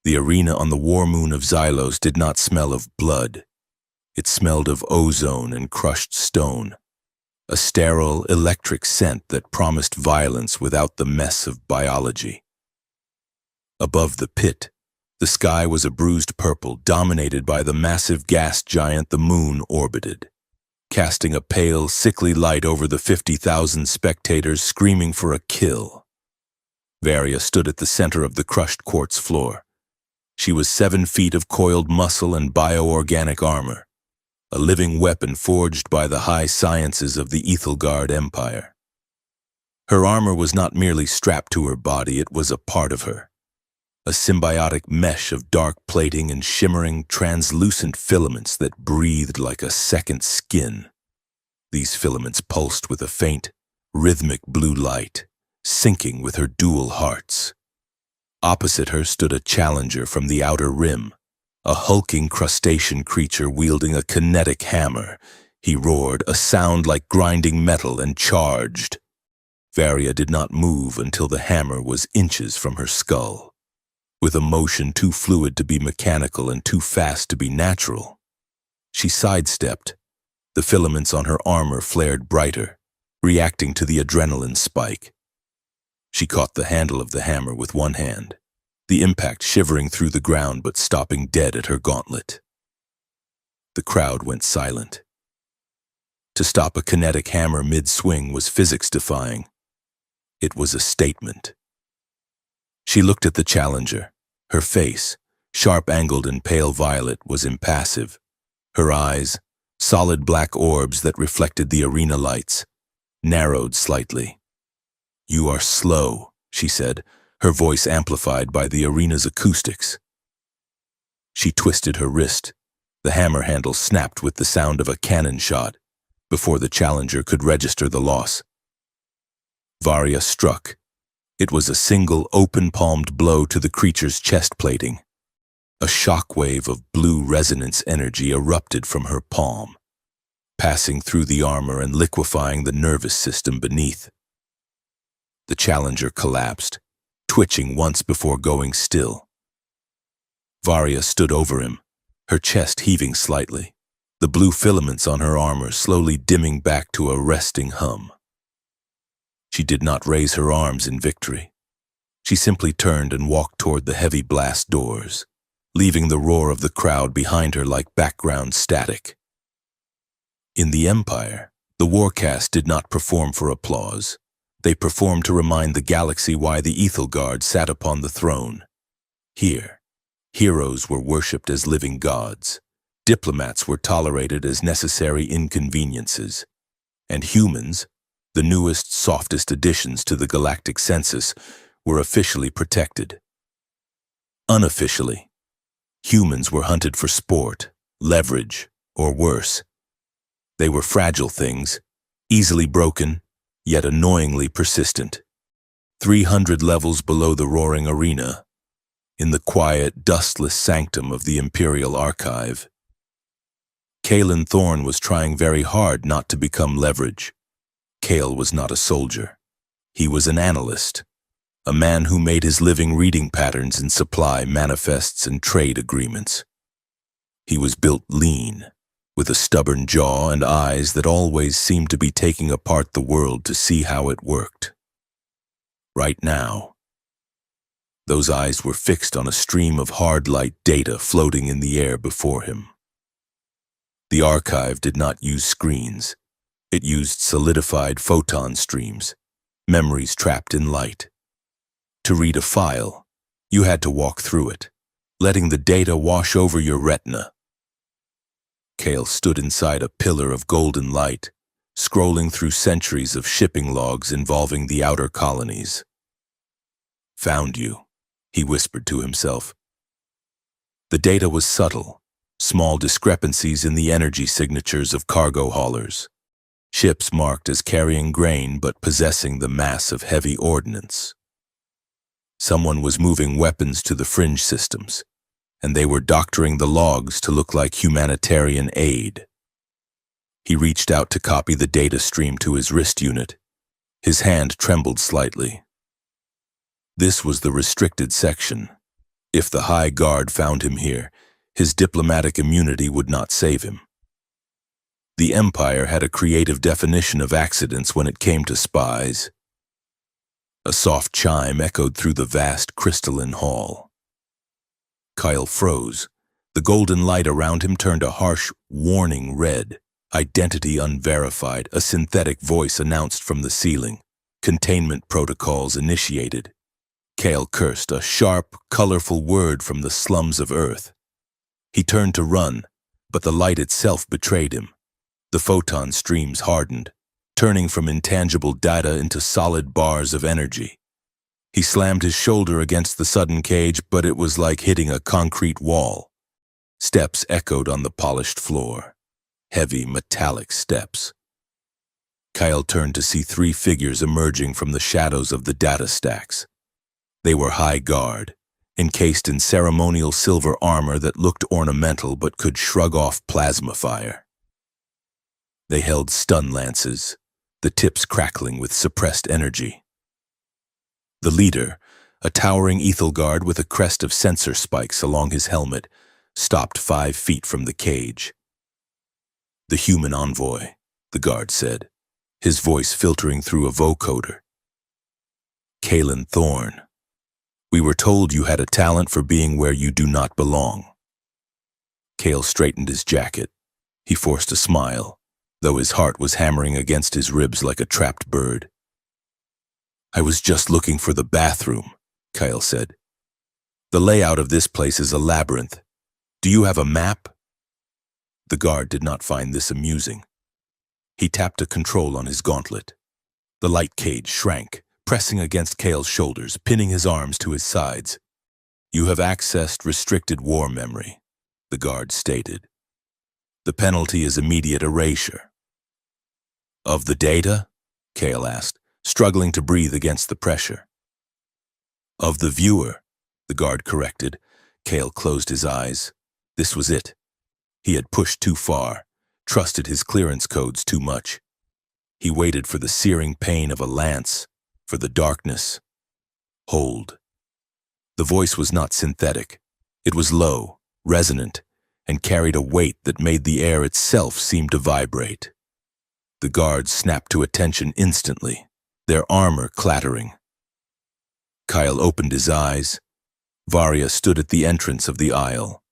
The arena on the war moon of Xylos did not smell of blood. It smelled of ozone and crushed stone, a sterile, electric scent that promised violence without the mess of biology. Above the pit, the sky was a bruised purple dominated by the massive gas giant the moon orbited, casting a pale, sickly light over the 50,000 spectators screaming for a kill. Varia stood at the center of the crushed quartz floor. She was 7 feet of coiled muscle and bioorganic armor, a living weapon forged by the high sciences of the Ethelgard Empire. Her armor was not merely strapped to her body, it was a part of her. A symbiotic mesh of dark plating and shimmering, translucent filaments that breathed like a second skin. These filaments pulsed with a faint, rhythmic blue light, syncing with her dual hearts. Opposite her stood a challenger from the outer rim, a hulking crustacean creature wielding a kinetic hammer. He roared, a sound like grinding metal, and charged. Varia did not move until the hammer was inches from her skull. With a motion too fluid to be mechanical and too fast to be natural, she sidestepped. The filaments on her armor flared brighter, reacting to the adrenaline spike. She caught the handle of the hammer with one hand, the impact shivering through the ground but stopping dead at her gauntlet. The crowd went silent. To stop a kinetic hammer mid-swing was physics-defying. It was a statement. She looked at the challenger. Her face, sharp-angled and pale violet, was impassive. Her eyes, solid black orbs that reflected the arena lights, narrowed slightly. "You are slow," she said, her voice amplified by the arena's acoustics. She twisted her wrist. The hammer handle snapped with the sound of a cannon shot before the challenger could register the loss. Varia struck. It was a single, open-palmed blow to the creature's chest plating. A shockwave of blue resonance energy erupted from her palm, passing through the armor and liquefying the nervous system beneath. The challenger collapsed, twitching once before going still. Varia stood over him, her chest heaving slightly, the blue filaments on her armor slowly dimming back to a resting hum. She did not raise her arms in victory. She simply turned and walked toward the heavy blast doors, leaving the roar of the crowd behind her like background static. In the Empire, the warcast did not perform for applause. They performed to remind the galaxy why the Ethelgard sat upon the throne. Here, heroes were worshipped as living gods, diplomats were tolerated as necessary inconveniences, and humans, the newest, softest additions to the galactic census, were officially protected. Unofficially, humans were hunted for sport, leverage, or worse. They were fragile things, easily broken, yet annoyingly persistent. 300 levels below the roaring arena, in the quiet, dustless sanctum of the Imperial Archive, Kalen Thorne was trying very hard not to become leverage. Kale was not a soldier. He was an analyst, a man who made his living reading patterns in supply manifests and trade agreements. He was built lean, with a stubborn jaw and eyes that always seemed to be taking apart the world to see how it worked. Right now, those eyes were fixed on a stream of hard light data floating in the air before him. The archive did not use screens. It used solidified photon streams, memories trapped in light. To read a file, you had to walk through it, letting the data wash over your retina. Kale stood inside a pillar of golden light, scrolling through centuries of shipping logs involving the outer colonies. "Found you," he whispered to himself. The data was subtle, small discrepancies in the energy signatures of cargo haulers. Ships marked as carrying grain but possessing the mass of heavy ordnance. Someone was moving weapons to the fringe systems, and they were doctoring the logs to look like humanitarian aid. He reached out to copy the data stream to his wrist unit. His hand trembled slightly. This was the restricted section, If the High Guard found him here, his diplomatic immunity would not save him. The Empire had a creative definition of accidents when it came to spies. A soft chime echoed through the vast crystalline hall. Kyle froze. The golden light around him turned a harsh, warning red. Identity unverified, a synthetic voice announced from the ceiling. Containment protocols initiated. Kyle cursed, a sharp, colorful word from the slums of Earth. He turned to run, but the light itself betrayed him. The photon streams hardened, turning from intangible data into solid bars of energy. He slammed his shoulder against the sudden cage, but it was like hitting a concrete wall. Steps echoed on the polished floor. Heavy, metallic steps. Kyle turned to see 3 figures emerging from the shadows of the data stacks. They were High Guard, encased in ceremonial silver armor that looked ornamental but could shrug off plasma fire. They held stun lances, the tips crackling with suppressed energy. The leader, a towering Ethel Guard with a crest of sensor spikes along his helmet, stopped 5 feet from the cage. "The human envoy," the guard said, his voice filtering through a vocoder. "Kalen Thorne. We were told you had a talent for being where you do not belong." Kale straightened his jacket. He forced a smile, though his heart was hammering against his ribs like a trapped bird. "I was just looking for the bathroom," Kyle said. "The layout of this place is a labyrinth. Do you have a map?" The guard did not find this amusing. He tapped a control on his gauntlet. The light cage shrank, pressing against Kale's shoulders, pinning his arms to his sides. "You have accessed restricted war memory," the guard stated. "The penalty is immediate erasure." "Of the data?" Kale asked, struggling to breathe against the pressure. "Of the viewer," the guard corrected. Kale closed his eyes. This was it. He had pushed too far, trusted his clearance codes too much. He waited for the searing pain of a lance, for the darkness. Hold. The voice was not synthetic. It was low, resonant, and carried a weight that made the air itself seem to vibrate. The guards snapped to attention instantly, their armor clattering. Kyle opened his eyes. Varya stood at the entrance of the aisle.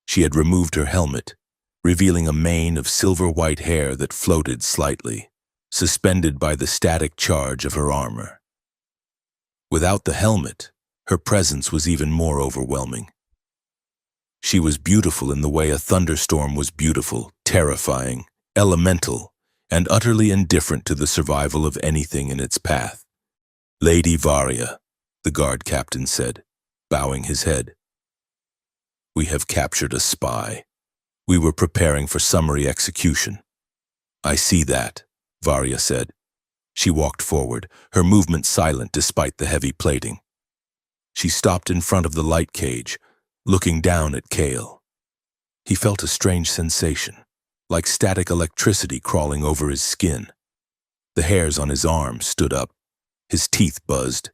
She had removed her helmet, revealing a mane of silver-white hair that floated slightly, suspended by the static charge of her armor. Without the helmet, her presence was even more overwhelming. She was beautiful in the way a thunderstorm was beautiful, terrifying, elemental, and utterly indifferent to the survival of anything in its path. "Lady Varya," the guard captain said, bowing his head. "We have captured a spy. We were preparing for summary execution." "I see that," Varya said. She walked forward, her movement silent despite the heavy plating. She stopped in front of the light cage, looking down at Kale. He felt a strange sensation, like static electricity crawling over his skin. The hairs on his arm stood up. His teeth buzzed.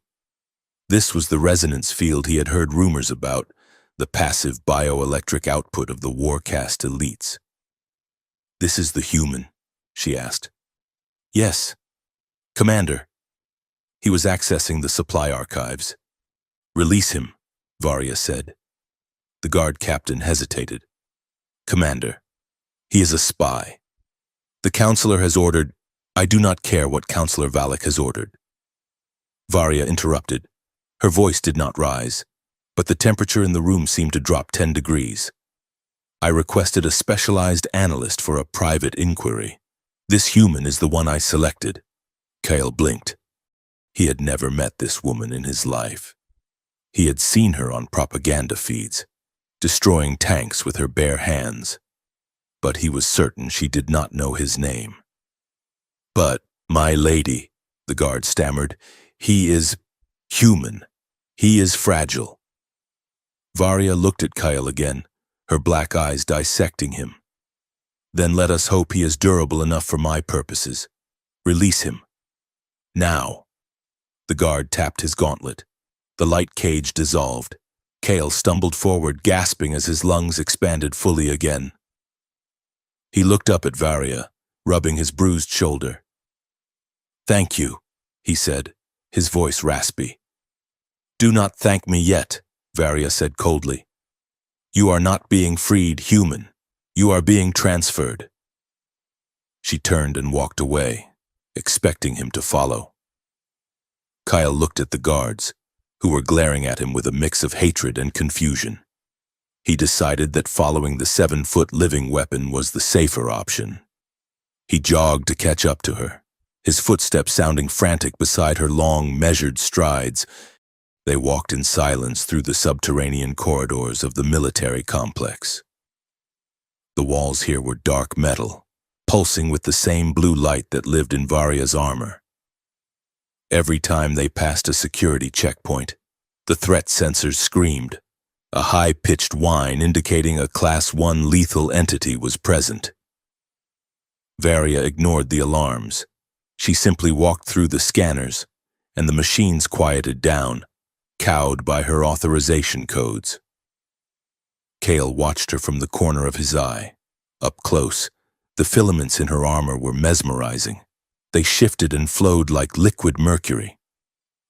This was the resonance field he had heard rumors about, the passive bioelectric output of the war-caste elites. "This is the human?" she asked. "Yes. Commander." He was accessing the supply archives. "Release him," Varya said. The guard captain hesitated. "Commander, he is a spy. The counselor has ordered—" "I do not care what Counselor Valak has ordered." Varya interrupted. Her voice did not rise, but the temperature in the room seemed to drop 10 degrees. "I requested a specialized analyst for a private inquiry. This human is the one I selected." Kyle blinked. He had never met this woman in his life. He had seen her on propaganda feeds, destroying tanks with her bare hands. But he was certain she did not know his name. "But, my lady," the guard stammered, "he is human. He is fragile." Varya looked at Kyle again, her black eyes dissecting him. "Then let us hope he is durable enough for my purposes. Release him. Now." The guard tapped his gauntlet. The light cage dissolved. Kale stumbled forward, gasping as his lungs expanded fully again. He looked up at Varia, rubbing his bruised shoulder. "Thank you," he said, his voice raspy. "Do not thank me yet," Varia said coldly. "You are not being freed human. You are being transferred." She turned and walked away, expecting him to follow. Kyle looked at the guards, who were glaring at him with a mix of hatred and confusion. He decided that following the 7-foot living weapon was the safer option. He jogged to catch up to her, his footsteps sounding frantic beside her long, measured strides. They walked in silence through the subterranean corridors of the military complex. The walls here were dark metal, pulsing with the same blue light that lived in Varia's armor. Every time they passed a security checkpoint, the threat sensors screamed, a high-pitched whine indicating a Class 1 lethal entity was present. Varia ignored the alarms. She simply walked through the scanners, and the machines quieted down, cowed by her authorization codes. Kale watched her from the corner of his eye. Up close, the filaments in her armor were mesmerizing. They shifted and flowed like liquid mercury.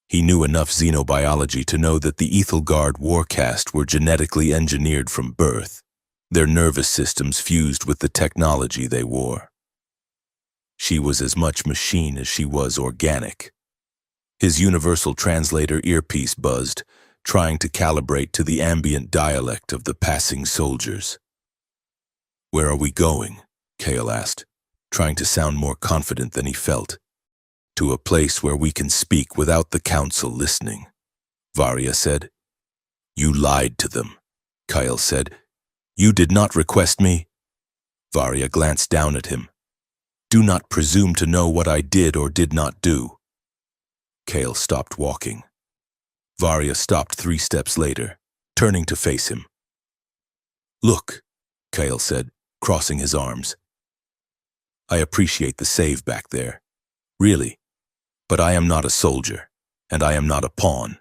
He knew enough xenobiology to know that the Ethelgard warcaste were genetically engineered from birth, their nervous systems fused with the technology they wore. She was as much machine as she was organic. His universal translator earpiece buzzed, trying to calibrate to the ambient dialect of the passing soldiers. "Where are we going?" Kale asked, trying to sound more confident than he felt. "To a place where we can speak without the council listening," Varia said. "You lied to them," Kyle said. "You did not request me." Varia glanced down at him. "Do not presume to know what I did or did not do." Kale stopped walking. Varia stopped 3 steps later, turning to face him. "Look," Kale said, crossing his arms. "I appreciate the save back there. Really. But I am not a soldier, and I am not a pawn.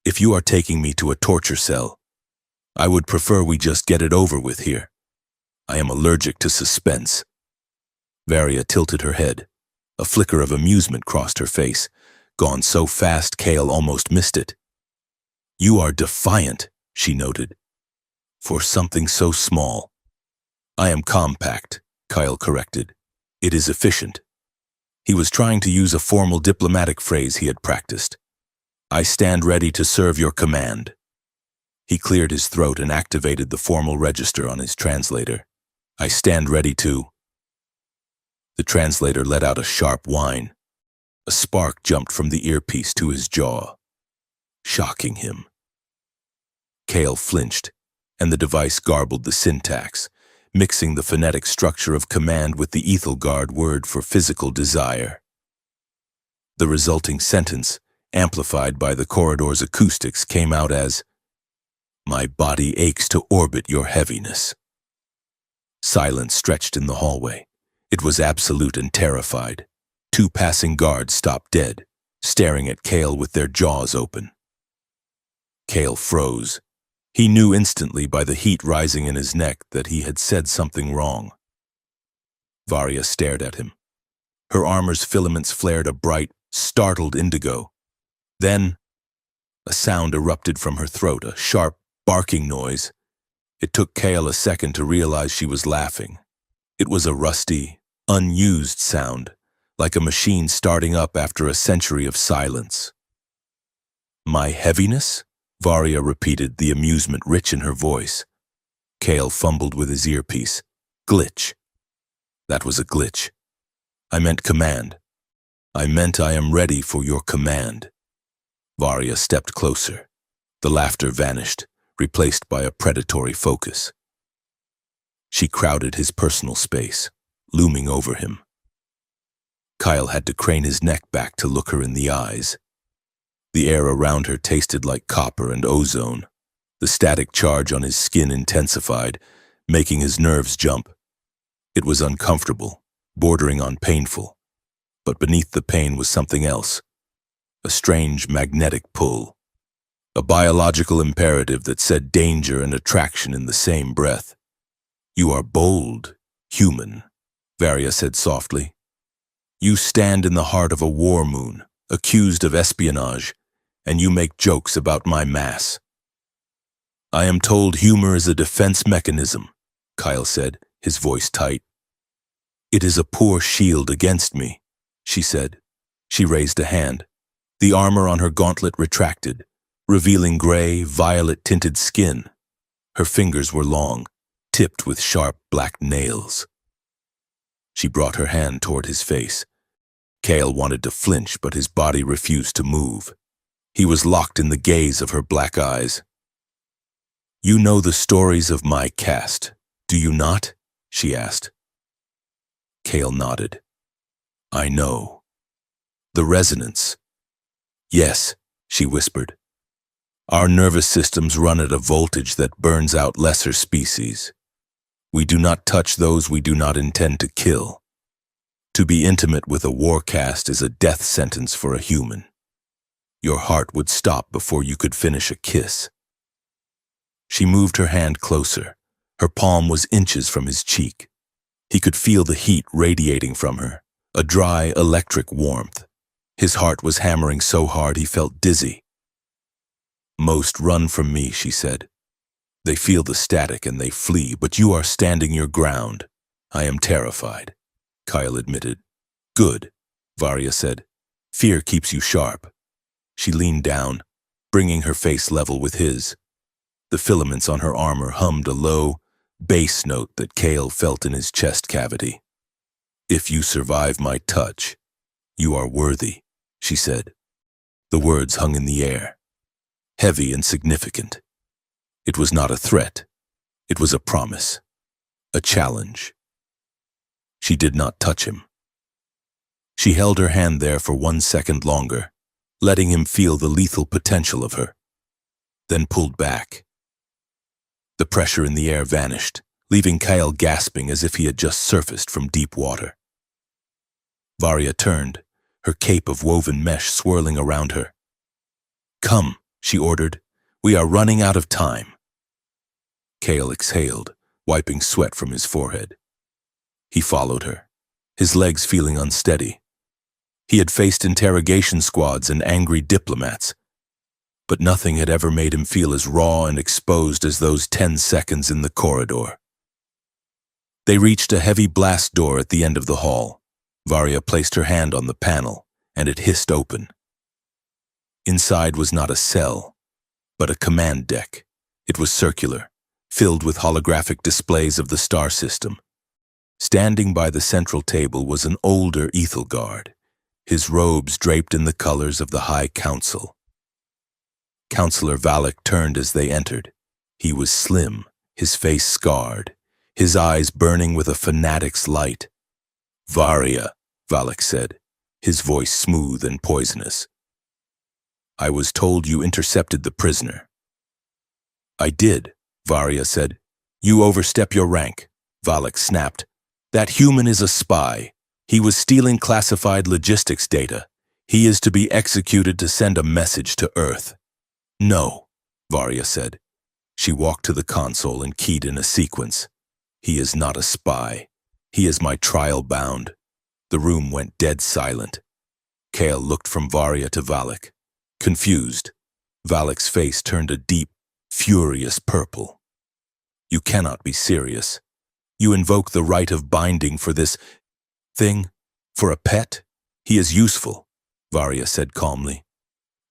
If you are taking me to a torture cell, I would prefer we just get it over with here. I am allergic to suspense." Varia tilted her head. A flicker of amusement crossed her face, gone so fast Kale almost missed it. "You are defiant," she noted, "for something so small." "I am compact," Kyle corrected. "It is efficient." He was trying to use a formal diplomatic phrase he had practiced. "I stand ready to serve your command." He cleared his throat and activated the formal register on his translator. "I stand ready to..." The translator let out a sharp whine. A spark jumped from the earpiece to his jaw, shocking him. Kale flinched, and the device garbled the syntax, mixing the phonetic structure of command with the Ethelgard word for physical desire. The resulting sentence, amplified by the corridor's acoustics, came out as, "My body aches to orbit your heaviness." Silence stretched in the hallway. It was absolute and terrified. 2 passing guards stopped dead, staring at Kale with their jaws open. Kale froze. He knew instantly by the heat rising in his neck that he had said something wrong. Varia stared at him. Her armor's filaments flared a bright, startled indigo. Then, a sound erupted from her throat, a sharp, barking noise. It took Kale a second to realize she was laughing. It was a rusty, unused sound, like a machine starting up after a century of silence. "My heaviness?" Varia repeated, the amusement rich in her voice. Kale fumbled with his earpiece. "Glitch." "That was a glitch. I meant command. I meant I am ready for your command." Varia stepped closer. The laughter vanished, replaced by a predatory focus. She crowded his personal space, looming over him. Kyle had to crane his neck back to look her in the eyes. The air around her tasted like copper and ozone. The static charge on his skin intensified, making his nerves jump. It was uncomfortable, bordering on painful. But beneath the pain was something else. A strange magnetic pull. A biological imperative that said danger and attraction in the same breath. You are bold, human, Varia said softly. You stand in the heart of a war moon, accused of espionage, and you make jokes about my mass. I am told humor is a defense mechanism, Kyle said, his voice tight. It is a poor shield against me, she said. She raised a hand. The armor on her gauntlet retracted, revealing gray, violet-tinted skin. Her fingers were long, tipped with sharp black nails. She brought her hand toward his face. Kale wanted to flinch, but his body refused to move. He was locked in the gaze of her black eyes. You know the stories of my caste, do you not? She asked. Kale nodded. I know. The resonance. Yes, she whispered. Our nervous systems run at a voltage that burns out lesser species. We do not touch those we do not intend to kill. To be intimate with a war caste is a death sentence for a human. Your heart would stop before you could finish a kiss. She moved her hand closer. Her palm was inches from his cheek. He could feel the heat radiating from her, a dry, electric warmth. His heart was hammering so hard he felt dizzy. Most run from me, she said. They feel the static and they flee, but you are standing your ground. I am terrified, Kyle admitted. Good, Varia said. Fear keeps you sharp. She leaned down, bringing her face level with his. The filaments on her armor hummed a low, bass note that Kale felt in his chest cavity. If you survive my touch, you are worthy, she said. The words hung in the air, heavy and significant. It was not a threat. It was a promise, a challenge. She did not touch him. She held her hand there for 1 second longer, letting him feel the lethal potential of her, then pulled back. The pressure in the air vanished, leaving Kyle gasping as if he had just surfaced from deep water. Varia turned, her cape of woven mesh swirling around her. Come, she ordered. We are running out of time. Kale exhaled, wiping sweat from his forehead. He followed her, his legs feeling unsteady. He had faced interrogation squads and angry diplomats, but nothing had ever made him feel as raw and exposed as those 10 seconds in the corridor. They reached a heavy blast door at the end of the hall. Varia placed her hand on the panel, and it hissed open. Inside was not a cell, but a command deck. It was circular, filled with holographic displays of the star system. Standing by the central table was an older Ethelguard, his robes draped in the colors of the High Council. Counselor Valak turned as they entered. He was slim, his face scarred, his eyes burning with a fanatic's light. Varia, Valak said, his voice smooth and poisonous. I was told you intercepted the prisoner. I did, Varia said. You overstep your rank, Valak snapped. That human is a spy. He was stealing classified logistics data. He is to be executed to send a message to Earth. No, Varia said. She walked to the console and keyed in a sequence. He is not a spy. He is my trial bound. The room went dead silent. Kale looked from Varia to Valak. Confused, Valak's face turned a deep, furious purple. You cannot be serious. You invoke the right of binding for this thing, for a pet? He is useful, Varia said calmly.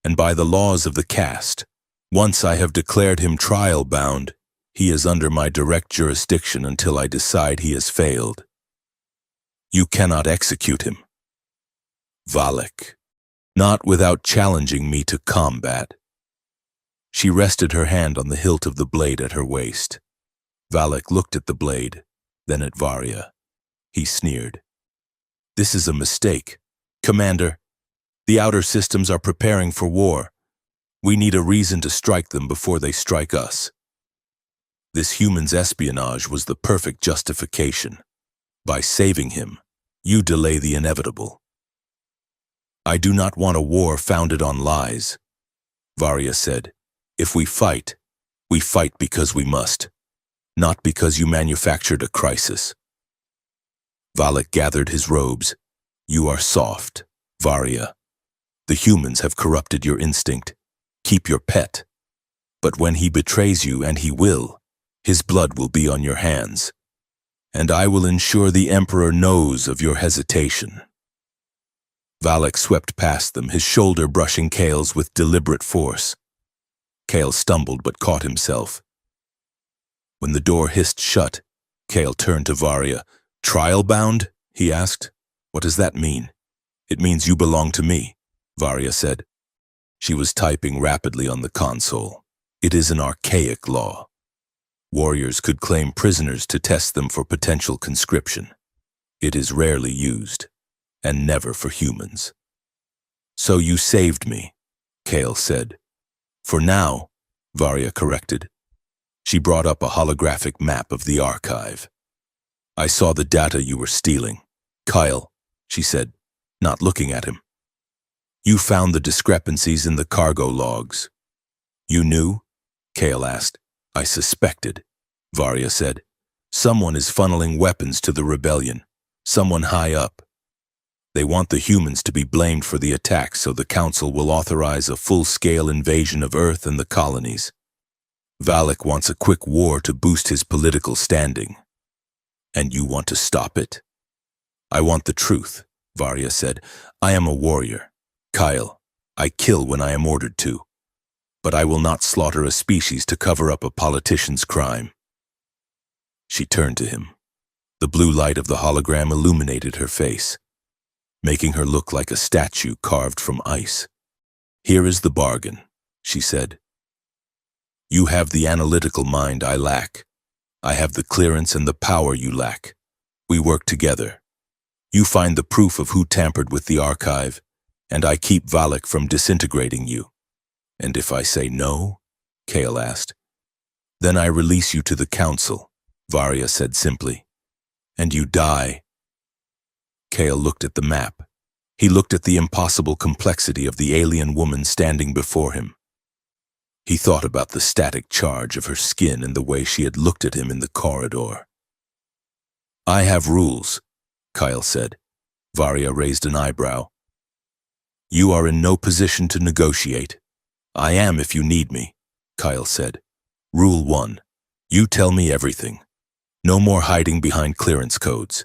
And by the laws of the caste, once I have declared him trial-bound, he is under my direct jurisdiction until I decide he has failed. You cannot execute him. Valak, not without challenging me to combat. She rested her hand on the hilt of the blade at her waist. Valak looked at the blade, then at Varia. He sneered. This is a mistake. Commander, the outer systems are preparing for war. We need a reason to strike them before they strike us. This human's espionage was the perfect justification. By saving him, you delay the inevitable. I do not want a war founded on lies, Varia said, If we fight because we must, not because you manufactured a crisis. Valak gathered his robes. You are soft, Varya. The humans have corrupted your instinct. Keep your pet. But when he betrays you, and he will, his blood will be on your hands. And I will ensure the Emperor knows of your hesitation. Valak swept past them, his shoulder brushing Kale's with deliberate force. Kale stumbled but caught himself. When the door hissed shut, Kale turned to Varya. Trial-bound? He asked. What does that mean? It means you belong to me, Varya said. She was typing rapidly on the console. It is an archaic law. Warriors could claim prisoners to test them for potential conscription. It is rarely used, and never for humans. So you saved me, Kale said. For now, Varya corrected. She brought up a holographic map of the archive. I saw the data you were stealing. Kyle, she said, not looking at him. You found the discrepancies in the cargo logs. You knew? Kale asked. I suspected, Varya said. Someone is funneling weapons to the rebellion. Someone high up. They want the humans to be blamed for the attack so the Council will authorize a full-scale invasion of Earth and the colonies. Valak wants a quick war to boost his political standing. And you want to stop it? I want the truth, Varya said. I am a warrior. Kyle, I kill when I am ordered to. But I will not slaughter a species to cover up a politician's crime. She turned to him. The blue light of the hologram illuminated her face, making her look like a statue carved from ice. Here is the bargain, she said. You have the analytical mind I lack. I have the clearance and the power you lack. We work together. You find the proof of who tampered with the archive, and I keep Valak from disintegrating you. And if I say no, Kale asked. Then I release you to the Council, Varya said simply. And you die. Kale looked at the map. He looked at the impossible complexity of the alien woman standing before him. He thought about the static charge of her skin and the way she had looked at him in the corridor. I have rules, Kyle said. Varya raised an eyebrow. You are in no position to negotiate. I am if you need me, Kyle said. Rule 1. You tell me everything. No more hiding behind clearance codes.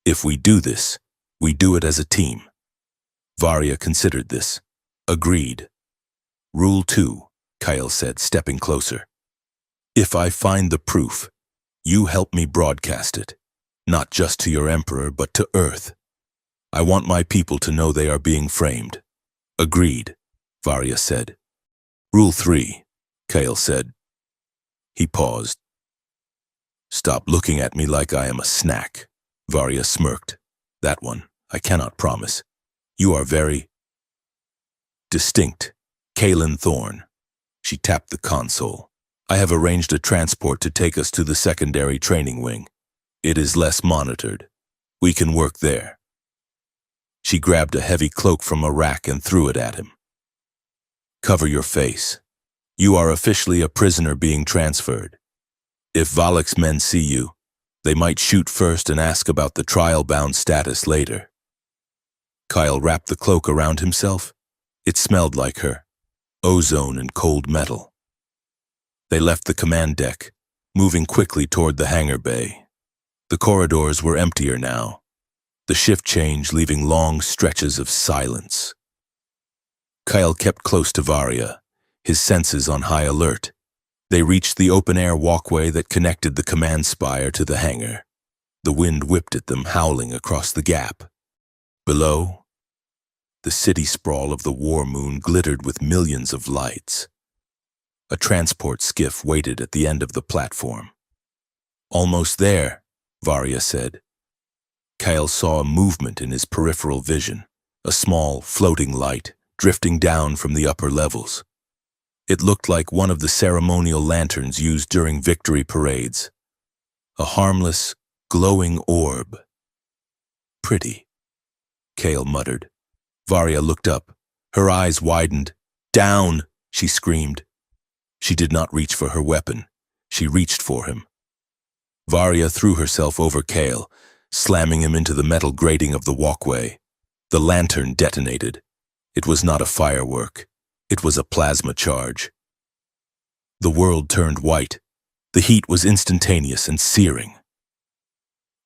If we do this, we do it as a team. Varya considered this. Agreed. Rule 2, Kyle said, stepping closer. If I find the proof, you help me broadcast it. Not just to your emperor, but to Earth. I want my people to know they are being framed. Agreed, Varya said. Rule 3, Kale said. He paused. Stop looking at me like I am a snack, Varya smirked. That one, I cannot promise. You are very distinct. Kaelin Thorne. She tapped the console. I have arranged a transport to take us to the secondary training wing. It is less monitored. We can work there. She grabbed a heavy cloak from a rack and threw it at him. Cover your face. You are officially a prisoner being transferred. If Valak's men see you, they might shoot first and ask about the trial-bound status later. Kyle wrapped the cloak around himself. It smelled like her, ozone and cold metal. They left the command deck, moving quickly toward the hangar bay. The corridors were emptier now. The shift changed, leaving long stretches of silence. Kyle kept close to Varya, his senses on high alert. They reached the open-air walkway that connected the command spire to the hangar. The wind whipped at them, howling across the gap. Below, the city sprawl of the war moon glittered with millions of lights. A transport skiff waited at the end of the platform. Almost there, Varya said. Kyle saw a movement in his peripheral vision, a small, floating light drifting down from the upper levels. It looked like one of the ceremonial lanterns used during victory parades. A harmless, glowing orb. Pretty, Kale muttered. Varya looked up. Her eyes widened. Down, she screamed. She did not reach for her weapon. She reached for him. Varya threw herself over Kale, slamming him into the metal grating of the walkway. The lantern detonated. It was not a firework. It was a plasma charge. The world turned white. The heat was instantaneous and searing.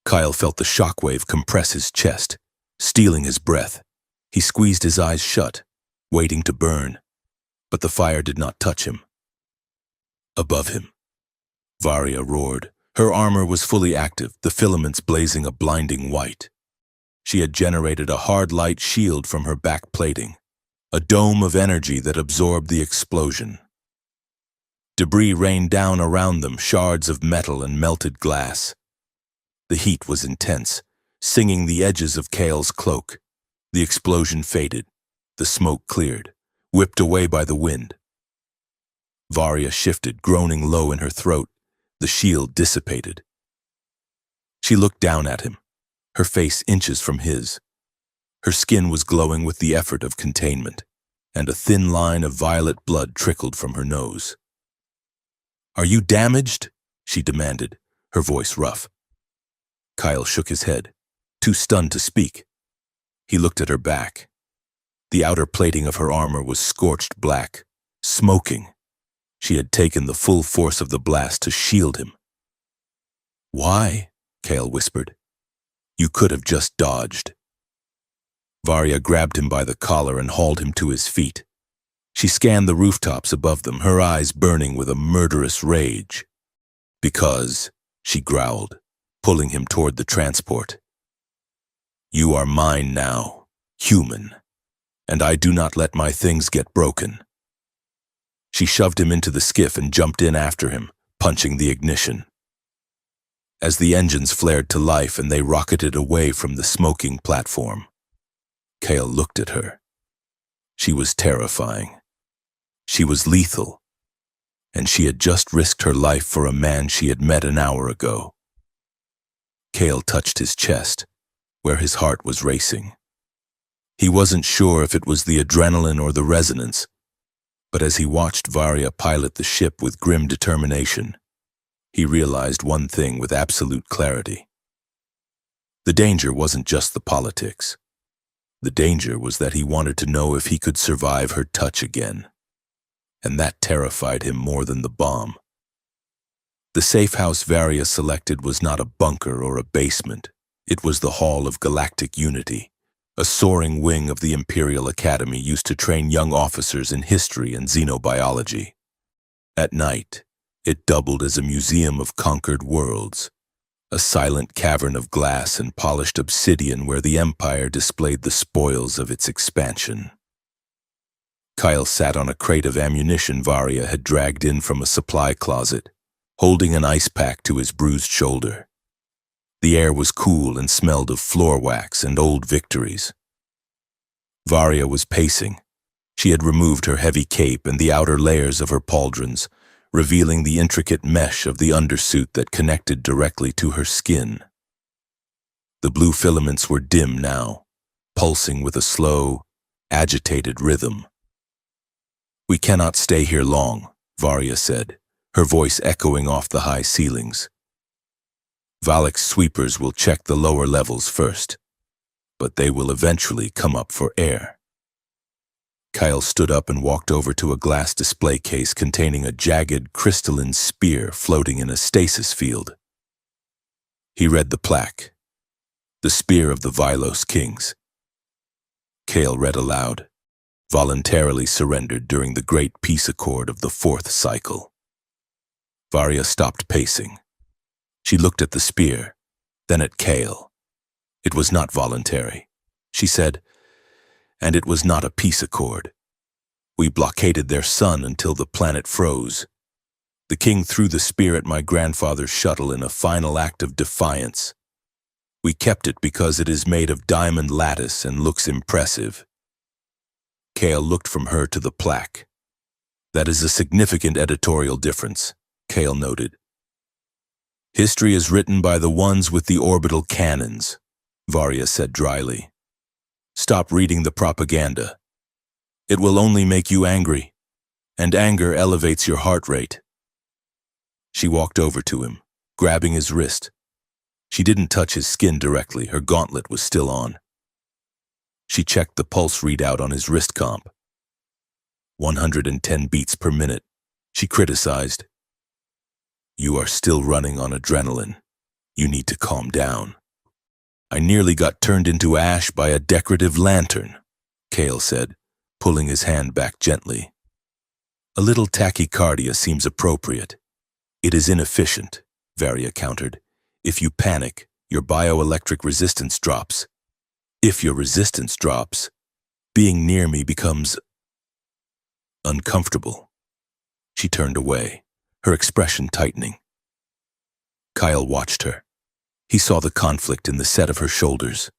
Kyle felt the shockwave compress his chest, stealing his breath. He squeezed his eyes shut, waiting to burn, but the fire did not touch him. Above him, Varya roared. Her armor was fully active, the filaments blazing a blinding white. She had generated a hard light shield from her back plating, a dome of energy that absorbed the explosion. Debris rained down around them, shards of metal and melted glass. The heat was intense, singing the edges of Kale's cloak. The explosion faded. The smoke cleared, whipped away by the wind. Varya shifted, groaning low in her throat. The shield dissipated. She looked down at him, her face inches from his. Her skin was glowing with the effort of containment, and a thin line of violet blood trickled from her nose. "Are you damaged?" she demanded, her voice rough. Kyle shook his head, too stunned to speak. He looked at her back. The outer plating of her armor was scorched black, smoking. She had taken the full force of the blast to shield him. "Why?" Kale whispered. "You could have just dodged." Varya grabbed him by the collar and hauled him to his feet. She scanned the rooftops above them, her eyes burning with a murderous rage. "Because," she growled, pulling him toward the transport. "You are mine now, human, and I do not let my things get broken." She shoved him into the skiff and jumped in after him, punching the ignition. As the engines flared to life and they rocketed away from the smoking platform, Kale looked at her. She was terrifying. She was lethal, and she had just risked her life for a man she had met an hour ago. Kale touched his chest, where his heart was racing. He wasn't sure if it was the adrenaline or the resonance, but as he watched Varya pilot the ship with grim determination, he realized one thing with absolute clarity. The danger wasn't just the politics. The danger was that he wanted to know if he could survive her touch again, and that terrified him more than the bomb. The safe house Varya selected was not a bunker or a basement. It was the Hall of Galactic Unity, a soaring wing of the Imperial Academy used to train young officers in history and xenobiology. At night, it doubled as a museum of conquered worlds, a silent cavern of glass and polished obsidian where the Empire displayed the spoils of its expansion. Kyle sat on a crate of ammunition Varya had dragged in from a supply closet, holding an ice pack to his bruised shoulder. The air was cool and smelled of floor wax and old victories. Varya was pacing. She had removed her heavy cape and the outer layers of her pauldrons, revealing the intricate mesh of the undersuit that connected directly to her skin. The blue filaments were dim now, pulsing with a slow, agitated rhythm. "We cannot stay here long," Varya said, her voice echoing off the high ceilings. "Valak's sweepers will check the lower levels first, but they will eventually come up for air." Kyle stood up and walked over to a glass display case containing a jagged, crystalline spear floating in a stasis field. He read the plaque, "The Spear of the Vylos Kings." Kale read aloud, "Voluntarily surrendered during the Great Peace Accord of the 4th cycle." Varya stopped pacing. She looked at the spear, then at Kale. It was not voluntary, she said, and it was not a peace accord. We blockaded their sun until the planet froze. The king threw the spear at my grandfather's shuttle in a final act of defiance. We kept it because it is made of diamond lattice and looks impressive. Kale looked from her to the plaque. "That is a significant editorial difference," Kale noted. "History is written by the ones with the orbital cannons," Varya said dryly. "Stop reading the propaganda. It will only make you angry, and anger elevates your heart rate. She walked over to him, grabbing his wrist. She didn't touch his skin directly, her gauntlet was still on. She checked the pulse readout on his wrist comp. 110 beats per minute. She criticized. "You are still running on adrenaline. You need to calm down." "I nearly got turned into ash by a decorative lantern," Cale said, pulling his hand back gently. "A little tachycardia seems appropriate." "It is inefficient," Varia countered. "If you panic, your bioelectric resistance drops. If your resistance drops, being near me becomes uncomfortable." She turned away, her expression tightening. Kyle watched her. He saw the conflict in the set of her shoulders.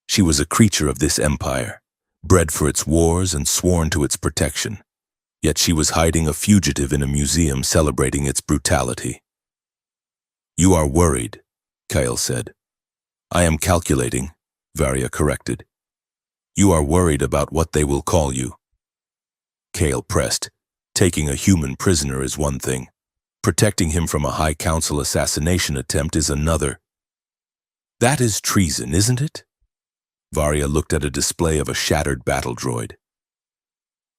She was a creature of this empire, bred for its wars and sworn to its protection. Yet she was hiding a fugitive in a museum celebrating its brutality. "You are worried," Kyle said. "I am calculating," Varia corrected. "You are worried about what they will call you." Kale pressed. "Taking a human prisoner is one thing. Protecting him from a High Council assassination attempt is another." "That is treason, isn't it?" Varia looked at a display of a shattered battle droid.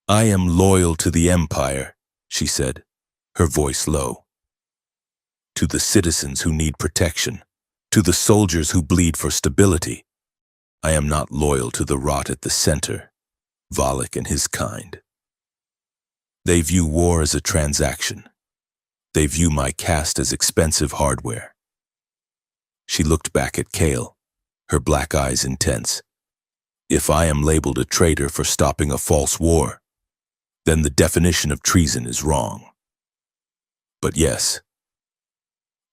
"I am loyal to the Empire," she said, her voice low. "To the citizens who need protection, to the soldiers who bleed for stability. I am not loyal to the rot at the center, Valak and his kind. They view war as a transaction. They view my caste as expensive hardware." She looked back at Cale, her black eyes intense. "If I am labeled a traitor for stopping a false war, then the definition of treason is wrong. But yes,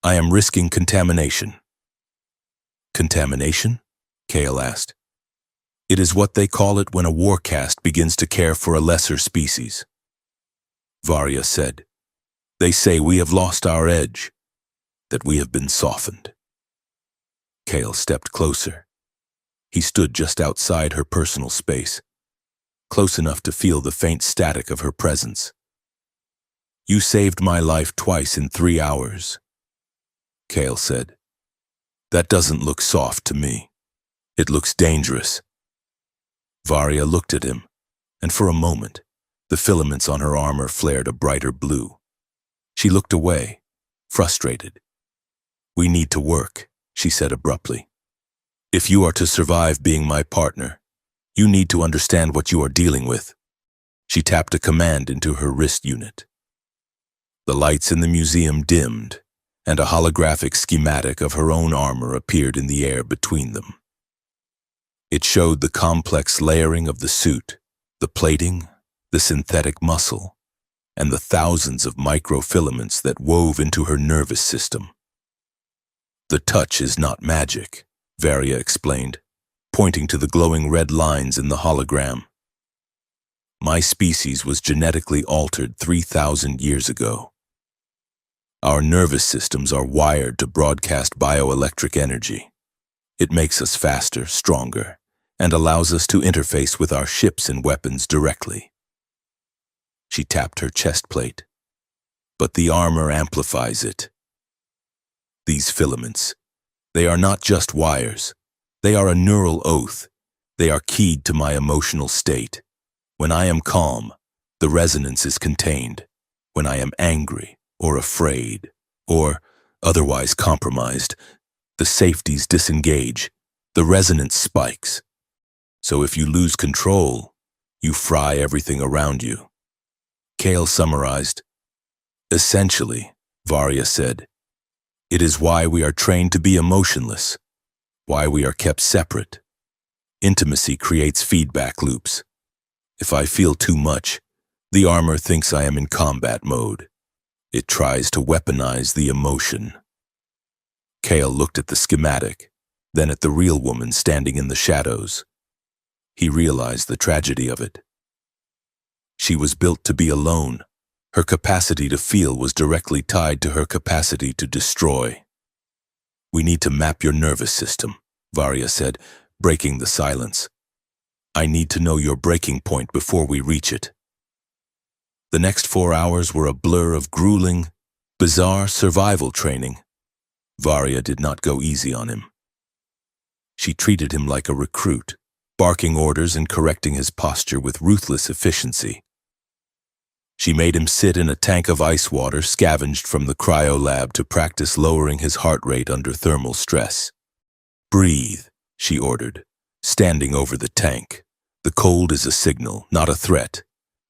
I am risking contamination." "Contamination?" Cale asked. "It is what they call it when a war caste begins to care for a lesser species." Varia said. "They say we have lost our edge, that we have been softened." Cale stepped closer. He stood just outside her personal space, close enough to feel the faint static of her presence. "You saved my life twice in 3 hours," Cale said. "That doesn't look soft to me. It looks dangerous." Varia looked at him, and for a moment, the filaments on her armor flared a brighter blue. She looked away, frustrated. "We need to work," she said abruptly. "If you are to survive being my partner, you need to understand what you are dealing with." She tapped a command into her wrist unit. The lights in the museum dimmed, and a holographic schematic of her own armor appeared in the air between them. It showed the complex layering of the suit, the plating, the synthetic muscle, and the thousands of microfilaments that wove into her nervous system. "The touch is not magic," Varia explained, pointing to the glowing red lines in the hologram. "My species was genetically altered 3,000 years ago. Our nervous systems are wired to broadcast bioelectric energy. It makes us faster, stronger, and allows us to interface with our ships and weapons directly." She tapped her chest plate. "But the armor amplifies it. These filaments, they are not just wires. They are a neural oath. They are keyed to my emotional state. When I am calm, the resonance is contained. When I am angry or afraid or otherwise compromised, the safeties disengage. The resonance spikes. So if you lose control, you fry everything around you." Cale summarized. "Essentially," Varia said, "it is why we are trained to be emotionless, why we are kept separate. Intimacy creates feedback loops. If I feel too much, the armor thinks I am in combat mode. It tries to weaponize the emotion." Cale looked at the schematic, then at the real woman standing in the shadows. He realized the tragedy of it. She was built to be alone. Her capacity to feel was directly tied to her capacity to destroy. "We need to map your nervous system," Varia said, breaking the silence. "I need to know your breaking point before we reach it." The next 4 hours were a blur of grueling, bizarre survival training. Varya did not go easy on him. She treated him like a recruit, barking orders and correcting his posture with ruthless efficiency. She made him sit in a tank of ice water scavenged from the cryo lab to practice lowering his heart rate under thermal stress. "Breathe," she ordered, standing over the tank. "The cold is a signal, not a threat.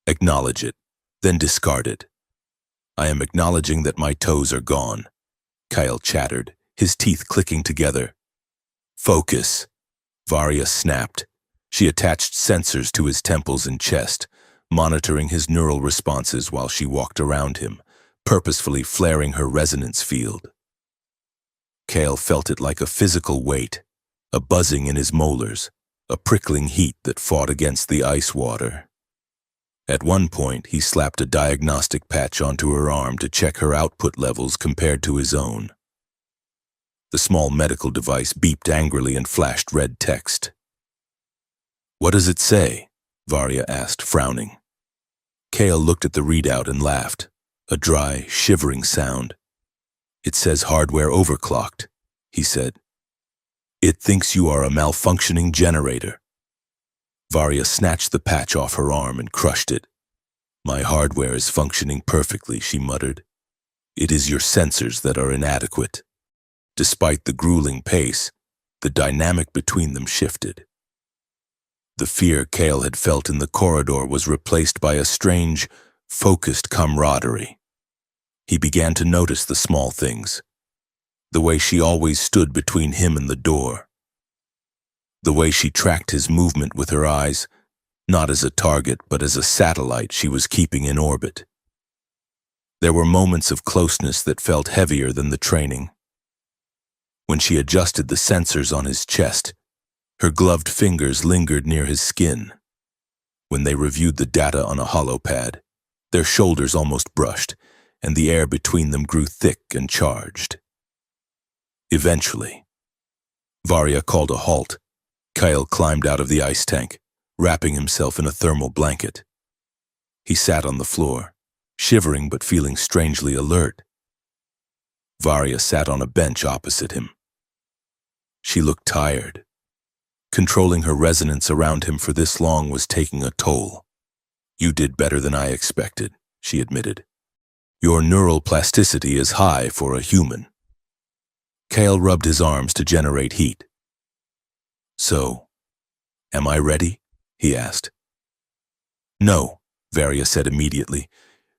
Acknowledge it, then discard it." "I am acknowledging that my toes are gone," Kyle chattered, his teeth clicking together. "Focus," Varya snapped. She attached sensors to his temples and chest, monitoring his neural responses while she walked around him, purposefully flaring her resonance field. Kale felt it like a physical weight, a buzzing in his molars, a prickling heat that fought against the ice water. At one point, he slapped a diagnostic patch onto her arm to check her output levels compared to his own. The small medical device beeped angrily and flashed red text. "What does it say?" Varya asked, frowning. Kale looked at the readout and laughed, a dry, shivering sound. "It says hardware overclocked," he said. "It thinks you are a malfunctioning generator." Varya snatched the patch off her arm and crushed it. "My hardware is functioning perfectly," she muttered. "It is your sensors that are inadequate." Despite the grueling pace, the dynamic between them shifted. The fear Kale had felt in the corridor was replaced by a strange, focused camaraderie. He began to notice the small things, the way she always stood between him and the door, the way she tracked his movement with her eyes, not as a target but as a satellite she was keeping in orbit. There were moments of closeness that felt heavier than the training. When she adjusted the sensors on his chest, her gloved fingers lingered near his skin. When they reviewed the data on a holopad, their shoulders almost brushed, and the air between them grew thick and charged. Eventually, Varya called a halt. Kyle climbed out of the ice tank, wrapping himself in a thermal blanket. He sat on the floor, shivering but feeling strangely alert. Varya sat on a bench opposite him. She looked tired. Controlling her resonance around him for this long was taking a toll. "You did better than I expected," she admitted. "Your neural plasticity is high for a human." Kale rubbed his arms to generate heat. "So, am I ready?" he asked. "No," Varya said immediately.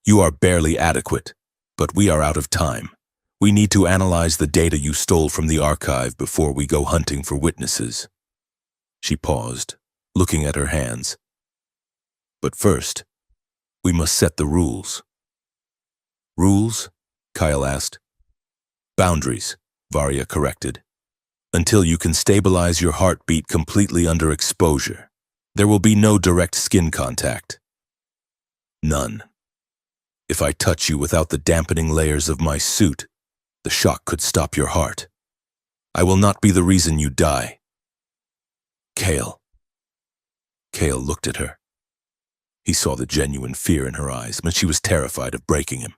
"You are barely adequate, but we are out of time. We need to analyze the data you stole from the archive before we go hunting for witnesses." She paused, looking at her hands. "But first, we must set the rules." "Rules?" Kyle asked. "Boundaries," Varya corrected. "Until you can stabilize your heartbeat completely under exposure, there will be no direct skin contact. None. If I touch you without the dampening layers of my suit, the shock could stop your heart. I will not be the reason you die." "Kale." Kale looked at her. He saw the genuine fear in her eyes, but she was terrified of breaking him.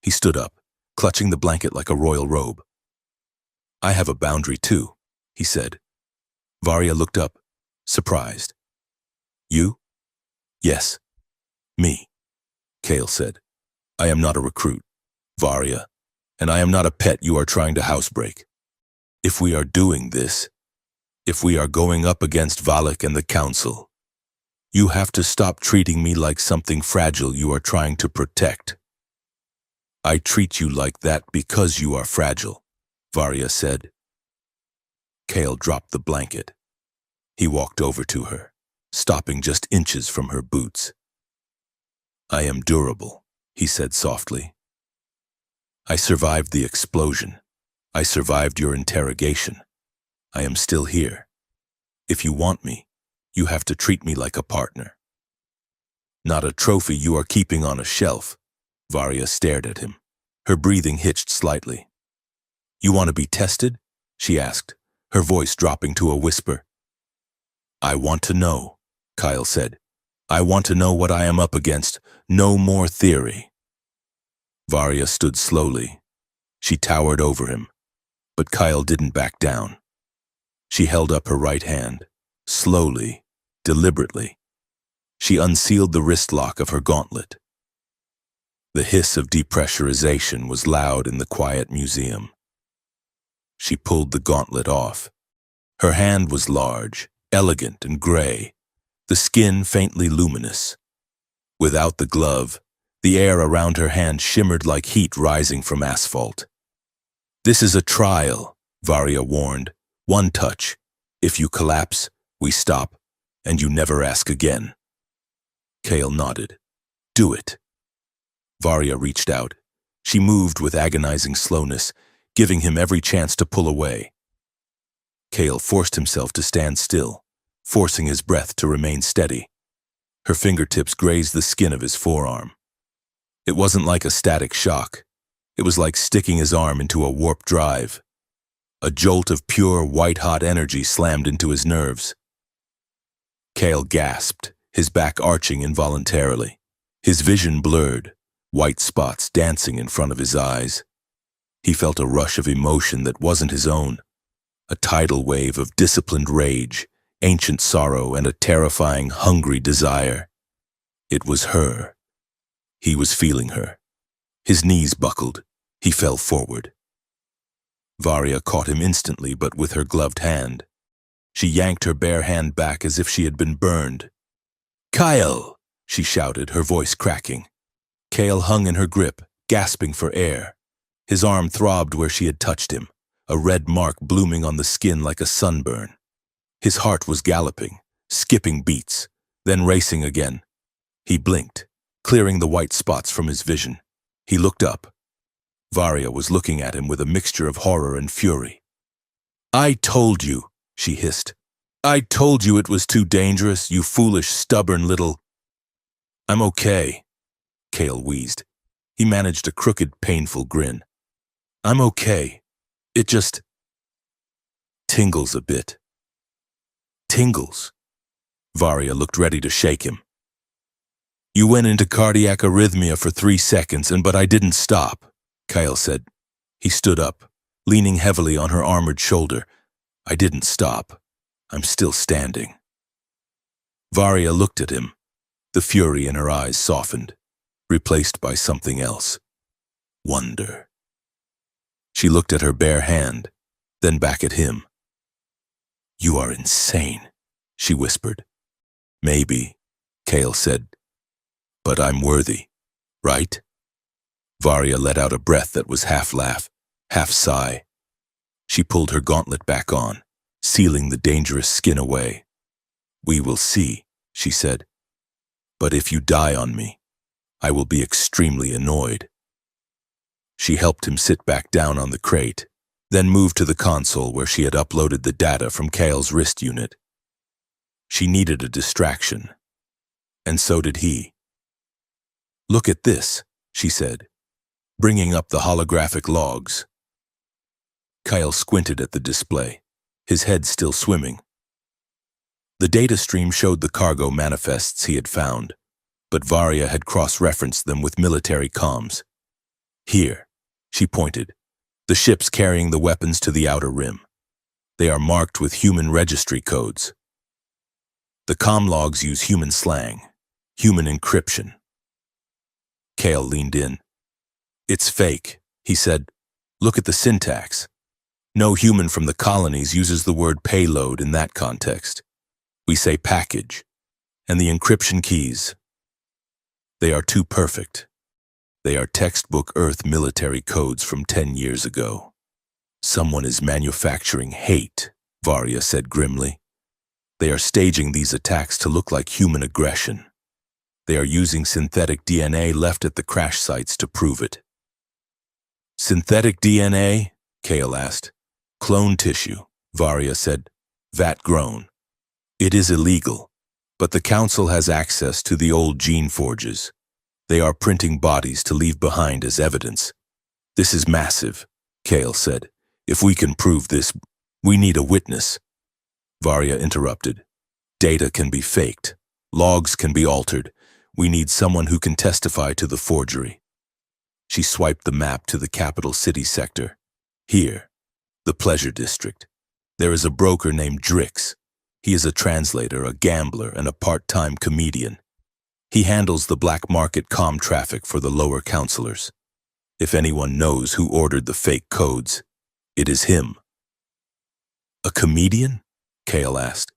He stood up, clutching the blanket like a royal robe. "I have a boundary too," he said. Varya looked up, surprised. "You?" "Yes, me," Kale said. "I am not a recruit, Varya, and I am not a pet you are trying to housebreak. If we are doing this, if we are going up against Valak and the Council, you have to stop treating me like something fragile you are trying to protect." "I treat you like that because you are fragile," Varya said. Kale dropped the blanket. He walked over to her, stopping just inches from her boots. "I am durable," he said softly. "I survived the explosion. I survived your interrogation. I am still here. If you want me, you have to treat me like a partner. Not a trophy you are keeping on a shelf." Varya stared at him. Her breathing hitched slightly. "You want to be tested?" she asked, her voice dropping to a whisper. "I want to know," Kyle said. I want to know what I am up against. No more theory. Varya stood slowly. She towered over him, but Kyle didn't back down. She held up her right hand, slowly, deliberately. She unsealed the wrist lock of her gauntlet. The hiss of depressurization was loud in the quiet museum. She pulled the gauntlet off. Her hand was large, elegant and gray, the skin faintly luminous. Without the glove, the air around her hand shimmered like heat rising from asphalt. This is a trial, Varya warned. One touch. If you collapse, we stop, and you never ask again. Kale nodded. Do it. Varya reached out. She moved with agonizing slowness, giving him every chance to pull away. Kale forced himself to stand still, forcing his breath to remain steady. Her fingertips grazed the skin of his forearm. It wasn't like a static shock. It was like sticking his arm into a warp drive. A jolt of pure, white-hot energy slammed into his nerves. Kale gasped, his back arching involuntarily. His vision blurred, white spots dancing in front of his eyes. He felt a rush of emotion that wasn't his own, a tidal wave of disciplined rage, ancient sorrow, and a terrifying, hungry desire. It was her. He was feeling her. His knees buckled. He fell forward. Varya caught him instantly, but with her gloved hand. She yanked her bare hand back as if she had been burned. "Kyle!" she shouted, her voice cracking. Kale hung in her grip, gasping for air. His arm throbbed where she had touched him, a red mark blooming on the skin like a sunburn. His heart was galloping, skipping beats, then racing again. He blinked, clearing the white spots from his vision. He looked up. Varya was looking at him with a mixture of horror and fury. "I told you," she hissed. "I told you it was too dangerous, you foolish, stubborn little—" "I'm okay," Kale wheezed. He managed a crooked, painful grin. "I'm okay. It just tingles a bit." "Tingles?" Varya looked ready to shake him. "You went into cardiac arrhythmia for 3 seconds, but I didn't stop," Kyle said. He stood up, leaning heavily on her armored shoulder. "I didn't stop. I'm still standing." Varya looked at him. The fury in her eyes softened, replaced by something else. Wonder. She looked at her bare hand, then back at him. "You are insane," she whispered. "Maybe," Kale said. "But I'm worthy, right?" Varya let out a breath that was half laugh, half sigh. She pulled her gauntlet back on, sealing the dangerous skin away. "We will see," she said. "But if you die on me, I will be extremely annoyed." She helped him sit back down on the crate, then moved to the console where she had uploaded the data from Kale's wrist unit. She needed a distraction, and so did he. "Look at this," she said, bringing up the holographic logs. Kyle squinted at the display, his head still swimming. The data stream showed the cargo manifests he had found, but Varya had cross-referenced them with military comms. "Here," she pointed, "the ships carrying the weapons to the outer rim. They are marked with human registry codes. The comm logs use human slang, human encryption." Kale leaned in. "It's fake," he said. "Look at the syntax. No human from the colonies uses the word payload in that context. We say package, and the encryption keys. They are too perfect. They are textbook Earth military codes from 10 years ago." "Someone is manufacturing hate," Varya said grimly. "They are staging these attacks to look like human aggression. They are using synthetic DNA left at the crash sites to prove it." "Synthetic DNA?" Kale asked. "Clone tissue," Varya said. "Vat-grown. It is illegal, but the Council has access to the old gene forges. They are printing bodies to leave behind as evidence." "This is massive," Kale said. "If we can prove this, we need a witness." Varya interrupted. "Data can be faked, Logs can be altered. We need someone who can testify to the forgery. She swiped the map to the capital city sector. Here, the pleasure district. There is a broker named Drix. He is a translator, a gambler, and a part-time comedian. He handles the black market comm traffic for the lower councilors. If anyone knows who ordered the fake codes, it is him. A comedian? Kale asked.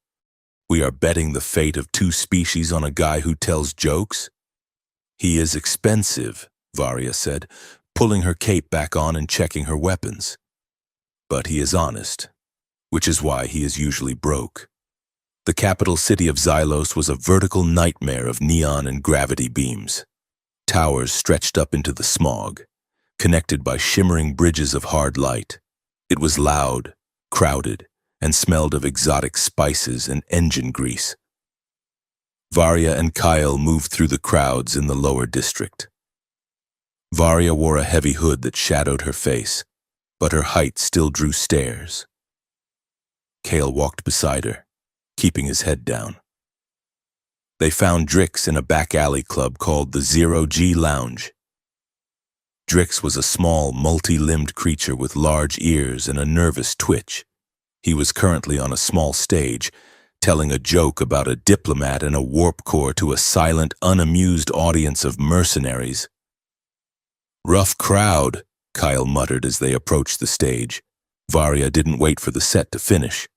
We are betting the fate of two species on a guy who tells jokes? He is expensive, Varia said, pulling her cape back on and checking her weapons. But he is honest, which is why he is usually broke. The capital city of Xylos was a vertical nightmare of neon and gravity beams. Towers stretched up into the smog, connected by shimmering bridges of hard light. It was loud, crowded, and smelled of exotic spices and engine grease. Varia and Kyle moved through the crowds in the lower district. Varia wore a heavy hood that shadowed her face, but her height still drew stares. Kale walked beside her, keeping his head down. They found Drix in a back alley club called the Zero-G Lounge. Drix was a small, multi-limbed creature with large ears and a nervous twitch. He was currently on a small stage, telling a joke about a diplomat and a warp core to a silent, unamused audience of mercenaries. Rough crowd, Kyle muttered as they approached the stage. Varia didn't wait for the set to finish.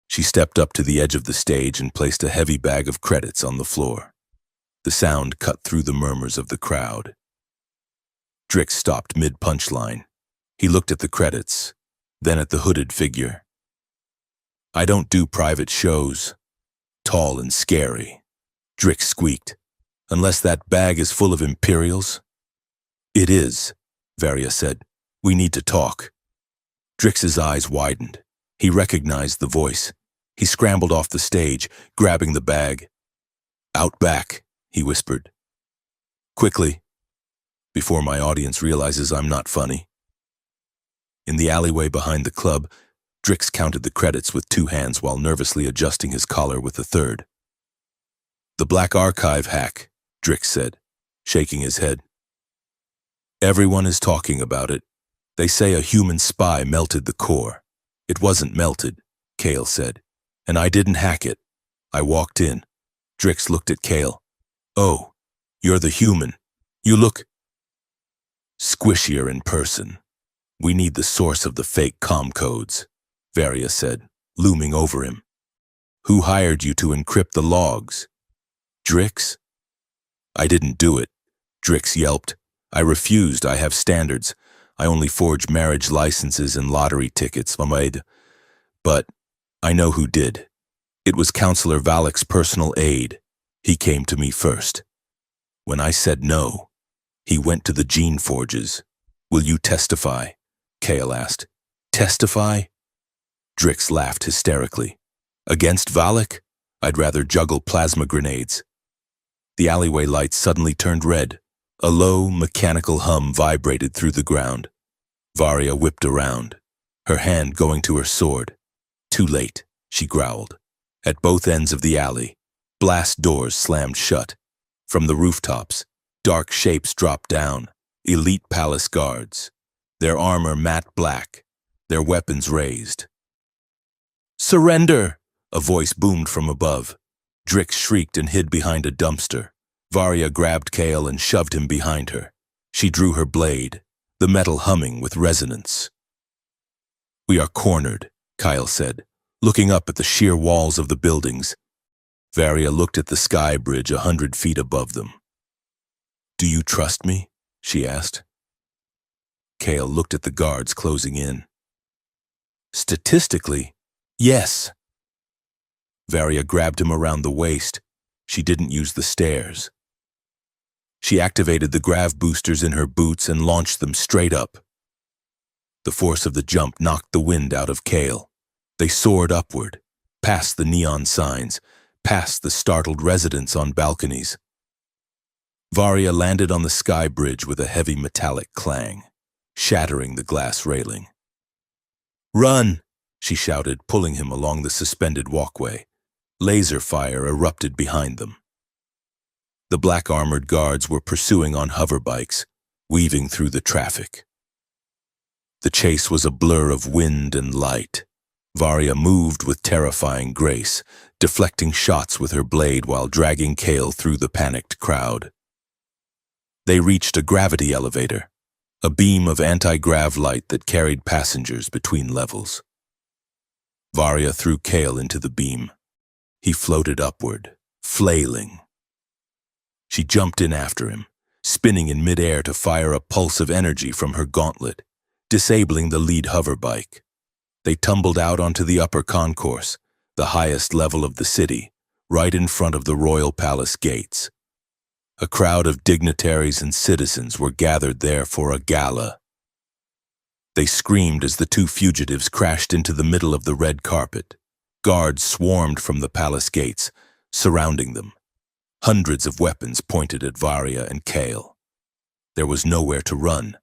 She stepped up to the edge of the stage and placed a heavy bag of credits on the floor. The sound cut through the murmurs of the crowd. Drix stopped mid-punchline. He looked at the credits, then at the hooded figure. I don't do private shows. Tall and scary. Drix squeaked. Unless that bag is full of Imperials? It is, Varia said. We need to talk. Drix's eyes widened. He recognized the voice. He scrambled off the stage, grabbing the bag. Out back, he whispered. Quickly, before my audience realizes I'm not funny. In the alleyway behind the club, Drix counted the credits with 2 hands while nervously adjusting his collar with the third. The Black Archive hack, Drix said, shaking his head. Everyone is talking about it. They say a human spy melted the core. It wasn't melted, Kale said, and I didn't hack it. I walked in. Drix looked at Kale. Oh, you're the human. You look squishier in person. We need the source of the fake comm codes, Varia said, looming over him. Who hired you to encrypt the logs? Drix? I didn't do it, Drix yelped. I refused. I have standards. I only forge marriage licenses and lottery tickets, but I know who did. It was Counselor Valek's personal aide. He came to me first. When I said no, he went to the gene forges. Will you testify? Kale asked. Testify? Drix laughed hysterically. Against Valek? I'd rather juggle plasma grenades. The alleyway lights suddenly turned red. A low, mechanical hum vibrated through the ground. Varia whipped around, her hand going to her sword. Too late, she growled. At both ends of the alley, blast doors slammed shut. From the rooftops, dark shapes dropped down, elite palace guards, their armor matte black, their weapons raised. Surrender! A voice boomed from above. Drix shrieked and hid behind a dumpster. Varia grabbed Kale and shoved him behind her. She drew her blade, the metal humming with resonance. We are cornered, Kyle said, looking up at the sheer walls of the buildings. Varia looked at the sky bridge 100 feet above them. Do you trust me? She asked. Kale looked at the guards closing in. Statistically, yes. Varia grabbed him around the waist. She didn't use the stairs. She activated the grav boosters in her boots and launched them straight up. The force of the jump knocked the wind out of Kale. They soared upward, past the neon signs, past the startled residents on balconies. Varia landed on the sky bridge with a heavy metallic clang, shattering the glass railing. Run! She shouted, pulling him along the suspended walkway. Laser fire erupted behind them. The black armored guards were pursuing on hoverbikes, weaving through the traffic. The chase was a blur of wind and light. Varya moved with terrifying grace, deflecting shots with her blade while dragging Kale through the panicked crowd. They reached a gravity elevator, a beam of anti-grav light that carried passengers between levels. Varya threw Kale into the beam. He floated upward, flailing. She jumped in after him, spinning in midair to fire a pulse of energy from her gauntlet, disabling the lead hoverbike. They tumbled out onto the upper concourse, the highest level of the city, right in front of the royal palace gates. A crowd of dignitaries and citizens were gathered there for a gala. They screamed as the two fugitives crashed into the middle of the red carpet. Guards swarmed from the palace gates, surrounding them. Hundreds of weapons pointed at Varya and Kale. There was nowhere to run.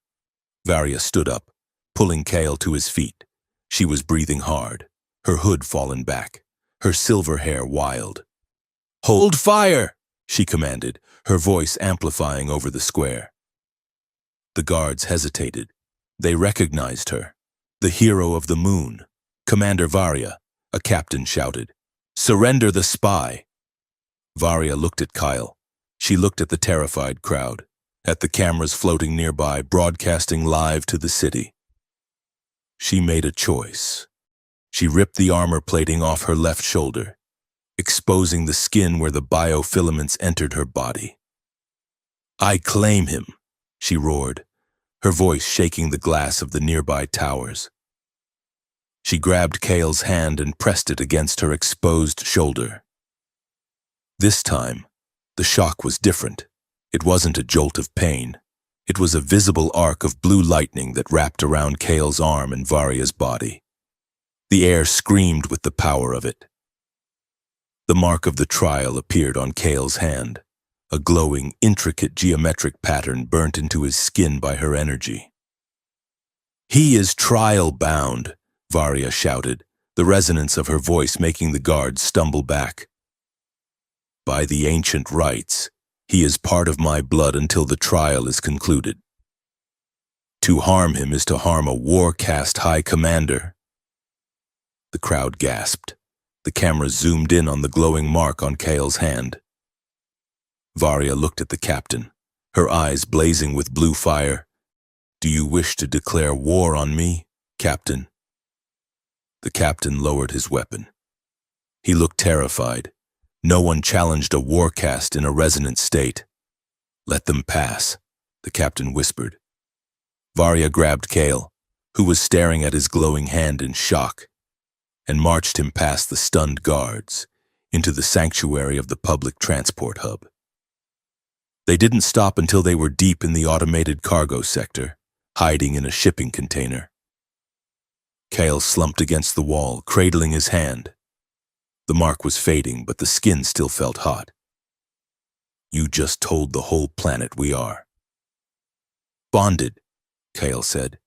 Varya stood up, pulling Kale to his feet. She was breathing hard, her hood fallen back, her silver hair wild. "Hold fire!" she commanded, her voice amplifying over the square. The guards hesitated. They recognized her, the hero of the moon. "Commander Varya," a captain shouted. "Surrender the spy!" Varya looked at Kyle. She looked at the terrified crowd, at the cameras floating nearby, broadcasting live to the city. She made a choice. She ripped the armor plating off her left shoulder, exposing the skin where the biofilaments entered her body. "I claim him," she roared, her voice shaking the glass of the nearby towers. She grabbed Kale's hand and pressed it against her exposed shoulder. This time, the shock was different. It wasn't a jolt of pain. It was a visible arc of blue lightning that wrapped around Kale's arm and Varya's body. The air screamed with the power of it. The mark of the trial appeared on Kale's hand, a glowing, intricate geometric pattern burnt into his skin by her energy. "He is trial-bound," Varya shouted, the resonance of her voice making the guards stumble back. "By the ancient rites, he is part of my blood until the trial is concluded. To harm him is to harm a war-caste high commander." The crowd gasped. The camera zoomed in on the glowing mark on Kale's hand. Varya looked at the captain, her eyes blazing with blue fire. "Do you wish to declare war on me, Captain?" The captain lowered his weapon. He looked terrified. No one challenged a war-caste in a resonant state. "Let them pass," the captain whispered. Varya grabbed Kale, who was staring at his glowing hand in shock, and marched him past the stunned guards into the sanctuary of the public transport hub. They didn't stop until they were deep in the automated cargo sector, hiding in a shipping container. Kale slumped against the wall, cradling his hand. The mark was fading, but the skin still felt hot. "You just told the whole planet we are." "Bonded," Kale said.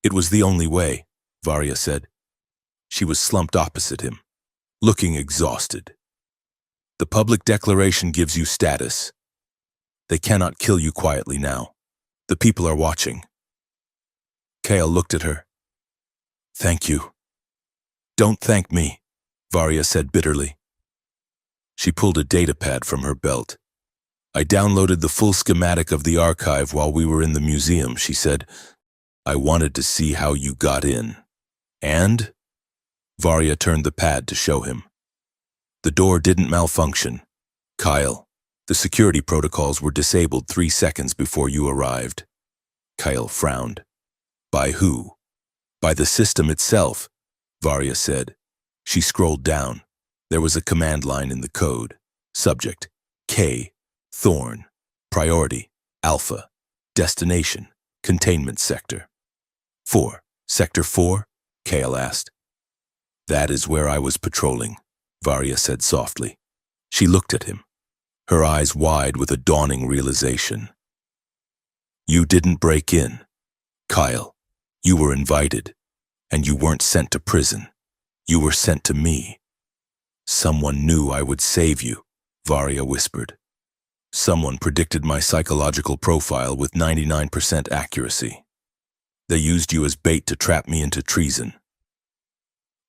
"It was the only way," Varya said. She was slumped opposite him, looking exhausted. "The public declaration gives you status. They cannot kill you quietly now. The people are watching." Kale looked at her. "Thank you." "Don't thank me," Varya said bitterly. She pulled a datapad from her belt. "I downloaded the full schematic of the archive while we were in the museum," she said. "I wanted to see how you got in." "And?" Varya turned the pad to show him. "The door didn't malfunction. Kyle, the security protocols were disabled 3 seconds before you arrived." Kyle frowned. "By who?" "By the system itself," Varya said. She scrolled down. There was a command line in the code. Subject, K, Thorn. Priority, Alpha. Destination, Containment Sector. 4. Sector 4? Kale asked. "That is where I was patrolling," Varya said softly. She looked at him, her eyes wide with a dawning realization. "You didn't break in. Kyle, you were invited, and you weren't sent to prison. You were sent to me." "Someone knew I would save you," Varya whispered. Someone predicted my psychological profile with 99% accuracy. They used you as bait to trap me into treason.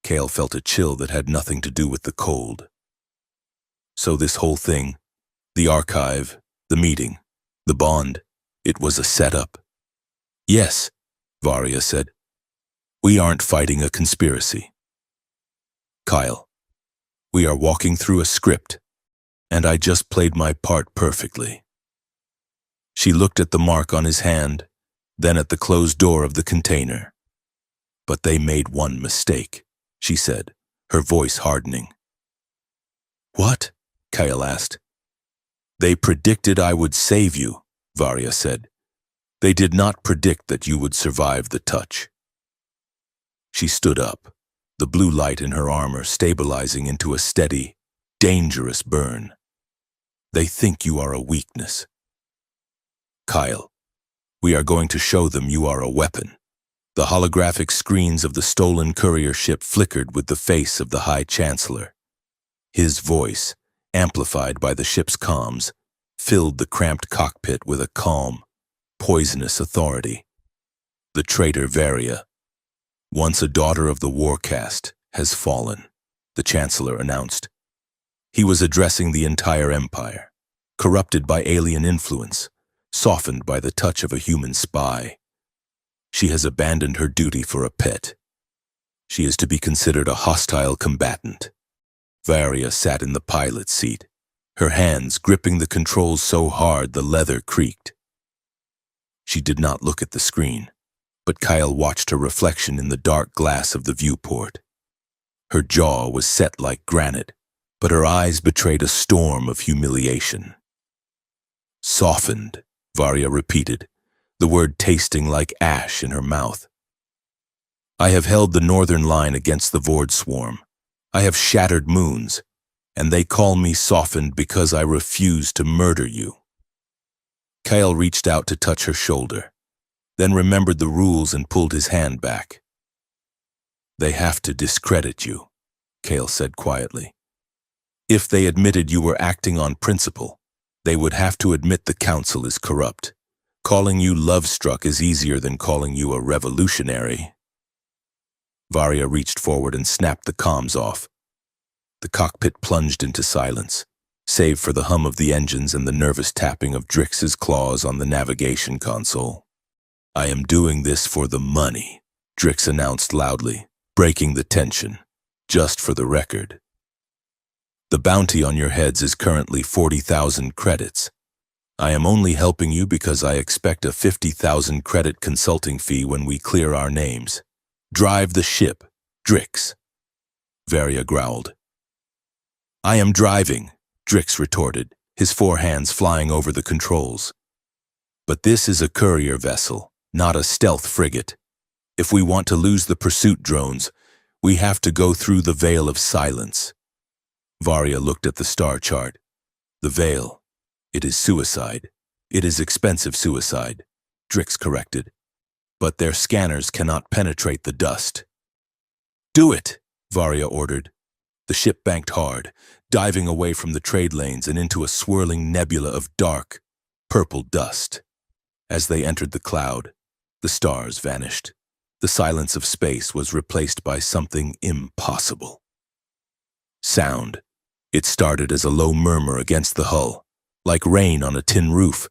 Kale felt a chill that had nothing to do with the cold. So this whole thing, the archive, the meeting, the bond, it was a setup. Yes, Varya said. We aren't fighting a conspiracy. Kyle, we are walking through a script, and I just played my part perfectly. She looked at the mark on his hand, then at the closed door of the container. But they made one mistake, she said, her voice hardening. What? Kyle asked. They predicted I would save you, Varya said. They did not predict that you would survive the touch. She stood up, the blue light in her armor stabilizing into a steady, dangerous burn. They think you are a weakness. Kyle, we are going to show them you are a weapon. The holographic screens of the stolen courier ship flickered with the face of the High Chancellor. His voice, amplified by the ship's comms, filled the cramped cockpit with a calm, poisonous authority. The traitor Varya, once a daughter of the war caste, has fallen, the Chancellor announced. He was addressing the entire empire, corrupted by alien influence, softened by the touch of a human spy. She has abandoned her duty for a pet. She is to be considered a hostile combatant. Varya sat in the pilot's seat, her hands gripping the controls so hard the leather creaked. She did not look at the screen, but Kyle watched her reflection in the dark glass of the viewport. Her jaw was set like granite, but her eyes betrayed a storm of humiliation. Softened, Varya repeated, the word tasting like ash in her mouth. I have held the northern line against the Vord swarm. I have shattered moons, and they call me softened because I refuse to murder you. Kyle reached out to touch her shoulder, then remembered the rules and pulled his hand back. They have to discredit you, Kale said quietly. If they admitted you were acting on principle, they would have to admit the council is corrupt. Calling you love-struck is easier than calling you a revolutionary. Varya reached forward and snapped the comms off. The cockpit plunged into silence, save for the hum of the engines and the nervous tapping of Drix's claws on the navigation console. I am doing this for the money, Drix announced loudly, breaking the tension, just for the record. The bounty on your heads is currently 40,000 credits. I am only helping you because I expect a 50,000 credit consulting fee when we clear our names. Drive the ship, Drix. Varya growled. I am driving, Drix retorted, his four hands flying over the controls. But this is a courier vessel, not a stealth frigate. If we want to lose the pursuit drones, we have to go through the Veil of Silence. Varya looked at the star chart. The Veil. It is suicide. It is expensive suicide, Drix corrected. But their scanners cannot penetrate the dust. Do it, Varya ordered. The ship banked hard, diving away from the trade lanes and into a swirling nebula of dark, purple dust. As they entered the cloud, the stars vanished. The silence of space was replaced by something impossible. Sound. It started as a low murmur against the hull, like rain on a tin roof.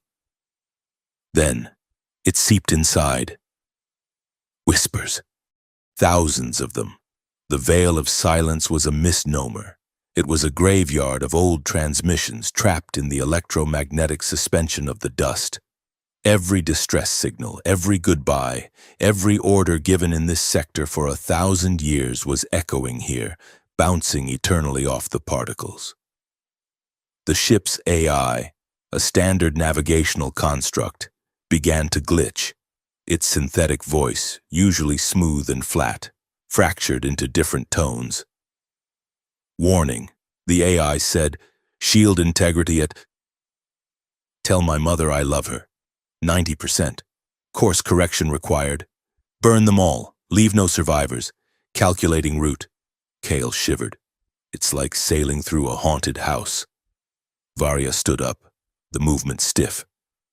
Then, it seeped inside. Whispers. Thousands of them. The Veil of Silence was a misnomer. It was a graveyard of old transmissions trapped in the electromagnetic suspension of the dust. Every distress signal, every goodbye, every order given in this sector for 1,000 years was echoing here, bouncing eternally off the particles. The ship's AI, a standard navigational construct, began to glitch. Its synthetic voice, usually smooth and flat, fractured into different tones. Warning, the AI said, shield integrity at... Tell my mother I love her. 90%. Course correction required. Burn them all. Leave no survivors. Calculating route. Kale shivered. It's like sailing through a haunted house. Varya stood up. the movement stiff.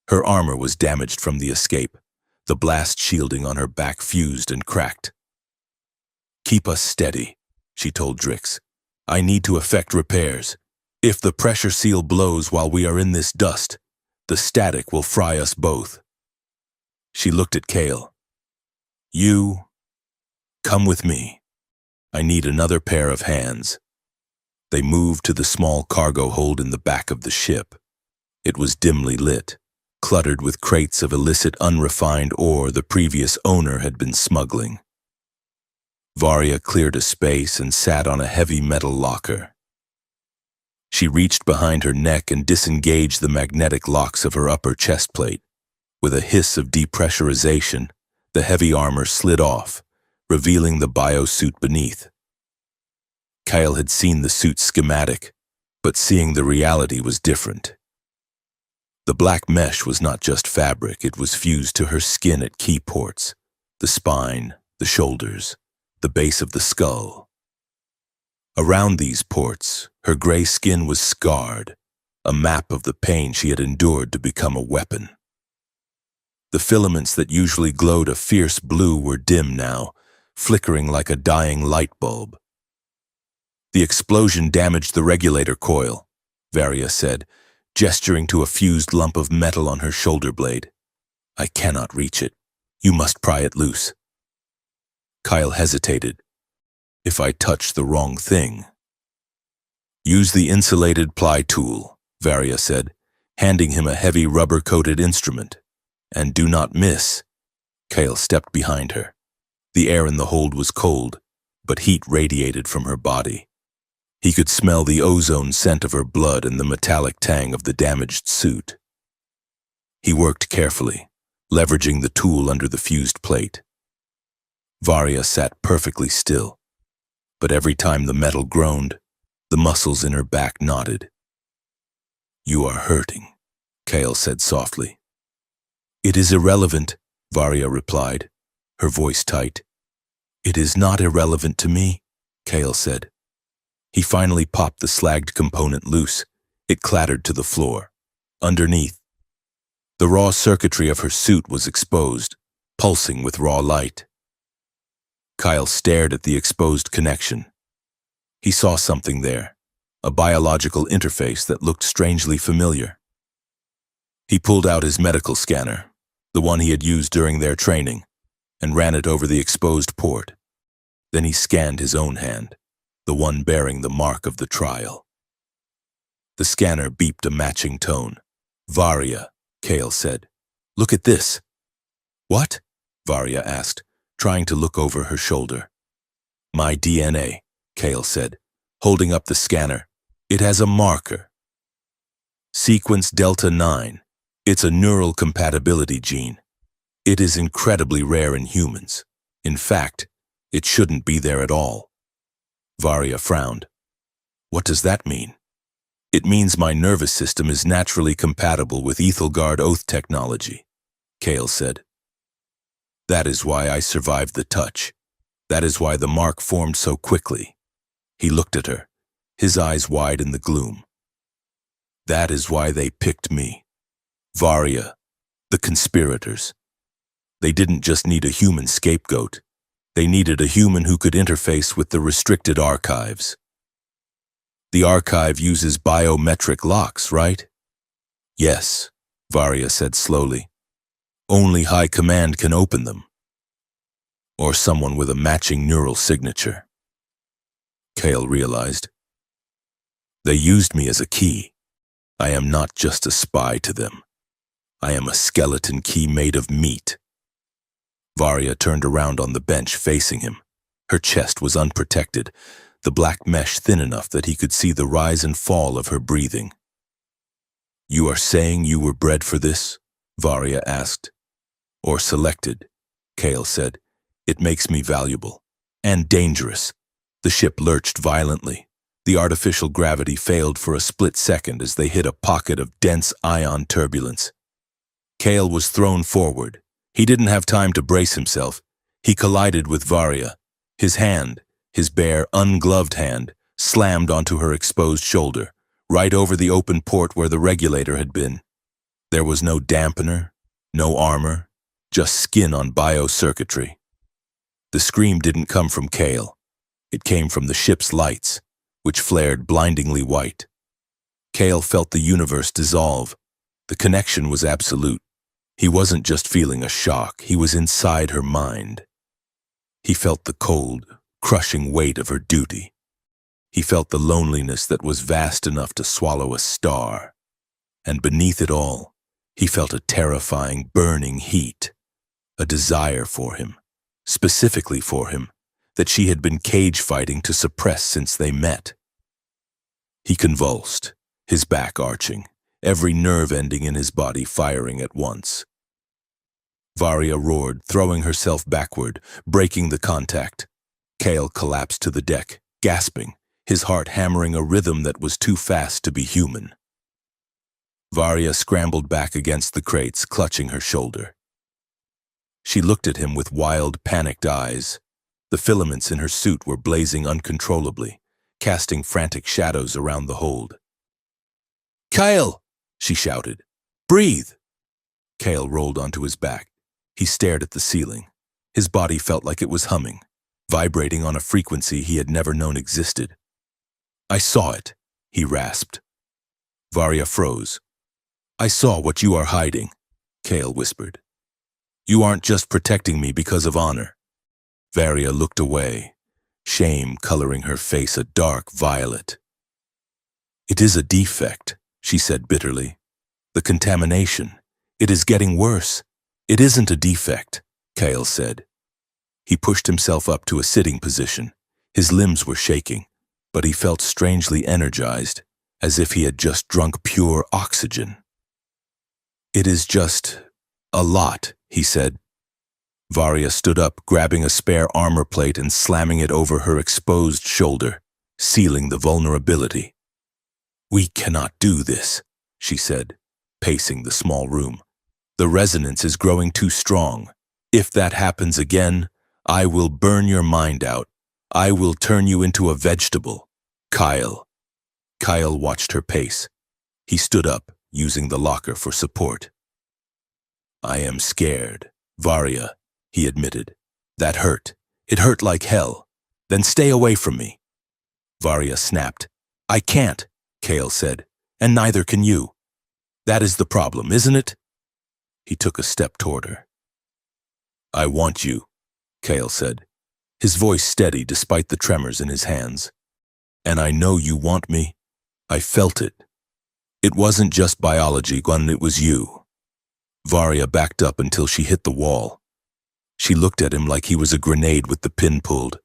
Her armor was damaged from the escape. The blast shielding on her back fused and cracked. "Keep us steady," she told Drix. "I need to effect repairs. If the pressure seal blows while we are in this dust, the static will fry us both." She looked at Kale. "You, come with me. I need another pair of hands." They moved to the small cargo hold in the back of the ship. It was dimly lit, cluttered with crates of illicit unrefined ore the previous owner had been smuggling. Varia cleared a space and sat on a heavy metal locker. She reached behind her neck and disengaged the magnetic locks of her upper chest plate. With a hiss of depressurization, the heavy armor slid off, revealing the biosuit beneath. Kyle had seen the suit's schematic, but seeing the reality was different. The black mesh was not just fabric, it was fused to her skin at key ports: the spine, the shoulders, the base of the skull. Around these ports, her gray skin was scarred, a map of the pain she had endured to become a weapon. The filaments that usually glowed a fierce blue were dim now, flickering like a dying light bulb. "The explosion damaged the regulator coil," Varia said, gesturing to a fused lump of metal on her shoulder blade. "I cannot reach it. You must pry it loose." Kyle hesitated. "If I touch the wrong thing." "Use the insulated ply tool," Varia said, handing him a heavy rubber-coated instrument. "And do not miss." Kyle stepped behind her. The air in the hold was cold, but heat radiated from her body. He could smell the ozone scent of her blood and the metallic tang of the damaged suit. He worked carefully, leveraging the tool under the fused plate. Varia sat perfectly still, but every time the metal groaned, the muscles in her back knotted. "You are hurting," Kale said softly. "It is irrelevant," Varia replied, her voice tight. "It is not irrelevant to me," Kale said. He finally popped the slagged component loose. It clattered to the floor. Underneath, the raw circuitry of her suit was exposed, pulsing with raw light. Kyle stared at the exposed connection. He saw something there, a biological interface that looked strangely familiar. He pulled out his medical scanner, the one he had used during their training, and ran it over the exposed port. Then he scanned his own hand, the one bearing the mark of the trial. The scanner beeped a matching tone. "Varia," Kale said. "Look at this." "What?" Varia asked, trying to look over her shoulder. "My DNA," Kale said, holding up the scanner. "It has a marker. Sequence Delta 9. It's a neural compatibility gene. It is incredibly rare in humans. In fact, it shouldn't be there at all." Varia frowned. "What does that mean?" "It means my nervous system is naturally compatible with Ethelgard Oath technology," Kale said. "That is why I survived the touch. That is why the mark formed so quickly." He looked at her, his eyes wide in the gloom. "That is why they picked me. Varia, the conspirators. They didn't just need a human scapegoat. They needed a human who could interface with the restricted archives. The archive uses biometric locks, right?" "Yes," Varia said slowly. "Only High Command can open them. Or someone with a matching neural signature." Kale realized. "They used me as a key. I am not just a spy to them. I am a skeleton key made of meat." Varia turned around on the bench facing him. Her chest was unprotected, the black mesh thin enough that he could see the rise and fall of her breathing. "You are saying you were bred for this?" Varia asked. "Or selected," Kale said. "It makes me valuable. And dangerous." The ship lurched violently. The artificial gravity failed for a split second as they hit a pocket of dense ion turbulence. Kale was thrown forward. He didn't have time to brace himself. He collided with Varia. His hand, his bare, ungloved hand, slammed onto her exposed shoulder, right over the open port where the regulator had been. There was no dampener, no armor, just skin on biocircuitry. The scream didn't come from Kale. It came from the ship's lights, which flared blindingly white. Kale felt the universe dissolve. The connection was absolute. He wasn't just feeling a shock, he was inside her mind. He felt the cold, crushing weight of her duty. He felt the loneliness that was vast enough to swallow a star. And beneath it all, he felt a terrifying, burning heat, a desire for him, specifically for him, that she had been cage fighting to suppress since they met. He convulsed, his back arching, every nerve ending in his body firing at once. Varia roared, throwing herself backward, breaking the contact. Kale collapsed to the deck, gasping, his heart hammering a rhythm that was too fast to be human. Varia scrambled back against the crates, clutching her shoulder. She looked at him with wild, panicked eyes. The filaments in her suit were blazing uncontrollably, casting frantic shadows around the hold. "Kyle!" she shouted. "Breathe!" Kale rolled onto his back. He stared at the ceiling. His body felt like it was humming, vibrating on a frequency he had never known existed. "I saw it," he rasped. Varia froze. "I saw what you are hiding," Kale whispered. "You aren't just protecting me because of honor." Varia looked away, shame coloring her face a dark violet. "It is a defect," she said bitterly. "The contamination. It is getting worse." "It isn't a defect," Kale said. He pushed himself up to a sitting position. His limbs were shaking, but he felt strangely energized, as if he had just drunk pure oxygen. "It is just a lot," he said. Varia stood up, grabbing a spare armor plate and slamming it over her exposed shoulder, sealing the vulnerability. "We cannot do this," she said, pacing the small room. "The resonance is growing too strong. If that happens again, I will burn your mind out. I will turn you into a vegetable. Kyle." Kyle watched her pace. He stood up, using the locker for support. "I am scared, Varia," he admitted. "That hurt. It hurt like hell. Then stay away from me." Varia snapped. "I can't," Kale said, "and neither can you. That is the problem, isn't it?" He took a step toward her. "I want you," Kale said, his voice steady despite the tremors in his hands. "And I know you want me. I felt it. It wasn't just biology, Gwen, it was you." Varia backed up until she hit the wall. She looked at him like he was a grenade with the pin pulled.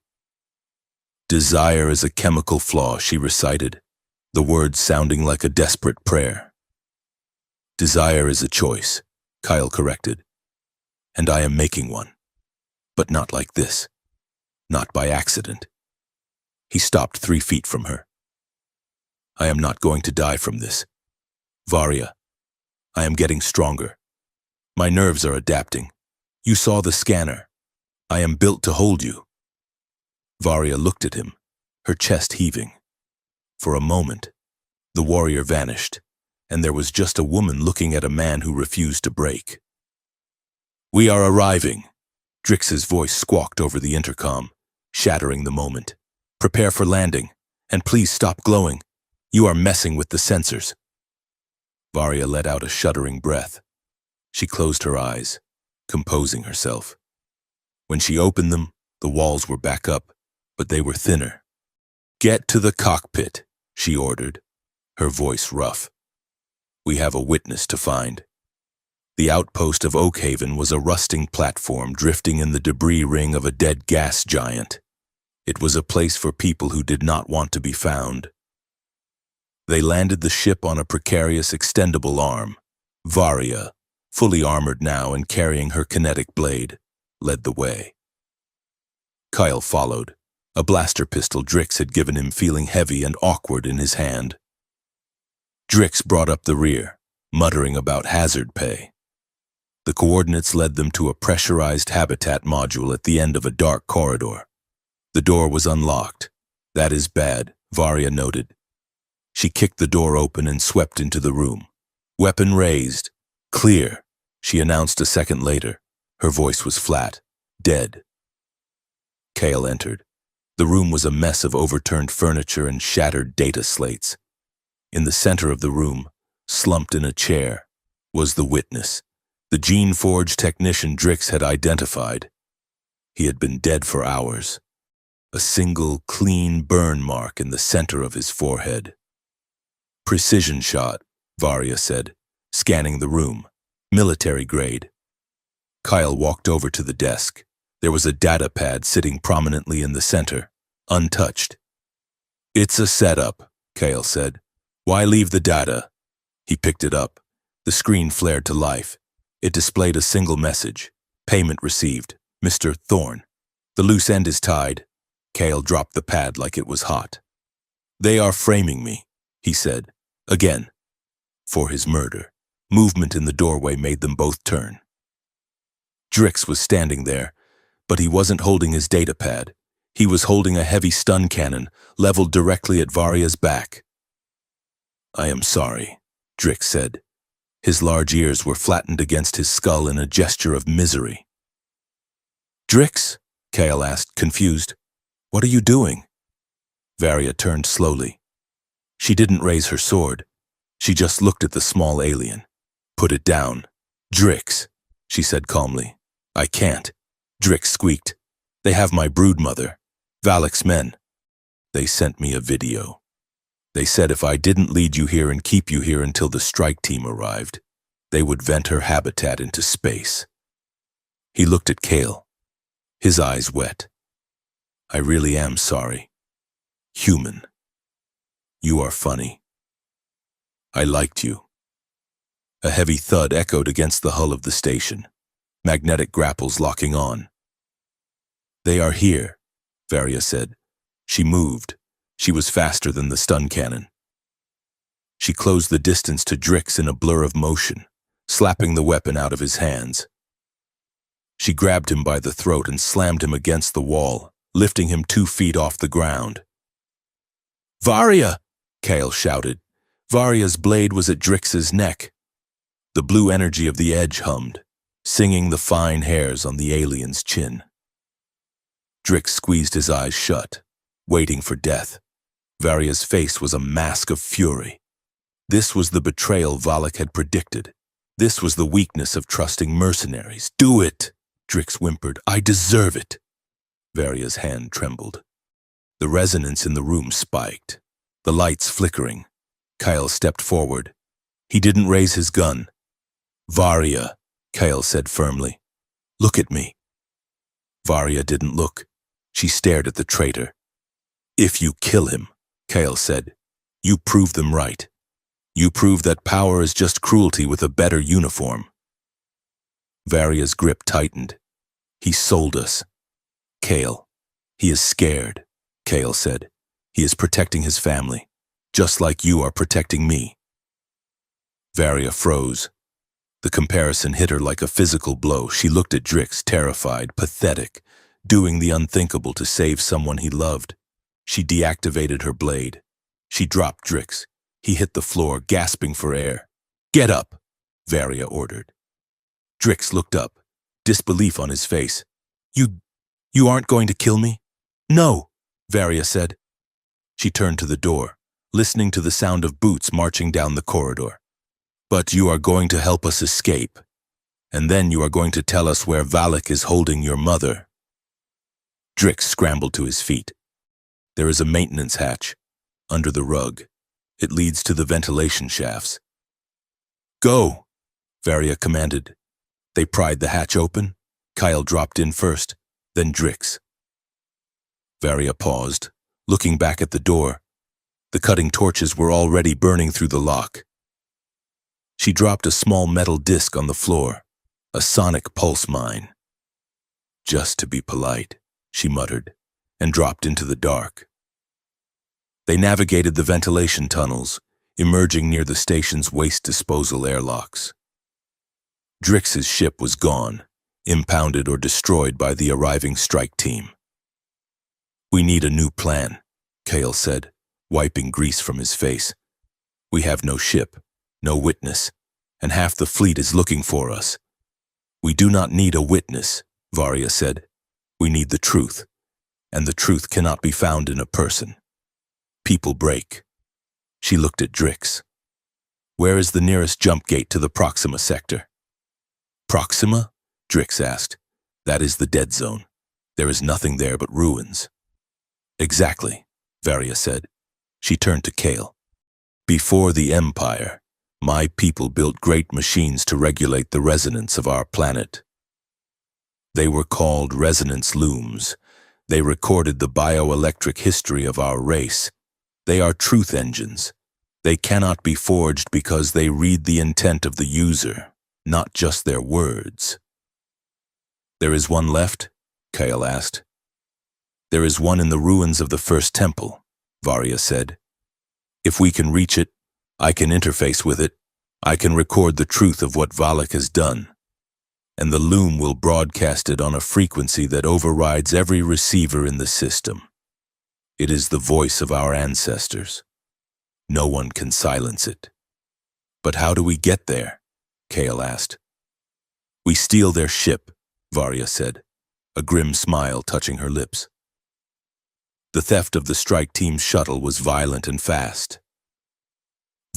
"Desire is a chemical flaw," she recited, the words sounding like a desperate prayer. "Desire is a choice," Kyle corrected. "And I am making one. But not like this. Not by accident." He stopped 3 feet from her. "I am not going to die from this. Varia, I am getting stronger. My nerves are adapting. You saw the scanner. I am built to hold you." Varia looked at him, her chest heaving. For a moment, the warrior vanished, and there was just a woman looking at a man who refused to break. "We are arriving," Drix's voice squawked over the intercom, shattering the moment. "Prepare for landing, and please stop glowing. You are messing with the sensors." Varia let out a shuddering breath. She closed her eyes, composing herself. When she opened them, the walls were back up, but they were thinner. "Get to the cockpit," she ordered, her voice rough. "We have a witness to find." The outpost of Oakhaven was a rusting platform drifting in the debris ring of a dead gas giant. It was a place for people who did not want to be found. They landed the ship on a precarious extendable arm. Varia, fully armored now and carrying her kinetic blade, led the way. Kyle followed, a blaster pistol Drix had given him feeling heavy and awkward in his hand. Drix brought up the rear, muttering about hazard pay. The coordinates led them to a pressurized habitat module at the end of a dark corridor. The door was unlocked. "That is bad," Varia noted. She kicked the door open and swept into the room. Weapon raised, Clear, she announced a second later. Her voice was flat. Dead. Kale entered. The room was a mess of overturned furniture and shattered data slates. In the center of the room, slumped in a chair, was the witness, the gene-forge technician Drix had identified. He had been dead for hours. A single, clean burn mark in the center of his forehead. Precision shot, Varia said, scanning the room. Military grade. Kyle walked over to the desk. There was a data pad sitting prominently in the center, untouched. It's a setup, Kyle said. Why leave the data? He picked it up. The screen flared to life. It displayed a single message. Payment received. Mr. Thorne. The loose end is tied. Kale dropped the pad like it was hot. They are framing me, he said. Again. For his murder. Movement in the doorway made them both turn. Drix was standing there, but he wasn't holding his data pad. He was holding a heavy stun cannon leveled directly at Varia's back. I am sorry, Drix said. His large ears were flattened against his skull in a gesture of misery. Drix? Kale asked, confused. What are you doing? Varia turned slowly. She didn't raise her sword. She just looked at the small alien. Put it down. Drix, she said calmly. I can't. Drix squeaked. They have my broodmother. Valak's men. They sent me a video. They said if I didn't lead you here and keep you here until the strike team arrived, they would vent her habitat into space. He looked at Kale, his eyes wet. I really am sorry. Human. You are funny. I liked you. A heavy thud echoed against the hull of the station, magnetic grapples locking on. They are here, Varia said. She moved. She was faster than the stun cannon. She closed the distance to Drix in a blur of motion, slapping the weapon out of his hands. She grabbed him by the throat and slammed him against the wall, lifting him 2 feet off the ground. Varia! Kale shouted. Varia's blade was at Drix's neck. The blue energy of the edge hummed, singing the fine hairs on the alien's chin. Drix squeezed his eyes shut, waiting for death. Varia's face was a mask of fury. This was the betrayal Valak had predicted. This was the weakness of trusting mercenaries. Do it, Drix whimpered. I deserve it. Varia's hand trembled. The resonance in the room spiked, the lights flickering. Kyle stepped forward. He didn't raise his gun. Varia, Kyle said firmly. Look at me. Varia didn't look. She stared at the traitor. If you kill him, Kale said, you prove them right. You prove that power is just cruelty with a better uniform. Varia's grip tightened. He sold us. Kale. He is scared, Kale said. He is protecting his family, just like you are protecting me. Varia froze. The comparison hit her like a physical blow. She looked at Drix, terrified, pathetic, doing the unthinkable to save someone he loved. She deactivated her blade. She dropped Drix. He hit the floor, gasping for air. Get up, Varia ordered. Drix looked up, disbelief on his face. You aren't going to kill me? No, Varia said. She turned to the door, listening to the sound of boots marching down the corridor. But you are going to help us escape, and then you are going to tell us where Valak is holding your mother. Drix scrambled to his feet. There is a maintenance hatch, under the rug. It leads to the ventilation shafts. Go, Varia commanded. They pried the hatch open. Kyle dropped in first, then Drix. Varia paused, looking back at the door. The cutting torches were already burning through the lock. She dropped a small metal disc on the floor, a sonic pulse mine. Just to be polite, she muttered, and dropped into the dark. They navigated the ventilation tunnels, emerging near the station's waste disposal airlocks. Drix's ship was gone, impounded or destroyed by the arriving strike team. We need a new plan, Kale said, wiping grease from his face. We have no ship, no witness, and half the fleet is looking for us. We do not need a witness, Varya said. We need the truth, and the truth cannot be found in a person. People break. She looked at Drix. Where is the nearest jump gate to the Proxima sector? Proxima? Drix asked. That is the dead zone. There is nothing there but ruins. Exactly, Varya said. She turned to Kale. Before the Empire, my people built great machines to regulate the resonance of our planet. They were called resonance looms. They recorded the bioelectric history of our race. They are truth engines. They cannot be forged because they read the intent of the user, not just their words. There is one left? Kale asked. There is one in the ruins of the first temple, Varya said. If we can reach it, I can interface with it. I can record the truth of what Valak has done. And the loom will broadcast it on a frequency that overrides every receiver in the system. It is the voice of our ancestors. No one can silence it. But how do we get there? Kale asked. We steal their ship, Varya said, a grim smile touching her lips. The theft of the strike team's shuttle was violent and fast.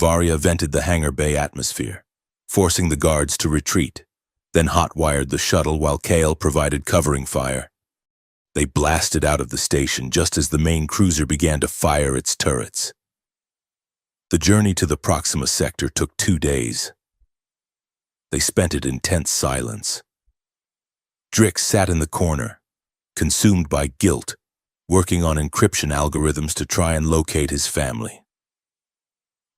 Varya vented the hangar bay atmosphere, forcing the guards to retreat, then hot-wired the shuttle while Kale provided covering fire. They blasted out of the station just as the main cruiser began to fire its turrets. The journey to the Proxima sector took 2 days. They spent it in tense silence. Drix sat in the corner, consumed by guilt, working on encryption algorithms to try and locate his family.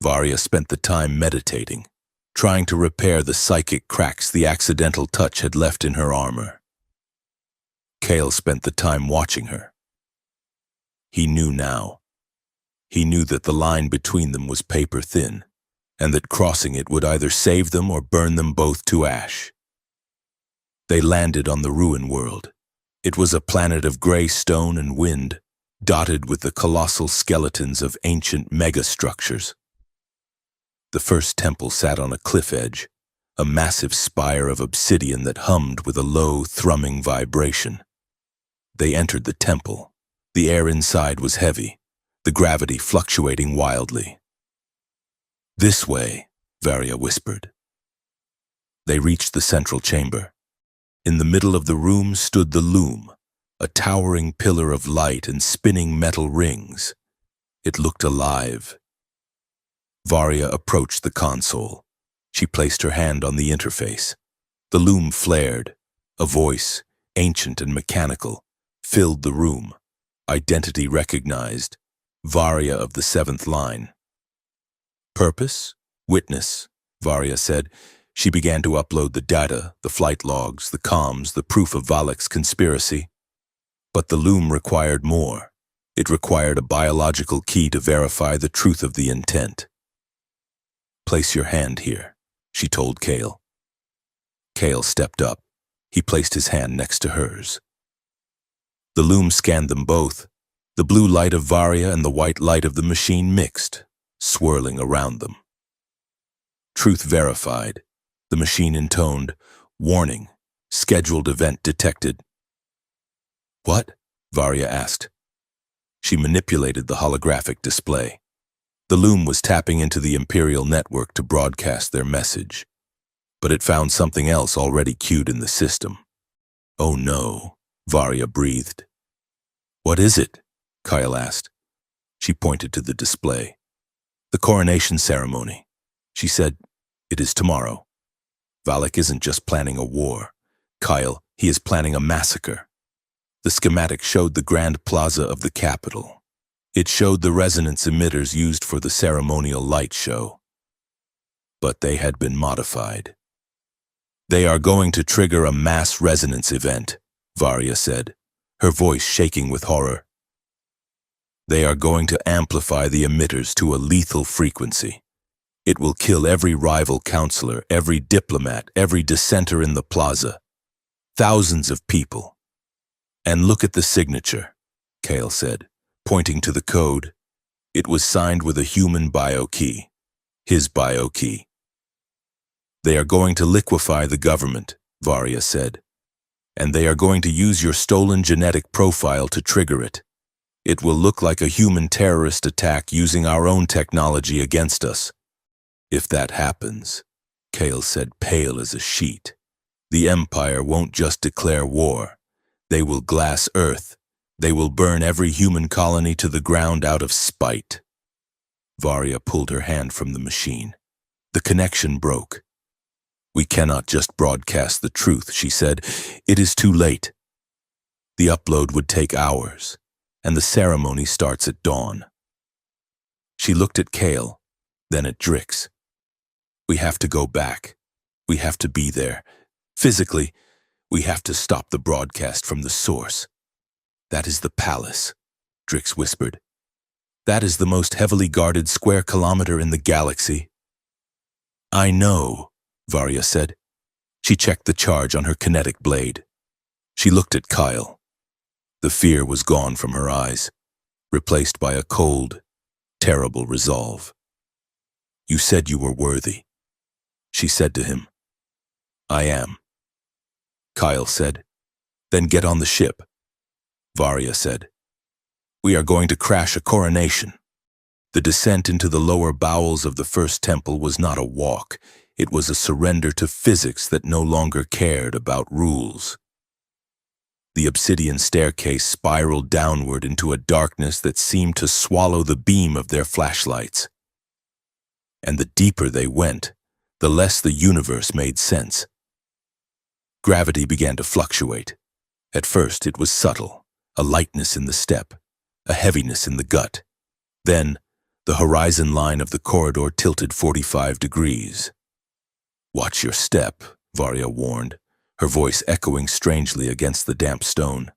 Varya spent the time meditating, trying to repair the psychic cracks the accidental touch had left in her armor. Kale spent the time watching her. He knew now. He knew that the line between them was paper thin, and that crossing it would either save them or burn them both to ash. They landed on the ruin world. It was a planet of gray stone and wind, dotted with the colossal skeletons of ancient megastructures. The first temple sat on a cliff edge, a massive spire of obsidian that hummed with a low, thrumming vibration. They entered the temple. The air inside was heavy, the gravity fluctuating wildly. This way, Varya whispered. They reached the central chamber. In the middle of the room stood the loom, a towering pillar of light and spinning metal rings. It looked alive. Varya approached the console. She placed her hand on the interface. The loom flared. A voice, ancient and mechanical, filled the room. Identity recognized. Varya of the 7th line. Purpose? Witness, Varya said. She began to upload the data, the flight logs, the comms, the proof of Valak's conspiracy. But the loom required more. It required a biological key to verify the truth of the intent. Place your hand here, she told Kale. Kale stepped up. He placed his hand next to hers. The loom scanned them both. The blue light of Varya and the white light of the machine mixed, swirling around them. Truth verified. The machine intoned, "Warning, scheduled event detected." What? Varya asked. She manipulated the holographic display. The loom was tapping into the Imperial network to broadcast their message. But it found something else already queued in the system. Oh no, Varya breathed. What is it? Kyle asked. She pointed to the display. The coronation ceremony. She said, "It is tomorrow." Valak isn't just planning a war. Kyle, he is planning a massacre. The schematic showed the grand plaza of the capital. It showed the resonance emitters used for the ceremonial light show. But they had been modified. They are going to trigger a mass resonance event, Varya said, her voice shaking with horror. They are going to amplify the emitters to a lethal frequency. It will kill every rival counselor, every diplomat, every dissenter in the plaza. Thousands of people. And look at the signature, Kale said, pointing to the code. It was signed with a human bio key. His bio key. They are going to liquefy the government, Varya said. And they are going to use your stolen genetic profile to trigger it. It will look like a human terrorist attack using our own technology against us. If that happens, Kale said, pale as a sheet, the Empire won't just declare war. They will glass Earth. They will burn every human colony to the ground out of spite. Varya pulled her hand from the machine. The connection broke. We cannot just broadcast the truth, she said. It is too late. The upload would take hours, and the ceremony starts at dawn. She looked at Kale, then at Drix. We have to go back. We have to be there. Physically, we have to stop the broadcast from the source. That is the palace, Drix whispered. That is the most heavily guarded square kilometer in the galaxy. I know, Varya said. She checked the charge on her kinetic blade. She looked at Kyle. The fear was gone from her eyes, replaced by a cold, terrible resolve. You said you were worthy. She said to him. I am. Kyle said. Then get on the ship. Varya said. We are going to crash a coronation. The descent into the lower bowels of the first temple was not a walk. It was a surrender to physics that no longer cared about rules. The obsidian staircase spiraled downward into a darkness that seemed to swallow the beam of their flashlights. And the deeper they went, the less the universe made sense. Gravity began to fluctuate. At first it was subtle, a lightness in the step, a heaviness in the gut. Then, the horizon line of the corridor tilted 45 degrees. Watch your step, Varya warned, her voice echoing strangely against the damp stone.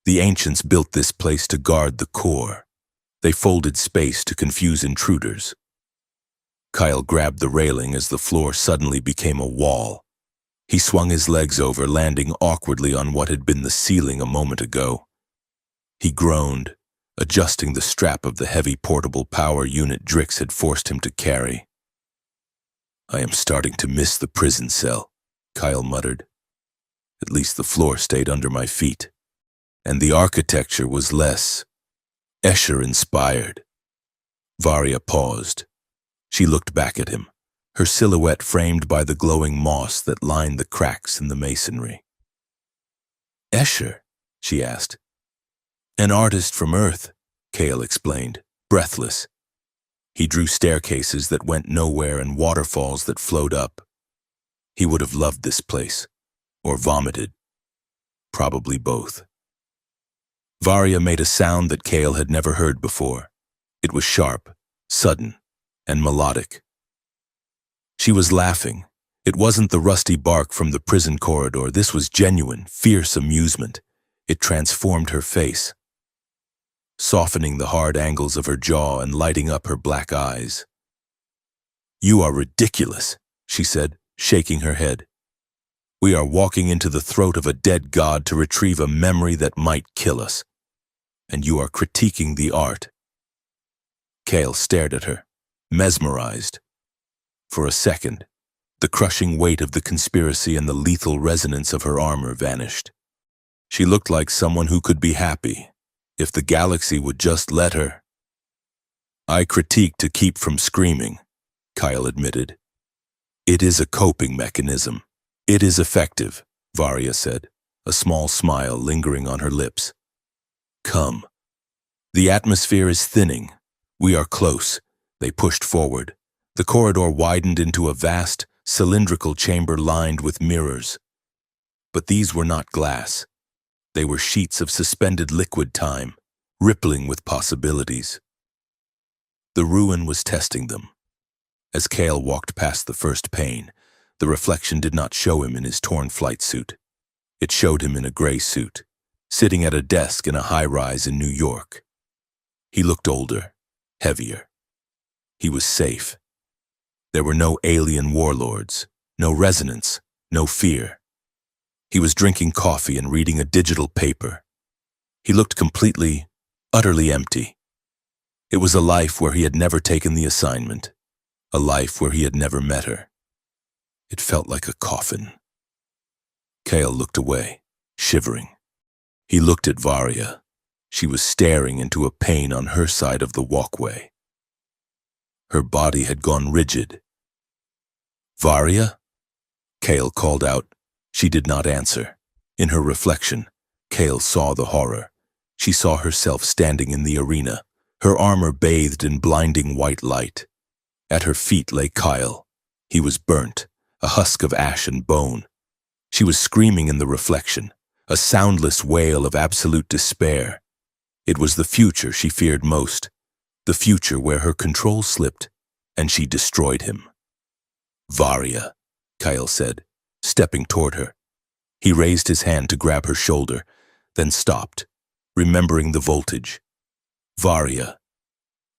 The ancients built this place to guard the core. They folded space to confuse intruders. Kyle grabbed the railing as the floor suddenly became a wall. He swung his legs over, landing awkwardly on what had been the ceiling a moment ago. He groaned, adjusting the strap of the heavy portable power unit Drix had forced him to carry. I am starting to miss the prison cell, Kyle muttered. At least the floor stayed under my feet, and the architecture was less Escher-inspired. Varya paused. She looked back at him, her silhouette framed by the glowing moss that lined the cracks in the masonry. Escher? She asked. An artist from Earth, Kale explained, breathless. He drew staircases that went nowhere and waterfalls that flowed up. He would have loved this place, or vomited. Probably both. Varya made a sound that Kale had never heard before. It was sharp, sudden, and melodic. She was laughing. It wasn't the rusty bark from the prison corridor. This was genuine, fierce amusement. It transformed her face, softening the hard angles of her jaw and lighting up her black eyes. You are ridiculous, she said, shaking her head. We are walking into the throat of a dead god to retrieve a memory that might kill us. And you are critiquing the art. Kale stared at her, mesmerized. For a second, the crushing weight of the conspiracy and the lethal resonance of her armor vanished. She looked like someone who could be happy, if the galaxy would just let her. I critique to keep from screaming, Kyle admitted. It is a coping mechanism. It is effective, Varya said, a small smile lingering on her lips. Come. The atmosphere is thinning. We are close. They pushed forward. The corridor widened into a vast, cylindrical chamber lined with mirrors. But these were not glass. They were sheets of suspended liquid time, rippling with possibilities. The ruin was testing them. As Kale walked past the first pane, the reflection did not show him in his torn flight suit. It showed him in a gray suit, sitting at a desk in a high-rise in New York. He looked older, heavier. He was safe. There were no alien warlords, no resonance, no fear. He was drinking coffee and reading a digital paper. He looked completely, utterly empty. It was a life where he had never taken the assignment, a life where he had never met her. It felt like a coffin. Kale looked away, shivering. He looked at Varya. She was staring into a pane on her side of the walkway. Her body had gone rigid. "Varya?" Kale called out. She did not answer. In her reflection, Kale saw the horror. She saw herself standing in the arena, her armor bathed in blinding white light. At her feet lay Kyle. He was burnt, a husk of ash and bone. She was screaming in the reflection, a soundless wail of absolute despair. It was the future she feared most, the future where her control slipped, and she destroyed him. "Varya," Kyle said, stepping toward her. He raised his hand to grab her shoulder, then stopped, remembering the voltage. "Varya,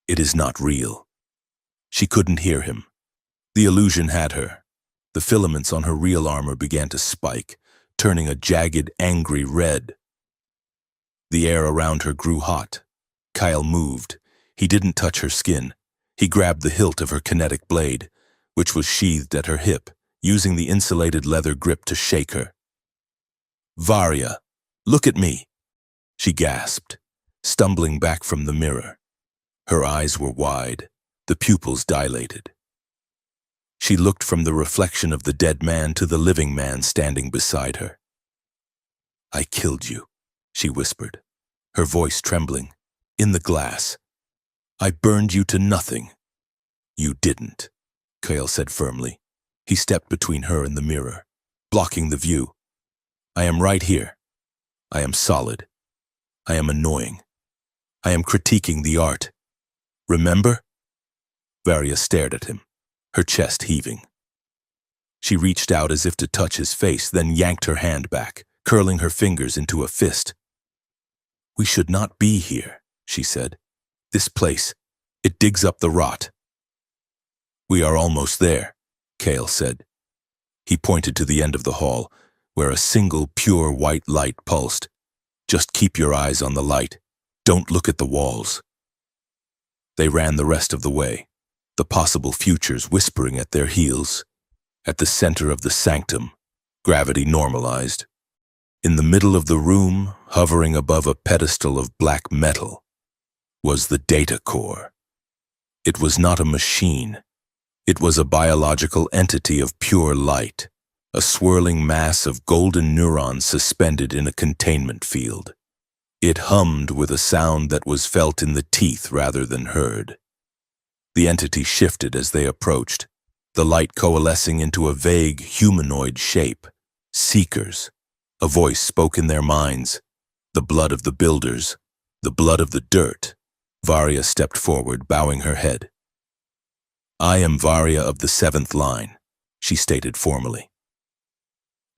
it is not real." She couldn't hear him. The illusion had her. The filaments on her real armor began to spike, turning a jagged, angry red. The air around her grew hot. Kyle moved. He didn't touch her skin. He grabbed the hilt of her kinetic blade, which was sheathed at her hip, using the insulated leather grip to shake her. "Varya, look at me," she gasped, stumbling back from the mirror. Her eyes were wide, the pupils dilated. She looked from the reflection of the dead man to the living man standing beside her. "I killed you," she whispered, her voice trembling. "In the glass. I burned you to nothing." "You didn't," Kale said firmly. He stepped between her and the mirror, blocking the view. "I am right here. I am solid. I am annoying. I am critiquing the art. Remember?" Varya stared at him, her chest heaving. She reached out as if to touch his face, then yanked her hand back, curling her fingers into a fist. "We should not be here," she said. "This place, it digs up the rot." "We are almost there," Kale said. He pointed to the end of the hall, where a single pure white light pulsed. "Just keep your eyes on the light. Don't look at the walls." They ran the rest of the way, the possible futures whispering at their heels. At the center of the sanctum, gravity normalized. In the middle of the room, hovering above a pedestal of black metal, was the data core. It was not a machine. It was a biological entity of pure light, a swirling mass of golden neurons suspended in a containment field. It hummed with a sound that was felt in the teeth rather than heard. The entity shifted as they approached, the light coalescing into a vague humanoid shape. Seekers. A voice spoke in their minds. "The blood of the builders. The blood of the dirt." Varya stepped forward, bowing her head. "I am Varya of the 7th line," she stated formally.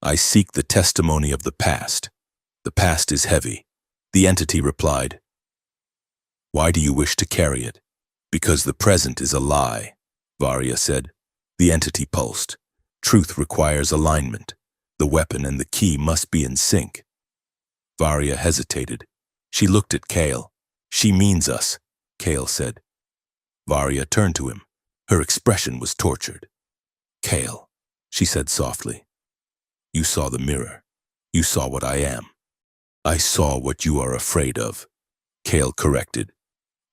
"I seek the testimony of the past. The past is heavy." The entity replied. "Why do you wish to carry it?" "Because the present is a lie," Varya said. The entity pulsed. "Truth requires alignment. The weapon and the key must be in sync." Varya hesitated. She looked at Kale. "She means us," Kale said. Varya turned to him. Her expression was tortured. "Kale," she said softly, "you saw the mirror. You saw what I am." "I saw what you are afraid of," Kale corrected.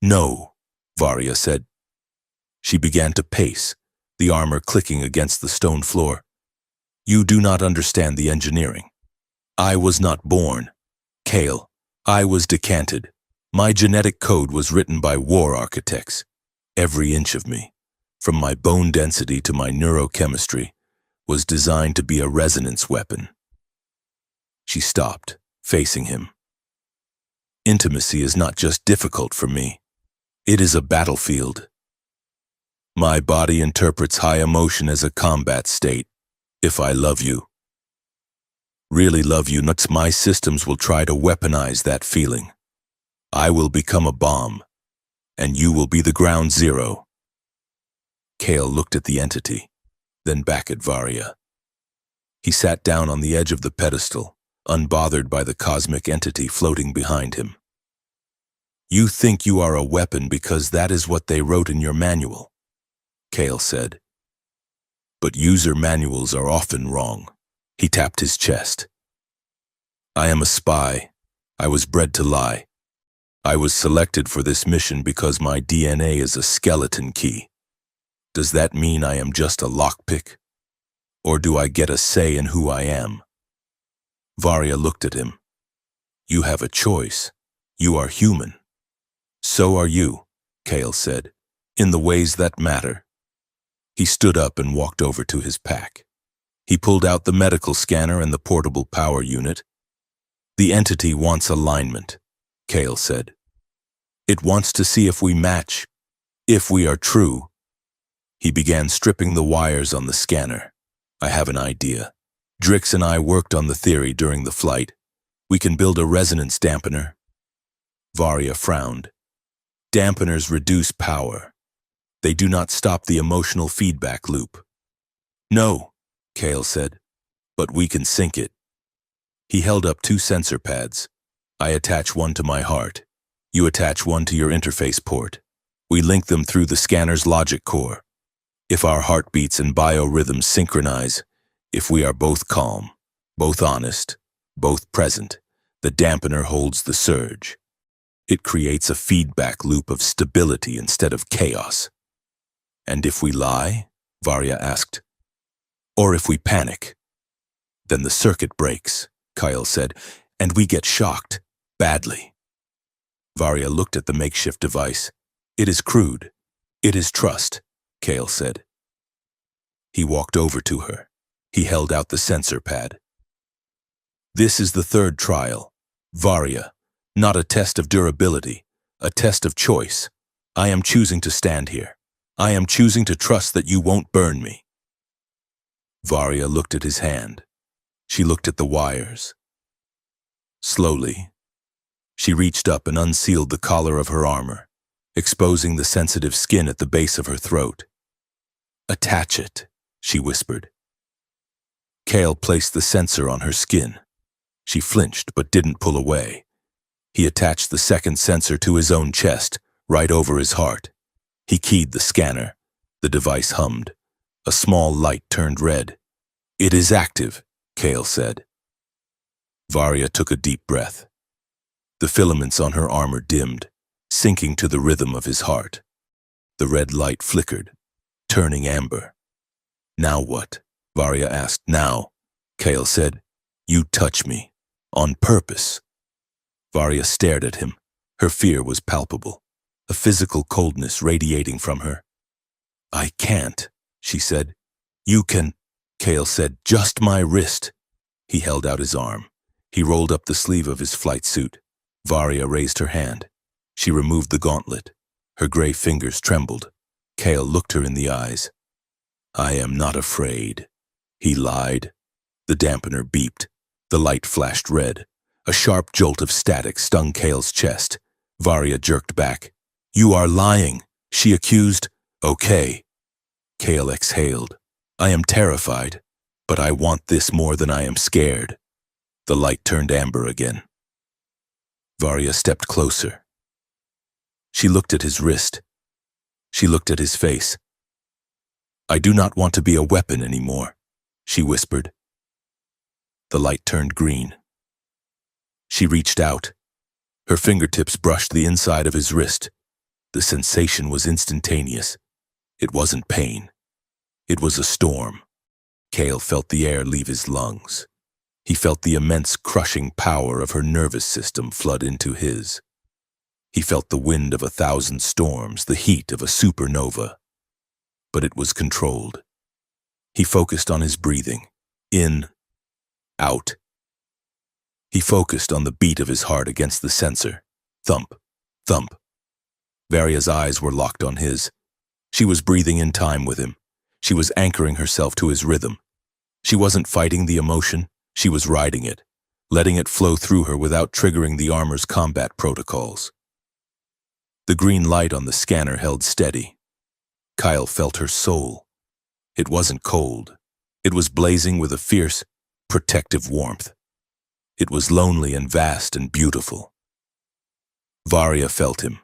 "No," Varya said. She began to pace, the armor clicking against the stone floor. "You do not understand the engineering. I was not born. Kale, I was decanted. My genetic code was written by war architects. Every inch of me, from my bone density to my neurochemistry, was designed to be a resonance weapon." She stopped, facing him. "Intimacy is not just difficult for me. It is a battlefield. My body interprets high emotion as a combat state. If I love you, really love you, my systems will try to weaponize that feeling. I will become a bomb, and you will be the ground zero." Kale looked at the entity, then back at Varya. He sat down on the edge of the pedestal, unbothered by the cosmic entity floating behind him. "You think you are a weapon because that is what they wrote in your manual," Kale said. but user manuals are often wrong. He tapped his chest. I am a spy. I was bred to lie. I was selected for this mission because my DNA is a skeleton key. Does that mean I am just a lockpick? Or do I get a say in who I am? Varya looked at him. You have a choice. You are human. So are you, Kale said, in the ways that matter. He stood up and walked over to his pack. He pulled out the medical scanner and the portable power unit. The entity wants alignment, Kale said. It wants to see if we match, if we are true. He began stripping the wires on the scanner. I have an idea. Drix and I worked on the theory during the flight. We can build a resonance dampener. Varya frowned. Dampeners reduce power. They do not stop the emotional feedback loop. No, Kale said, but we can sync it. He held up 2 sensor pads. I attach one to my heart. You attach one to your interface port. We link them through the scanner's logic core. If our heartbeats and biorhythms synchronize, if we are both calm, both honest, both present, the dampener holds the surge. It creates a feedback loop of stability instead of chaos. And if we lie? Varya asked. Or if we panic? Then the circuit breaks, Kyle said, and we get shocked, badly. Varya looked at the makeshift device. It is crude. It is trust, Kale said. He walked over to her. He held out the sensor pad. This is the 3rd trial. Varya, not a test of durability, a test of choice. I am choosing to stand here. I am choosing to trust that you won't burn me. Varya looked at his hand. She looked at the wires. Slowly, she reached up and unsealed the collar of her armor, exposing the sensitive skin at the base of her throat. Attach it, she whispered. Kale placed the sensor on her skin. She flinched but didn't pull away. He attached the 2nd sensor to his own chest, right over his heart. He keyed the scanner. The device hummed. A small light turned red. It is active, Kale said. Varya took a deep breath. The filaments on her armor dimmed, sinking to the rhythm of his heart. The red light flickered, turning amber. Now what? Varya asked. Now, Kale said. You touch me. On purpose. Varya stared at him. Her fear was palpable, a physical coldness radiating from her. I can't, she said. You can, Kale said. Just my wrist. He held out his arm. He rolled up the sleeve of his flight suit. Varya raised her hand. She removed the gauntlet. Her gray fingers trembled. Kale looked her in the eyes. I am not afraid. He lied. The dampener beeped. The light flashed red. A sharp jolt of static stung Kale's chest. Varya jerked back. You are lying, she accused. Okay. Kale exhaled. I am terrified, but I want this more than I am scared. The light turned amber again. Varya stepped closer. She looked at his wrist. She looked at his face. I do not want to be a weapon anymore, she whispered. The light turned green. She reached out. Her fingertips brushed the inside of his wrist. The sensation was instantaneous. It wasn't pain. It was a storm. Kale felt the air leave his lungs. He felt the immense crushing power of her nervous system flood into his. He felt the wind of 1,000 storms, the heat of a supernova. But it was controlled. He focused on his breathing. In, out. He focused on the beat of his heart against the sensor. Thump, thump. Varya's eyes were locked on his. She was breathing in time with him. She was anchoring herself to his rhythm. She wasn't fighting the emotion. She was riding it, letting it flow through her without triggering the armor's combat protocols. The green light on the scanner held steady. Kyle felt her soul. It wasn't cold. It was blazing with a fierce, protective warmth. It was lonely and vast and beautiful. Varya felt him.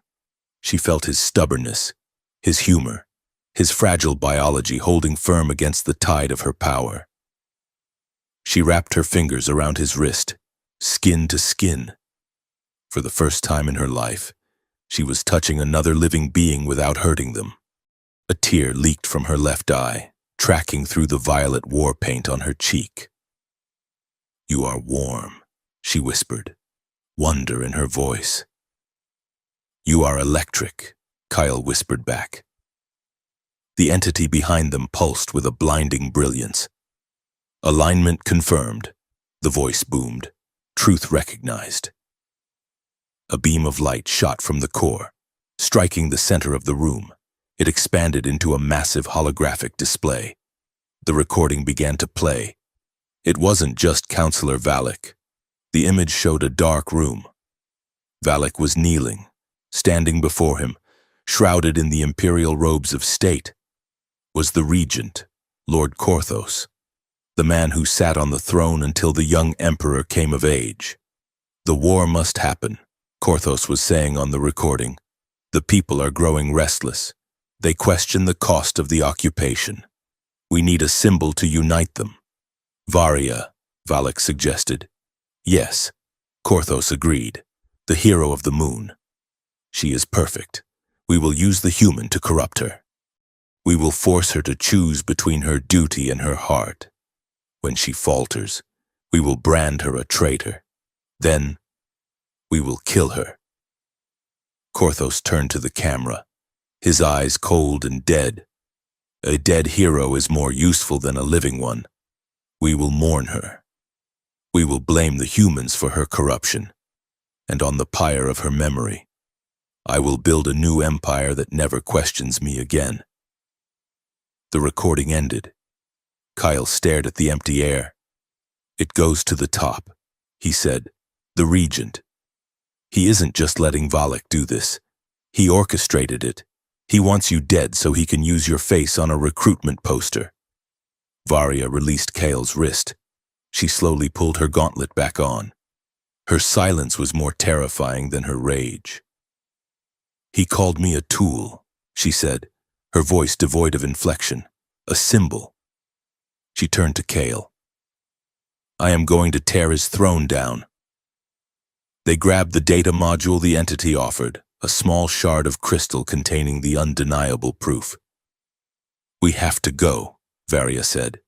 She felt his stubbornness, his humor, his fragile biology holding firm against the tide of her power. She wrapped her fingers around his wrist, skin to skin. For the first time in her life, she was touching another living being without hurting them. A tear leaked from her left eye, tracking through the violet war paint on her cheek. "You are warm," she whispered, wonder in her voice. "You are electric," Kyle whispered back. The entity behind them pulsed with a blinding brilliance. "Alignment confirmed," the voice boomed. "Truth recognized." A beam of light shot from the core, striking the center of the room. It expanded into a massive holographic display. The recording began to play. It wasn't just Counselor Valak. The image showed a dark room. Valak was kneeling, standing before him, shrouded in the imperial robes of state. Was the regent, Lord Korthos, the man who sat on the throne until the young emperor came of age. "The war must happen," Korthos was saying on the recording. "The people are growing restless. They question the cost of the occupation. We need a symbol to unite them." "Varia," Valak suggested. "Yes," Korthos agreed. "The hero of the moon. She is perfect. We will use the human to corrupt her. We will force her to choose between her duty and her heart. When she falters, we will brand her a traitor. Then, we will kill her." Korthos turned to the camera, his eyes cold and dead. "A dead hero is more useful than a living one. We will mourn her. We will blame the humans for her corruption, and on the pyre of her memory, I will build a new empire that never questions me again." The recording ended. Kyle stared at the empty air. "It goes to the top," he said. "The regent. He isn't just letting Valak do this. He orchestrated it. He wants you dead so he can use your face on a recruitment poster." Varia released Kyle's wrist. She slowly pulled her gauntlet back on. Her silence was more terrifying than her rage. "He called me a tool," she said, her voice devoid of inflection. "A symbol." She turned to Kale. "I am going to tear his throne down." They grabbed the data module the entity offered, a small shard of crystal containing the undeniable proof. "We have to go," Varia said.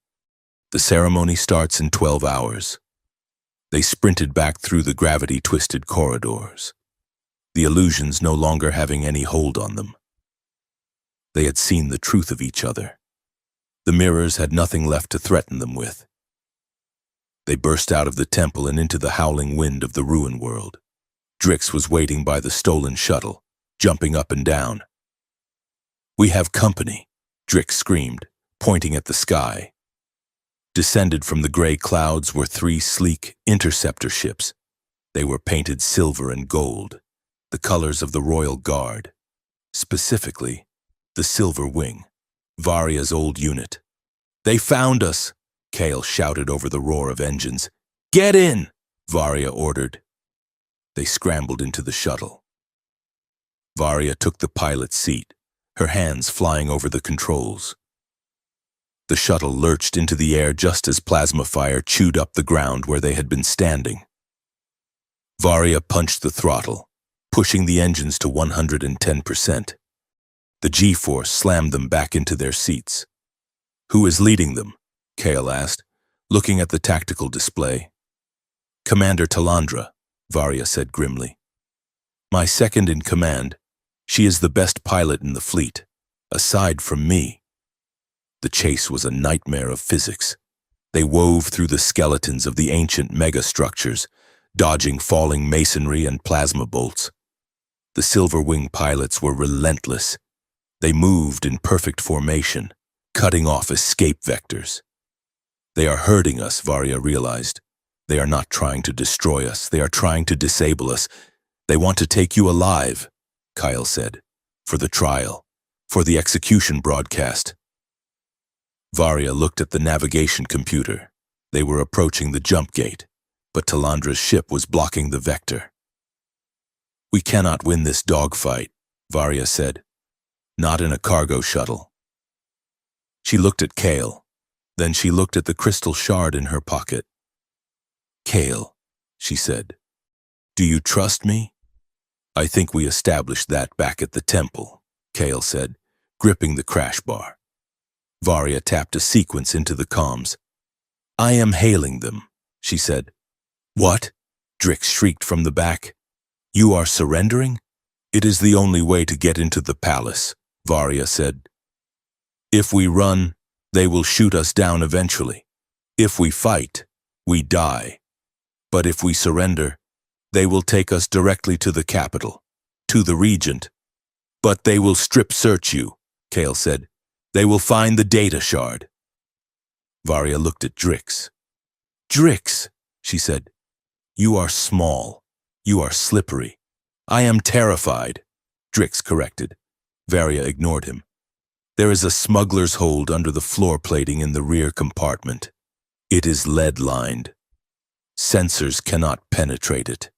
"The ceremony starts in 12 hours. They sprinted back through the gravity-twisted corridors, the illusions no longer having any hold on them. They had seen the truth of each other. The mirrors had nothing left to threaten them with. They burst out of the temple and into the howling wind of the ruin world. Drix was waiting by the stolen shuttle, jumping up and down. "We have company," Drix screamed, pointing at the sky. Descended from the gray clouds were 3 sleek interceptor ships. They were painted silver and gold, the colors of the Royal Guard. Specifically, the Silver Wing, Varia's old unit. "They found us!" Kale shouted over the roar of engines. "Get in!" Varia ordered. They scrambled into the shuttle. Varia took the pilot's seat, her hands flying over the controls. The shuttle lurched into the air just as plasma fire chewed up the ground where they had been standing. Varia punched the throttle, pushing the engines to 110%. The G-force slammed them back into their seats. "Who is leading them?" Kale asked, looking at the tactical display. "Commander Talandra," Varia said grimly. "My second in command. She is the best pilot in the fleet, aside from me." The chase was a nightmare of physics. They wove through the skeletons of the ancient megastructures, dodging falling masonry and plasma bolts. The Silver Wing pilots were relentless. They moved in perfect formation, cutting off escape vectors. "They are hurting us," Varia realized. "They are not trying to destroy us. They are trying to disable us. They want to take you alive," Kyle said. "For the trial. For the execution broadcast." Varia looked at the navigation computer. They were approaching the jump gate, but Talandra's ship was blocking the vector. "We cannot win this dogfight," Varia said. "Not in a cargo shuttle. She looked at Kale. Then she looked at the crystal shard in her pocket. "Kale," she said, "do you trust me?" "I think we established that back at the temple," Kale said, gripping the crash bar. Varya tapped a sequence into the comms. "I am hailing them," she said. "What?" Drix shrieked from the back. "You are surrendering?" "It is the only way to get into the palace," Varya said. "If we run, they will shoot us down eventually. If we fight, we die. But if we surrender, they will take us directly to the capital, to the regent. But they will strip search you," Kale said. "They will find the data shard." Varya looked at Drix. "Drix," she said, "you are small. You are slippery." "I am terrified," Drix corrected. Varya ignored him. "There is a smuggler's hold under the floor plating in the rear compartment. It is lead-lined. Sensors cannot penetrate it."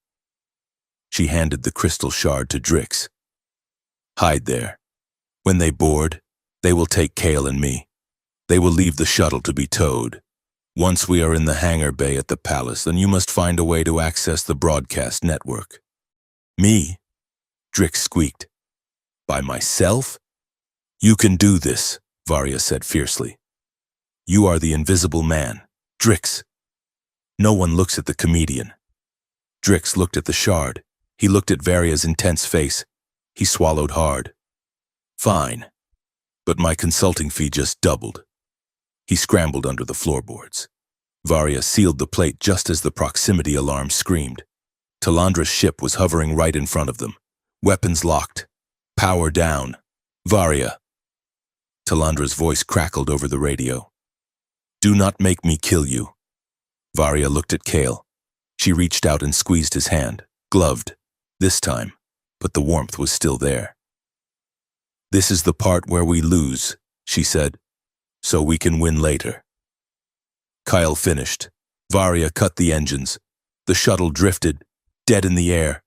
She handed the crystal shard to Drix. "Hide there. When they board, they will take Kale and me. They will leave the shuttle to be towed. Once we are in the hangar bay at the palace, then you must find a way to access the broadcast network." "Me?" Drix squeaked. "By myself?" "You can do this," Varya said fiercely. "You are the invisible man. Drix." No one looks at the comedian. Drix looked at the shard. He looked at Varya's intense face. He swallowed hard. "Fine. But my consulting fee just doubled." He scrambled under the floorboards. Varya sealed the plate just as the proximity alarm screamed. Talandra's ship was hovering right in front of them. Weapons locked. "Power down. Varya." Talandra's voice crackled over the radio. "Do not make me kill you." Varya looked at Kale. She reached out and squeezed his hand, gloved, this time, but the warmth was still there. "This is the part where we lose," she said, "so we can win later." Kyle finished. Varya cut the engines. The shuttle drifted, dead in the air.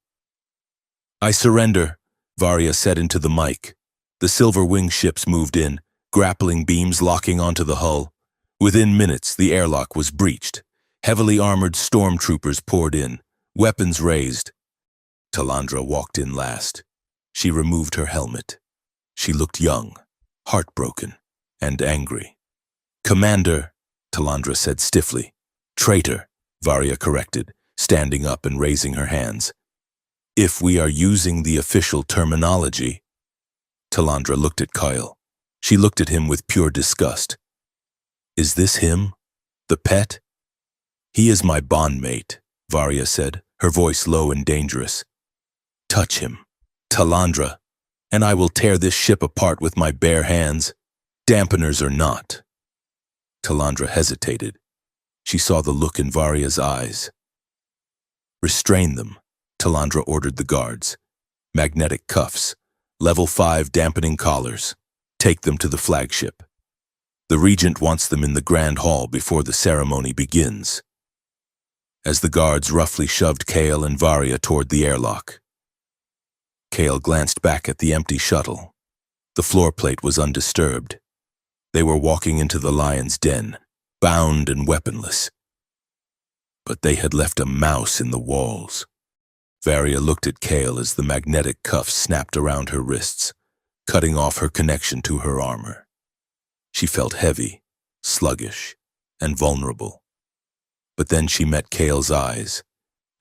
"I surrender," Varya said into the mic. The silver-wing ships moved in, grappling beams locking onto the hull. Within minutes, the airlock was breached. Heavily armored stormtroopers poured in, weapons raised. Talandra walked in last. She removed her helmet. She looked young, heartbroken, and angry. "Commander," Talandra said stiffly. "Traitor," Varya corrected, standing up and raising her hands. "If we are using the official terminology." Talandra looked at Kyle. She looked at him with pure disgust. "Is this him? The pet?" "He is my bondmate," Varya said, her voice low and dangerous. "Touch him, Talandra, and I will tear this ship apart with my bare hands, dampeners or not." Talandra hesitated. She saw the look in Varya's eyes. "Restrain them," Talandra ordered the guards. "Magnetic cuffs, level 5 dampening collars. Take them to the flagship. The regent wants them in the grand hall before the ceremony begins." As the guards roughly shoved Kale and Varya toward the airlock. Kale glanced back at the empty shuttle. The floor plate was undisturbed. They were walking into the lion's den, bound and weaponless. But they had left a mouse in the walls. Varya looked at Kale as the magnetic cuffs snapped around her wrists, cutting off her connection to her armor. She felt heavy, sluggish, and vulnerable. But then she met Kale's eyes,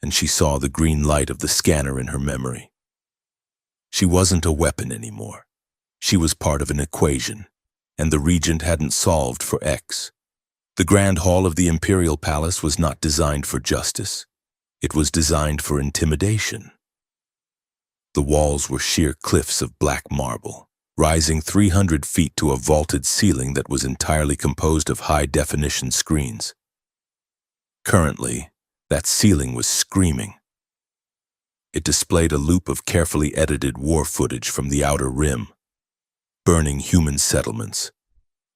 and she saw the green light of the scanner in her memory. She wasn't a weapon anymore. She was part of an equation, and the regent hadn't solved for X. The grand hall of the imperial palace was not designed for justice. It was designed for intimidation. The walls were sheer cliffs of black marble, rising 300 feet to a vaulted ceiling that was entirely composed of high-definition screens. Currently, that ceiling was screaming. It displayed a loop of carefully edited war footage from the outer rim, burning human settlements,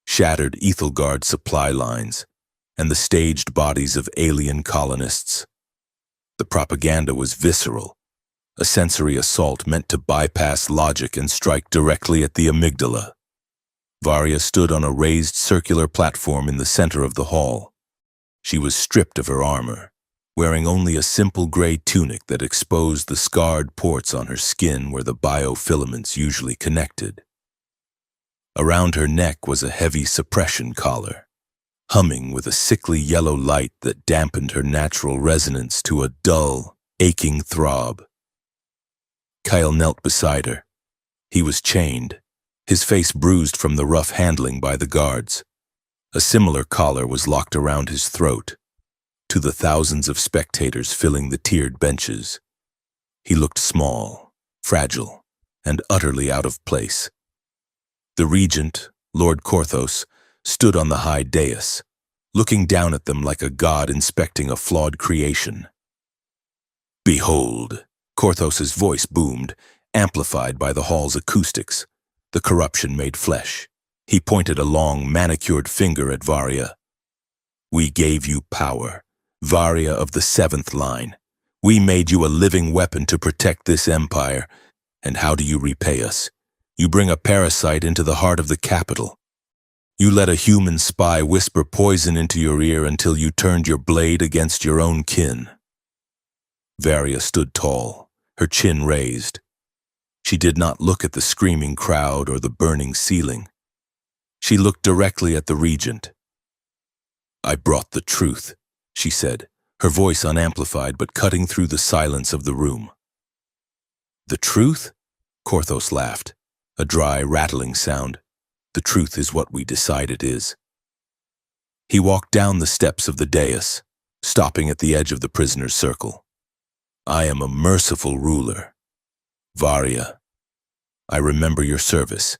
shattered Ethelgard supply lines, and the staged bodies of alien colonists. The propaganda was visceral, a sensory assault meant to bypass logic and strike directly at the amygdala. Varya stood on a raised circular platform in the center of the hall. She was stripped of her armor, wearing only a simple gray tunic that exposed the scarred ports on her skin where the biofilaments usually connected. Around her neck was a heavy suppression collar, humming with a sickly yellow light that dampened her natural resonance to a dull, aching throb. Kyle knelt beside her. He was chained, his face bruised from the rough handling by the guards. A similar collar was locked around his throat. To the thousands of spectators filling the tiered benches, he looked small, fragile, and utterly out of place. The regent, Lord Korthos, stood on the high dais, looking down at them like a god inspecting a flawed creation. "Behold," Korthos's voice boomed, amplified by the hall's acoustics. The corruption made flesh. He pointed a long, manicured finger at Varya. "We gave you power, Varya of the 7th line. We made you a living weapon to protect this empire. And how do you repay us? You bring a parasite into the heart of the capital. You let a human spy whisper poison into your ear until you turned your blade against your own kin." Varya stood tall, her chin raised. She did not look at the screaming crowd or the burning ceiling. She looked directly at the regent. "I brought the truth," she said, her voice unamplified but cutting through the silence of the room. "The truth?" Korthos laughed, a dry, rattling sound. "The truth is what we decide it is." He walked down the steps of the dais, stopping at the edge of the prisoner's circle. "I am a merciful ruler. Varya, I remember your service,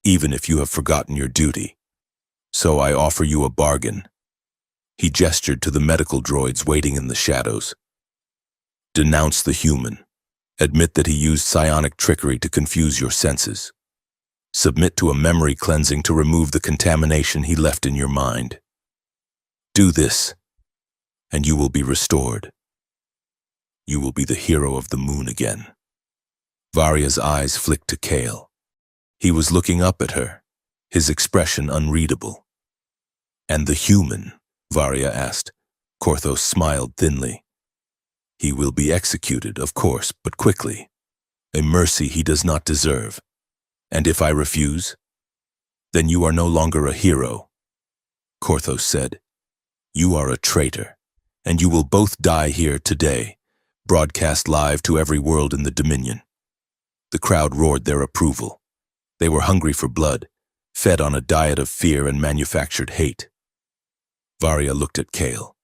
even if you have forgotten your duty. So I offer you a bargain." He gestured to the medical droids waiting in the shadows. "Denounce the human. Admit that he used psionic trickery to confuse your senses. Submit to a memory cleansing to remove the contamination he left in your mind. Do this, and you will be restored. You will be the hero of the moon again." Varya's eyes flicked to Kale. He was looking up at her, his expression unreadable. "And the human?" Varya asked. Korthos smiled thinly. "He will be executed, of course, but quickly. A mercy he does not deserve. And if I refuse, then you are no longer a hero." Korthos said, "You are a traitor, and you will both die here today, broadcast live to every world in the Dominion." The crowd roared their approval. They were hungry for blood, fed on a diet of fear and manufactured hate. Varya looked at Kale.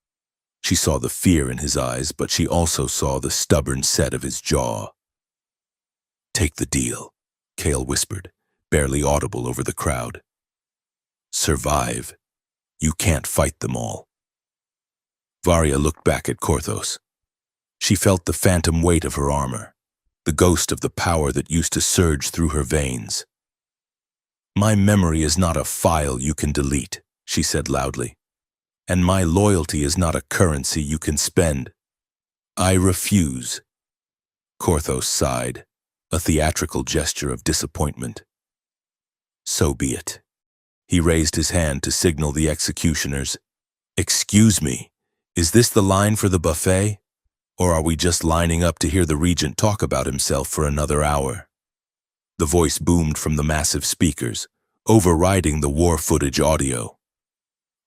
She saw the fear in his eyes, but she also saw the stubborn set of his jaw. "Take the deal," Kale whispered, barely audible over the crowd. "Survive. You can't fight them all." Varya looked back at Korthos. She felt the phantom weight of her armor, the ghost of the power that used to surge through her veins. "My memory is not a file you can delete," she said loudly. "And my loyalty is not a currency you can spend. I refuse." Korthos sighed, a theatrical gesture of disappointment. "So be it." He raised his hand to signal the executioners. "Excuse me, is this the line for the buffet? Or are we just lining up to hear the regent talk about himself for another hour?" The voice boomed from the massive speakers, overriding the war footage audio.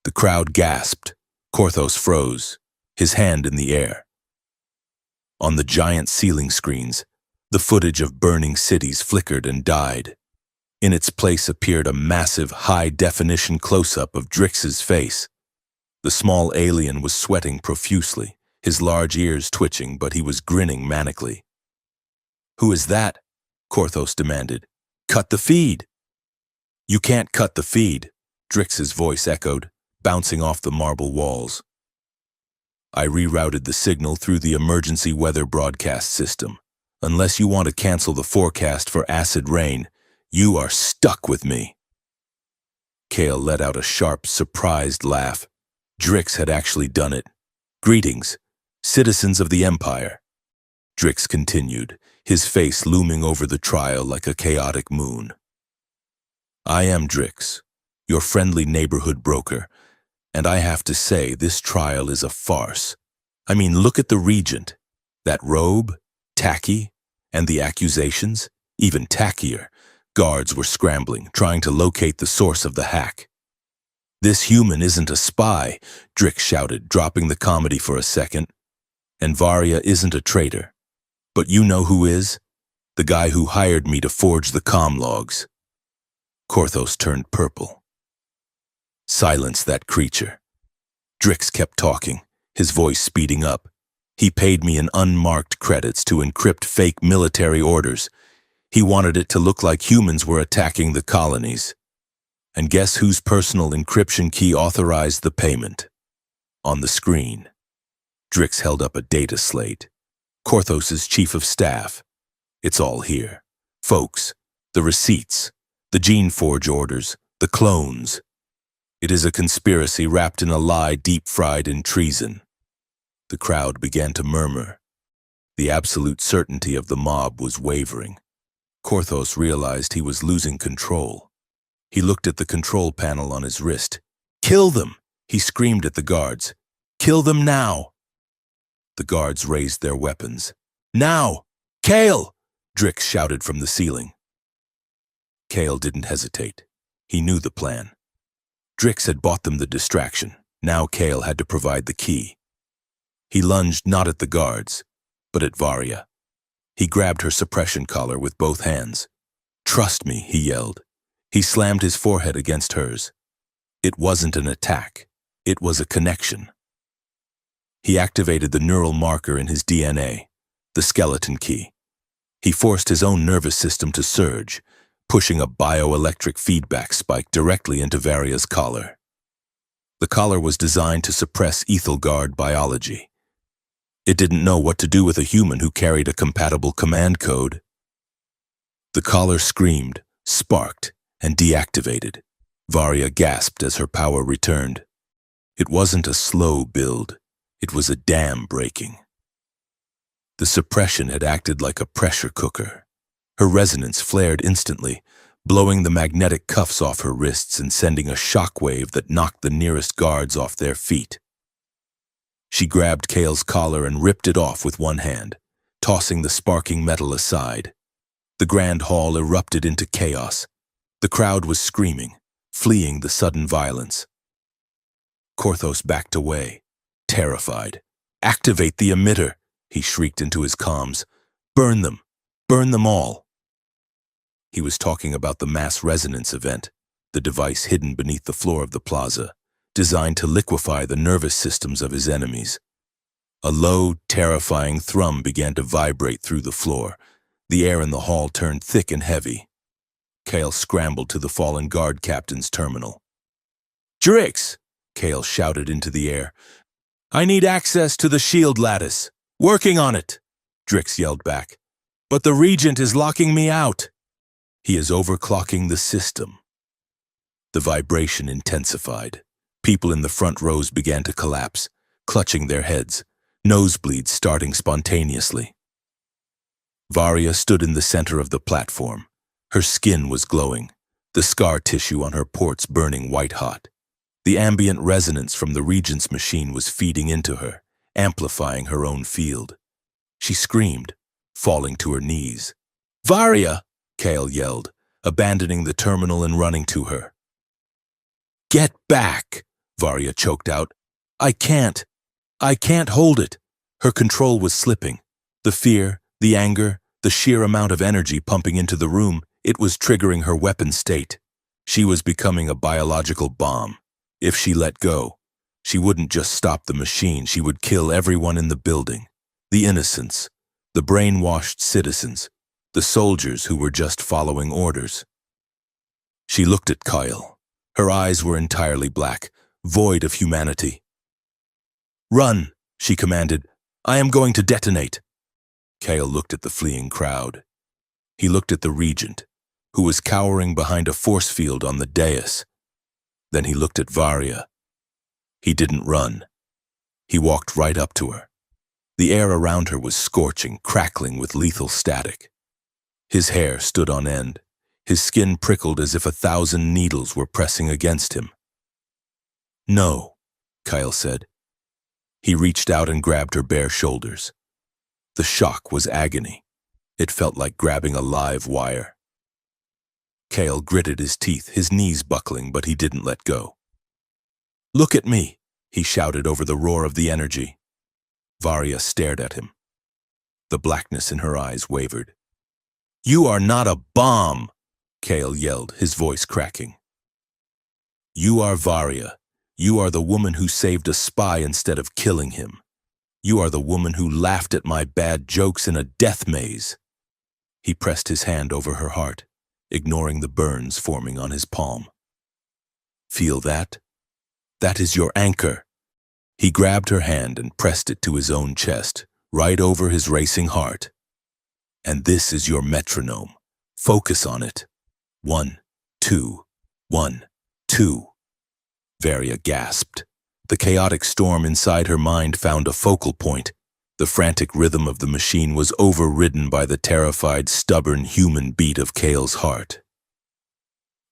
The crowd gasped. Korthos froze, his hand in the air. On the giant ceiling screens, the footage of burning cities flickered and died. In its place appeared a massive, high-definition close-up of Drix's face. The small alien was sweating profusely, his large ears twitching, but he was grinning manically. "Who is that?" Korthos demanded. "Cut the feed!" "You can't cut the feed," Drix's voice echoed, bouncing off the marble walls. "I rerouted the signal through the emergency weather broadcast system. Unless you want to cancel the forecast for acid rain, you are stuck with me." Kale let out a sharp, surprised laugh. Drix had actually done it. "Greetings, citizens of the Empire." Drix continued, his face looming over the trial like a chaotic moon. I am Drix, your friendly neighborhood broker, and I have to say this trial is a farce. I mean, look at the Regent. That robe, tacky, and the accusations, even tackier. Guards were scrambling, trying to locate the source of the hack. This human isn't a spy, Drix shouted, dropping the comedy for a second. And Varia isn't a traitor. But you know who is? The guy who hired me to forge the comm logs. Korthos turned purple. Silence that creature. Drix kept talking, his voice speeding up. He paid me in unmarked credits to encrypt fake military orders. He wanted it to look like humans were attacking the colonies. And guess whose personal encryption key authorized the payment? On the screen. Drix held up a data slate. Korthos's chief of staff. It's all here. Folks, the receipts, the gene forge orders, the clones. It is a conspiracy wrapped in a lie deep-fried in treason. The crowd began to murmur. The absolute certainty of the mob was wavering. Korthos realized he was losing control. He looked at the control panel on his wrist. "Kill them!" he screamed at the guards. "Kill them now!" The guards raised their weapons. "Now! Kale!" Drix shouted from the ceiling. Kale didn't hesitate. He knew the plan. Drix had bought them the distraction. Now Kale had to provide the key. He lunged not at the guards, but at Varia. He grabbed her suppression collar with both hands. "Trust me," he yelled. He slammed his forehead against hers. It wasn't an attack. It was a connection. He activated the neural marker in his DNA, the skeleton key. He forced his own nervous system to surge, pushing a bioelectric feedback spike directly into Varia's collar. The collar was designed to suppress Ethelgard biology. It didn't know what to do with a human who carried a compatible command code. The collar screamed, sparked, and deactivated. Varia gasped as her power returned. It wasn't a slow build. It was a dam breaking. The suppression had acted like a pressure cooker. Her resonance flared instantly, blowing the magnetic cuffs off her wrists and sending a shockwave that knocked the nearest guards off their feet. She grabbed Kale's collar and ripped it off with one hand, tossing the sparking metal aside. The grand hall erupted into chaos. The crowd was screaming, fleeing the sudden violence. Korthos backed away, terrified. "Activate the emitter," he shrieked into his comms. "Burn them! Burn them all!" He was talking about the mass resonance event, the device hidden beneath the floor of the plaza, designed to liquefy the nervous systems of his enemies. A low, terrifying thrum began to vibrate through the floor. The air in the hall turned thick and heavy. Kale scrambled to the fallen guard captain's terminal. "Drix!" Kale shouted into the air. "I need access to the shield lattice." "Working on it," Drix yelled back. "But the Regent is locking me out." "He is overclocking the system." The vibration intensified. People in the front rows began to collapse, clutching their heads, nosebleeds starting spontaneously. Varia stood in the center of the platform. Her skin was glowing, the scar tissue on her ports burning white-hot. The ambient resonance from the Regent's machine was feeding into her, amplifying her own field. She screamed, falling to her knees. "Varia!" Kale yelled, abandoning the terminal and running to her. "Get back!" Varia choked out. I can't hold it." Her control was slipping. The fear, the anger, the sheer amount of energy pumping into the room, it was triggering her weapon state. She was becoming a biological bomb. If she let go, she wouldn't just stop the machine, she would kill everyone in the building. The innocents, the brainwashed citizens, the soldiers who were just following orders. She looked at Kyle. Her eyes were entirely black, void of humanity. "Run," she commanded. "I am going to detonate." Kyle looked at the fleeing crowd. He looked at the Regent, who was cowering behind a force field on the dais. Then he looked at Varia. He didn't run. He walked right up to her. The air around her was scorching, crackling with lethal static. His hair stood on end. His skin prickled as if 1,000 needles were pressing against him. "No," Kyle said. He reached out and grabbed her bare shoulders. The shock was agony. It felt like grabbing a live wire. Kale gritted his teeth, his knees buckling, but he didn't let go. "Look at me," he shouted over the roar of the energy. Varya stared at him. The blackness in her eyes wavered. "You are not a bomb," Kale yelled, his voice cracking. "You are Varya. You are the woman who saved a spy instead of killing him. You are the woman who laughed at my bad jokes in a death maze." He pressed his hand over her heart, ignoring the burns forming on his palm. "Feel that? That is your anchor." He grabbed her hand and pressed it to his own chest, right over his racing heart. "And this is your metronome. Focus on it. 1, 2, 1, 2. Varya gasped. The chaotic storm inside her mind found a focal point. The frantic rhythm of the machine was overridden by the terrified, stubborn human beat of Kale's heart.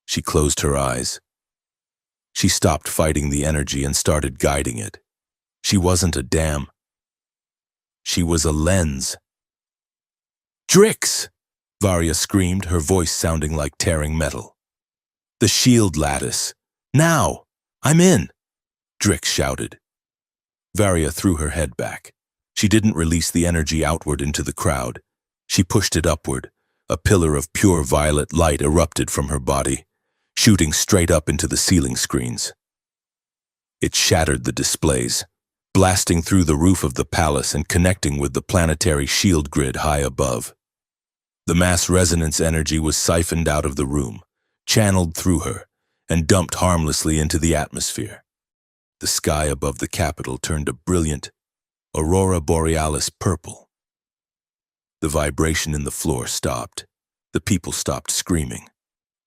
She closed her eyes. She stopped fighting the energy and started guiding it. She wasn't a dam. She was a lens. "Drix!" Varya screamed, her voice sounding like tearing metal. "The shield lattice. Now! I'm in!" Drix shouted. Varya threw her head back. She didn't release the energy outward into the crowd. She pushed it upward. A pillar of pure violet light erupted from her body, shooting straight up into the ceiling screens. It shattered the displays, blasting through the roof of the palace and connecting with the planetary shield grid high above. The mass resonance energy was siphoned out of the room, channeled through her, and dumped harmlessly into the atmosphere. The sky above the capital turned a brilliant aurora borealis purple. The vibration in the floor stopped. The people stopped screaming.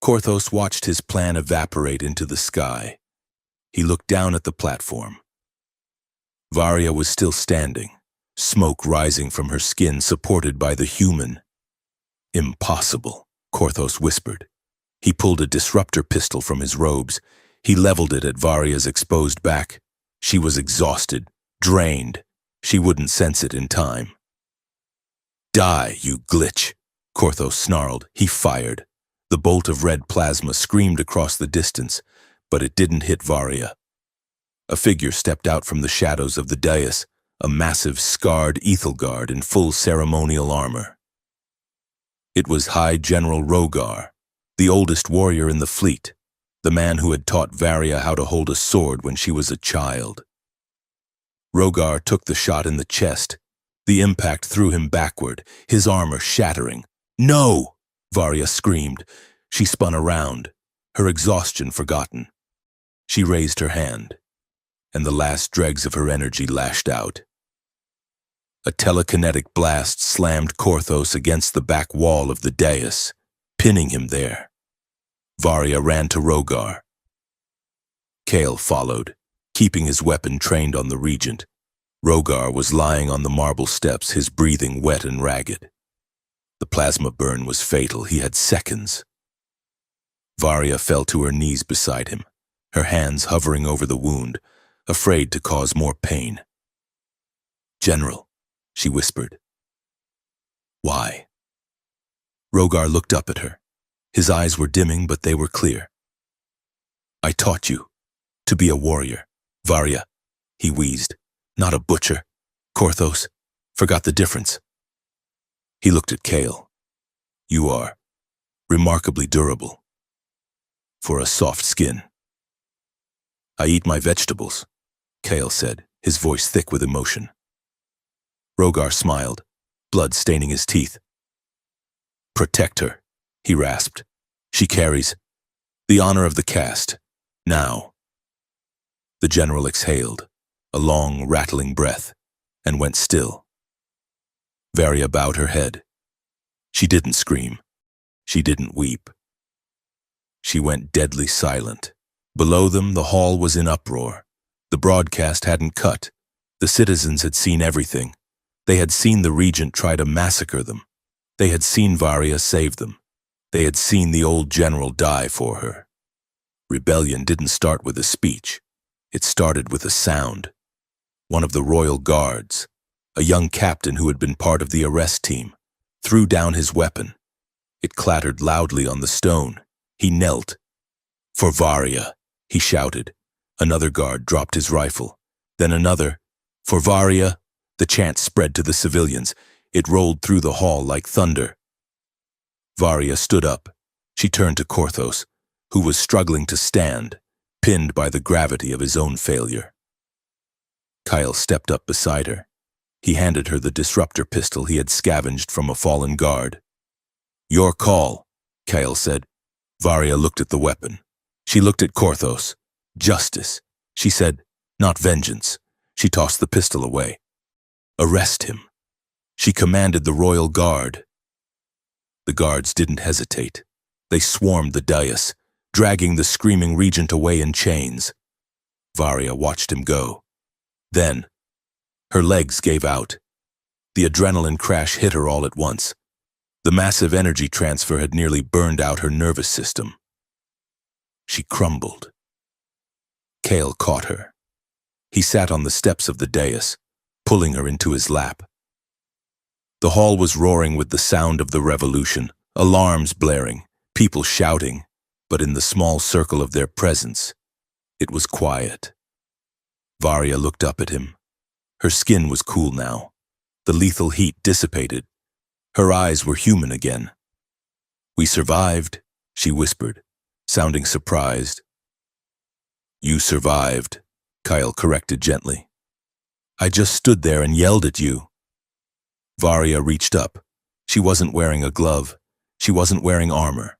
Korthos watched his plan evaporate into the sky. He looked down at the platform. Varya was still standing, smoke rising from her skin supported by the human. "Impossible," Korthos whispered. He pulled a disruptor pistol from his robes. He leveled it at Varya's exposed back. She was exhausted, drained. She wouldn't sense it in time. "Die, you glitch," Korthos snarled. He fired. The bolt of red plasma screamed across the distance, but it didn't hit Varya. A figure stepped out from the shadows of the dais, a massive, scarred Ethelguard in full ceremonial armor. It was High General Rogar, the oldest warrior in the fleet, the man who had taught Varya how to hold a sword when she was a child. Rogar took the shot in the chest. The impact threw him backward, his armor shattering. "No!" Varya screamed. She spun around, her exhaustion forgotten. She raised her hand, and the last dregs of her energy lashed out. A telekinetic blast slammed Korthos against the back wall of the dais, pinning him there. Varya ran to Rogar. Kale followed, keeping his weapon trained on the regent. Rogar was lying on the marble steps, his breathing wet and ragged. The plasma burn was fatal. He had seconds. Varya fell to her knees beside him, her hands hovering over the wound, afraid to cause more pain. "General," she whispered. "Why?" Rogar looked up at her. His eyes were dimming, but they were clear. "I taught you to be a warrior, Varya," he wheezed. "Not a butcher. Korthos forgot the difference." He looked at Kale. "You are remarkably durable for a soft skin." "I eat my vegetables," Kale said, his voice thick with emotion. Rogar smiled, blood staining his teeth. "Protect her," he rasped. "She carries the honor of the caste. Now." The general exhaled, a long, rattling breath, and went still. Varya bowed her head. She didn't scream. She didn't weep. She went deadly silent. Below them, the hall was in uproar. The broadcast hadn't cut. The citizens had seen everything. They had seen the regent try to massacre them. They had seen Varya save them. They had seen the old general die for her. Rebellion didn't start with a speech. It started with a sound. One of the royal guards, a young captain who had been part of the arrest team, threw down his weapon. It clattered loudly on the stone. He knelt. "For Varia," he shouted. Another guard dropped his rifle. Then another. "For Varia." The chant spread to the civilians. It rolled through the hall like thunder. Varia stood up. She turned to Korthos, who was struggling to stand, pinned by the gravity of his own failure. Kyle stepped up beside her. He handed her the disruptor pistol he had scavenged from a fallen guard. "Your call," Kyle said. Varia looked at the weapon. She looked at Korthos. "Justice," she said, "not vengeance." She tossed the pistol away. "Arrest him." She commanded the royal guard. The guards didn't hesitate. They swarmed the dais, dragging the screaming regent away in chains. Varia watched him go. Then, her legs gave out. The adrenaline crash hit her all at once. The massive energy transfer had nearly burned out her nervous system. She crumbled. Kale caught her. He sat on the steps of the dais, pulling her into his lap. The hall was roaring with the sound of the revolution, alarms blaring, people shouting, but in the small circle of their presence, it was quiet. Varia looked up at him. Her skin was cool now. The lethal heat dissipated. Her eyes were human again. "We survived," she whispered, sounding surprised. "You survived," Kyle corrected gently. "I just stood there and yelled at you." Varia reached up. She wasn't wearing a glove. She wasn't wearing armor.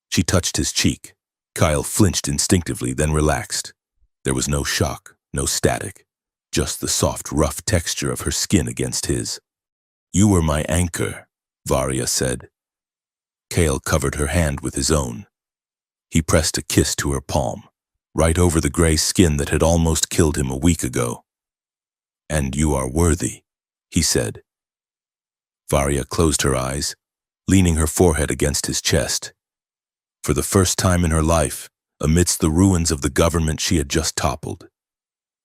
She touched his cheek. Kyle flinched instinctively, then relaxed. There was no shock, no static, just the soft, rough texture of her skin against his. "You were my anchor," Varia said. Kale covered her hand with his own. He pressed a kiss to her palm, right over the gray skin that had almost killed him a week ago. "And you are worthy," he said. Varia closed her eyes, leaning her forehead against his chest. For the first time in her life, amidst the ruins of the government she had just toppled,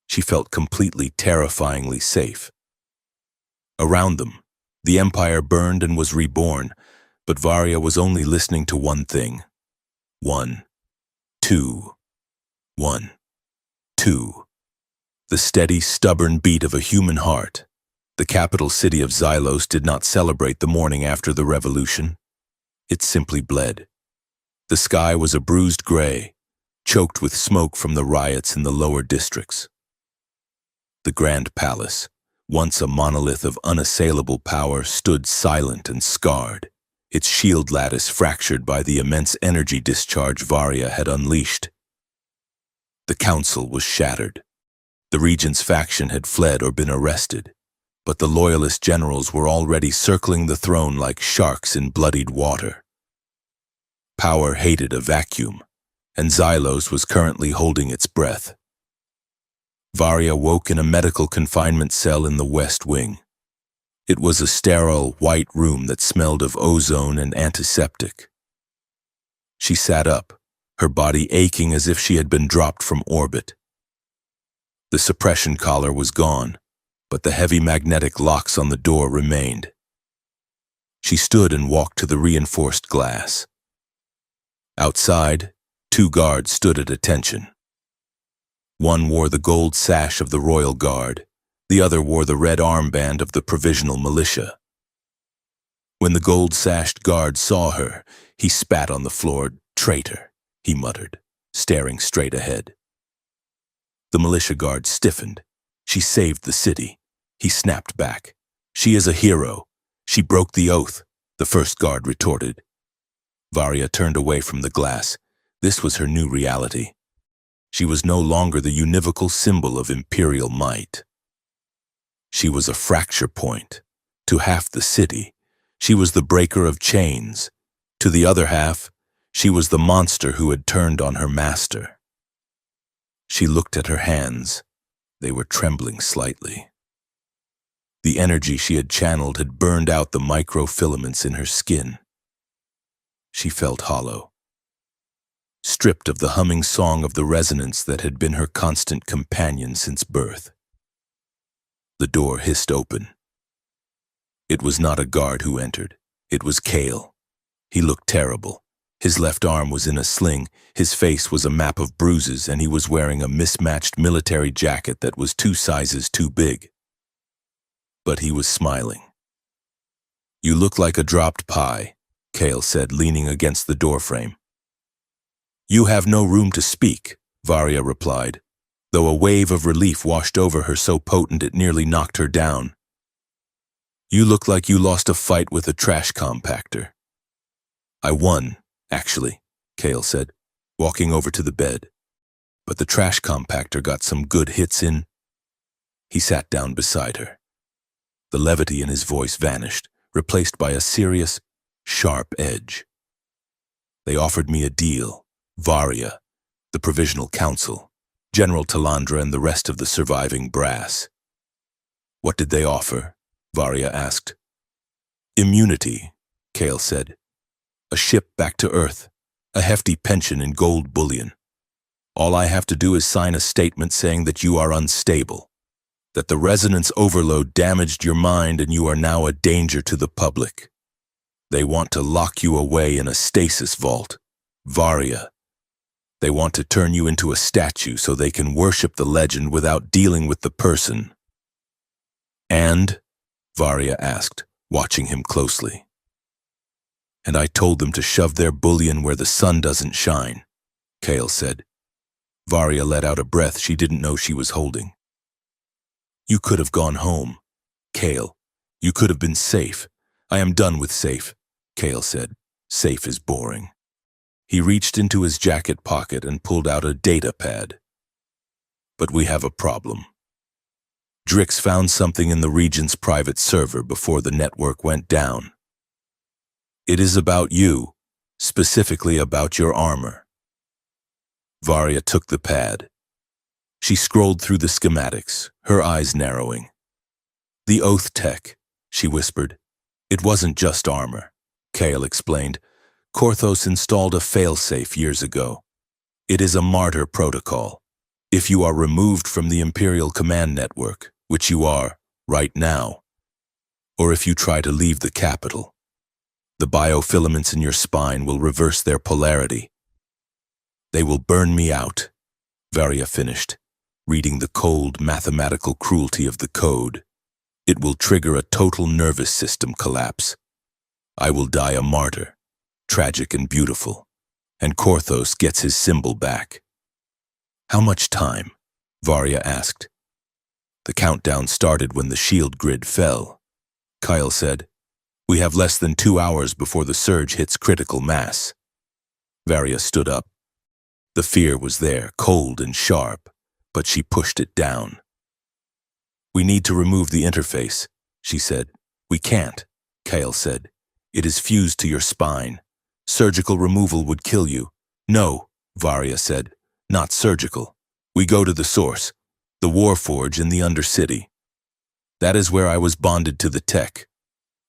she felt completely terrifyingly safe. Around them, the empire burned and was reborn, but Varia was only listening to one thing. 1, 2, 1, 2. The steady, stubborn beat of a human heart. The capital city of Xylos did not celebrate the morning after the revolution. It simply bled. The sky was a bruised gray, choked with smoke from the riots in the lower districts. The Grand Palace, once a monolith of unassailable power, stood silent and scarred, its shield lattice fractured by the immense energy discharge Varia had unleashed. The council was shattered. The regent's faction had fled or been arrested, but the loyalist generals were already circling the throne like sharks in bloodied water. Power hated a vacuum, and Xylos was currently holding its breath. Varia woke in a medical confinement cell in the West Wing. It was a sterile, white room that smelled of ozone and antiseptic. She sat up, her body aching as if she had been dropped from orbit. The suppression collar was gone, but the heavy magnetic locks on the door remained. She stood and walked to the reinforced glass. Outside, 2 guards stood at attention. One wore the gold sash of the Royal Guard, the other wore the red armband of the Provisional Militia. When the gold-sashed guard saw her, he spat on the floor. "Traitor," he muttered, staring straight ahead. The militia guard stiffened. "She saved the city." He snapped back. "She is a hero. She broke the oath," the first guard retorted. Varia turned away from the glass. This was her new reality. She was no longer the univocal symbol of imperial might. She was a fracture point. To half the city, she was the breaker of chains. To the other half, she was the monster who had turned on her master. She looked at her hands. They were trembling slightly. The energy she had channeled had burned out the microfilaments in her skin. She felt hollow, stripped of the humming song of the resonance that had been her constant companion since birth. The door hissed open. It was not a guard who entered. It was Cale. He looked terrible. His left arm was in a sling, his face was a map of bruises, and he was wearing a mismatched military jacket that was 2 sizes too big. But he was smiling. "You look like a dropped pie," Cale said, leaning against the doorframe. "You have no room to speak," Varya replied, though a wave of relief washed over her so potent it nearly knocked her down. "You look like you lost a fight with a trash compactor." "I won, actually," Cale said, walking over to the bed. "But the trash compactor got some good hits in." He sat down beside her. The levity in his voice vanished, replaced by a serious, sharp edge. "They offered me a deal. Varya, the Provisional Council, General Talandra, and the rest of the surviving brass." "What did they offer?" Varya asked. "Immunity," Cale said. "A ship back to Earth, a hefty pension in gold bullion. All I have to do is sign a statement saying that you are unstable, that the resonance overload damaged your mind and you are now a danger to the public. They want to lock you away in a stasis vault. Varya. They want to turn you into a statue so they can worship the legend without dealing with the person." "And?" Varya asked, watching him closely. "And I told them to shove their bullion where the sun doesn't shine," Cale said. Varya let out a breath she didn't know she was holding. "You could have gone home, Cale. You could have been safe." "I am done with safe," Cale said. "Safe is boring." He reached into his jacket pocket and pulled out a data pad. "But we have a problem. Drix found something in the Regent's private server before the network went down. It is about you, specifically about your armor." Varya took the pad. She scrolled through the schematics, her eyes narrowing. "The Oath Tech," she whispered. "It wasn't just armor," Cale explained. "Korthos installed a failsafe years ago. It is a martyr protocol. If you are removed from the Imperial Command Network, which you are right now, or if you try to leave the capital, the biofilaments in your spine will reverse their polarity. They will burn me out," Varya finished, reading the cold mathematical cruelty of the code. "It will trigger a total nervous system collapse. I will die a martyr, tragic and beautiful, and Korthos gets his symbol back." "How much time?" Varya asked. "The countdown started when the shield grid fell," Kyle said. "We have less than 2 hours before the surge hits critical mass." Varya stood up. The fear was there, cold and sharp, but she pushed it down. "We need to remove the interface," she said. "We can't," Kyle said. "It is fused to your spine. Surgical removal would kill you." "No," Varya said. "Not surgical. We go to the source, the Warforge in the Undercity. That is where I was bonded to the tech.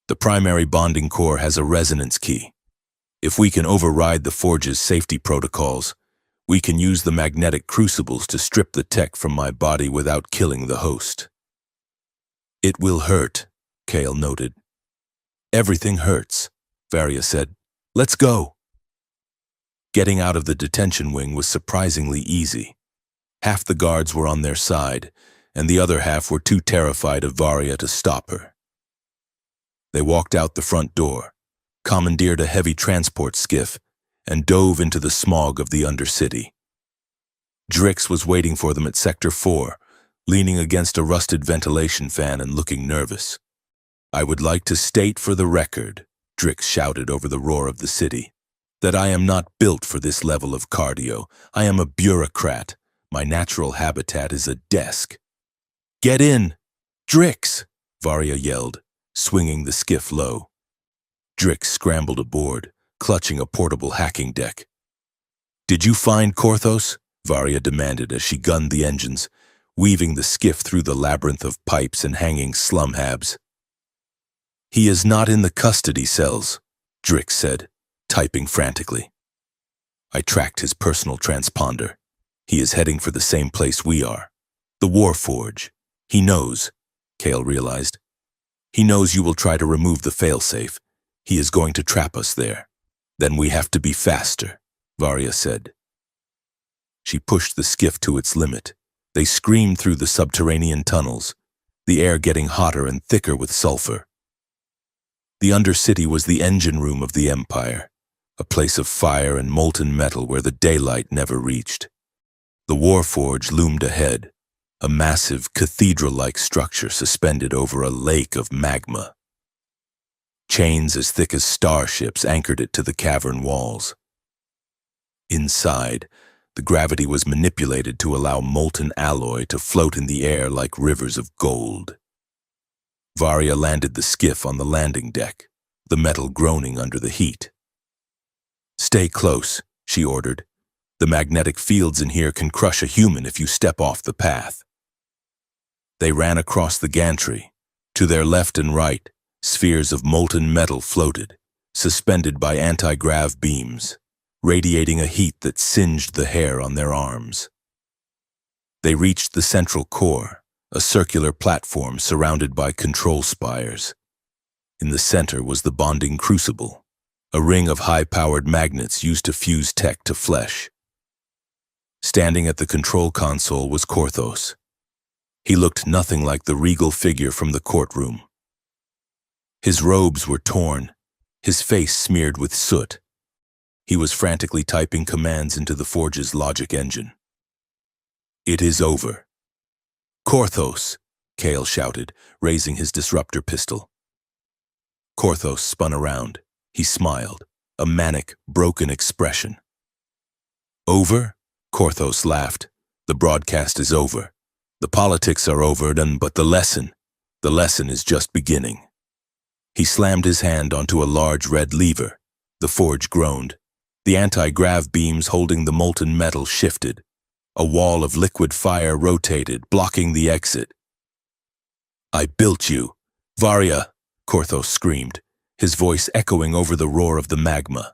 The primary bonding core has a resonance key. If we can override the Forge's safety protocols, we can use the magnetic crucibles to strip the tech from my body without killing the host." "It will hurt," Cale noted. "Everything hurts," Varya said. "Let's go." Getting out of the detention wing was surprisingly easy. Half the guards were on their side, and the other half were too terrified of Varya to stop her. They walked out the front door, commandeered a heavy transport skiff, and dove into the smog of the Undercity. Drix was waiting for them at Sector 4, leaning against a rusted ventilation fan and looking nervous. "I would like to state for the record," Drix shouted over the roar of the city, "that I am not built for this level of cardio. I am a bureaucrat. My natural habitat is a desk." "Get in! Drix!" Varya yelled, swinging the skiff low. Drix scrambled aboard, clutching a portable hacking deck. "Did you find Korthos?" Varya demanded as she gunned the engines, weaving the skiff through the labyrinth of pipes and hanging slumhabs. "He is not in the custody cells," Drix said, typing frantically. I tracked his personal transponder. He is heading for the same place we are. The Warforge. He knows, Kale realized. He knows you will try to remove the failsafe. He is going to trap us there. Then we have to be faster, Varya said. She pushed the skiff to its limit. They screamed through the subterranean tunnels, the air getting hotter and thicker with sulfur. The Undercity was the engine room of the Empire, a place of fire and molten metal where the daylight never reached. The Warforge loomed ahead, a massive cathedral-like structure suspended over a lake of magma. Chains as thick as starships anchored it to the cavern walls. Inside, the gravity was manipulated to allow molten alloy to float in the air like rivers of gold. Varya landed the skiff on the landing deck, the metal groaning under the heat. "Stay close," she ordered. "The magnetic fields in here can crush a human if you step off the path." They ran across the gantry. To their left and right, spheres of molten metal floated, suspended by anti-grav beams, radiating a heat that singed the hair on their arms. They reached the central core, a circular platform surrounded by control spires. In the center was the bonding crucible, a ring of high-powered magnets used to fuse tech to flesh. Standing at the control console was Korthos. He looked nothing like the regal figure from the courtroom. His robes were torn, his face smeared with soot. He was frantically typing commands into the Forge's logic engine. "It is over." "Korthos!" Kale shouted, raising his disruptor pistol. Korthos spun around. He smiled, a manic, broken expression. "Over?" Korthos laughed. "The broadcast is over. The politics are over, but the lesson is just beginning." He slammed his hand onto a large red lever. The Forge groaned. The anti-grav beams holding the molten metal shifted. A wall of liquid fire rotated, blocking the exit. "I built you, Varya!" Korthos screamed, his voice echoing over the roar of the magma.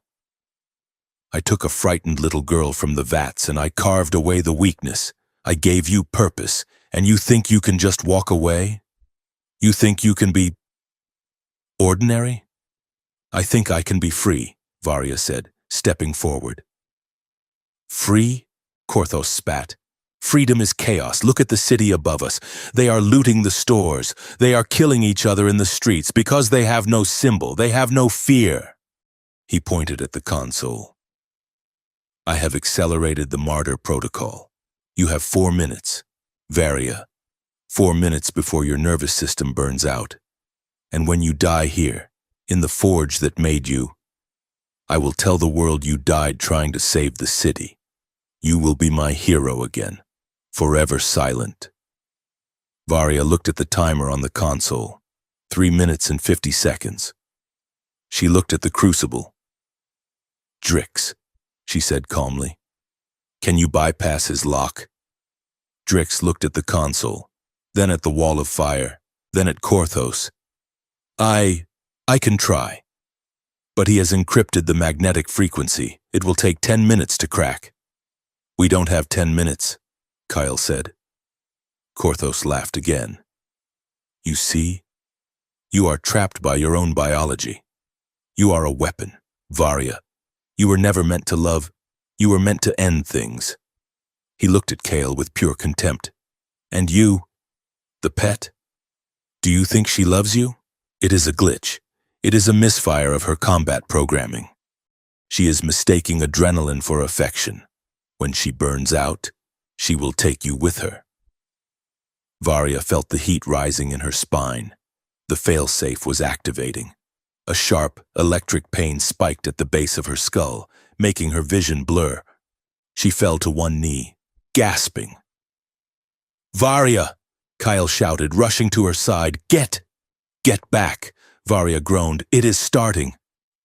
"I took a frightened little girl from the vats and I carved away the weakness. I gave you purpose, and you think you can just walk away? You think you can be ordinary?" "I think I can be free," Varya said, stepping forward. "Free?" Korthos spat. "Freedom is chaos. Look at the city above us. They are looting the stores. They are killing each other in the streets because they have no symbol. They have no fear." He pointed at the console. "I have accelerated the martyr protocol. You have 4 minutes. Varya, 4 minutes before your nervous system burns out. And when you die here, in the forge that made you, I will tell the world you died trying to save the city. You will be my hero again, forever silent." Varya looked at the timer on the console. 3 minutes and 50 seconds. She looked at the crucible. "Drix," she said calmly. "Can you bypass his lock?" Drix looked at the console, then at the wall of fire, then at Korthos. I can try. But he has encrypted the magnetic frequency. It will take 10 minutes to crack." "We don't have 10 minutes, Kyle said. Korthos laughed again. "You see? You are trapped by your own biology. You are a weapon, Varya. You were never meant to love. You were meant to end things." He looked at Kale with pure contempt. "And you, the pet? Do you think she loves you? It is a glitch. It is a misfire of her combat programming. She is mistaking adrenaline for affection. When she burns out, she will take you with her." Varya felt the heat rising in her spine. The failsafe was activating. A sharp, electric pain spiked at the base of her skull, making her vision blur. She fell to one knee, gasping. "Varya!" Kyle shouted, rushing to her side. Get back!" Varya groaned. "It is starting.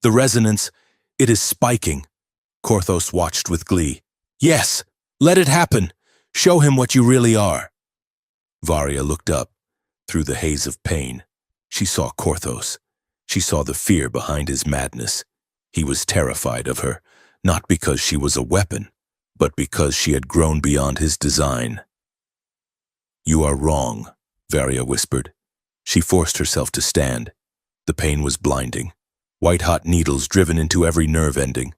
The resonance, it is spiking." Korthos watched with glee. "Yes, let it happen. Show him what you really are." Varya looked up. Through the haze of pain, she saw Korthos. She saw the fear behind his madness. He was terrified of her, not because she was a weapon, but because she had grown beyond his design. "You are wrong," Varia whispered. She forced herself to stand. The pain was blinding. White-hot needles driven into every nerve ending.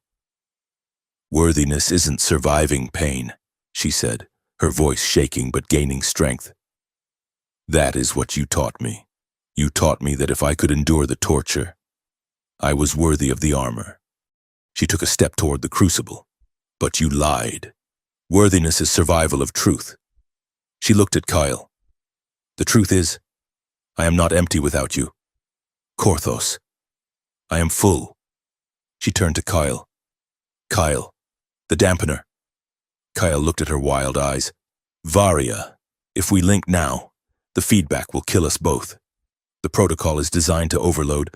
"Worthiness isn't surviving pain," she said, her voice shaking but gaining strength. "That is what you taught me. You taught me that if I could endure the torture, I was worthy of the armor." She took a step toward the crucible. "But you lied. Worthiness is survival of truth." She looked at Kyle. "The truth is, I am not empty without you. Korthos, I am full." She turned to Kyle. "Kyle, the dampener." Kyle looked at her wild eyes. "Varia, if we link now, the feedback will kill us both. The protocol is designed to overload."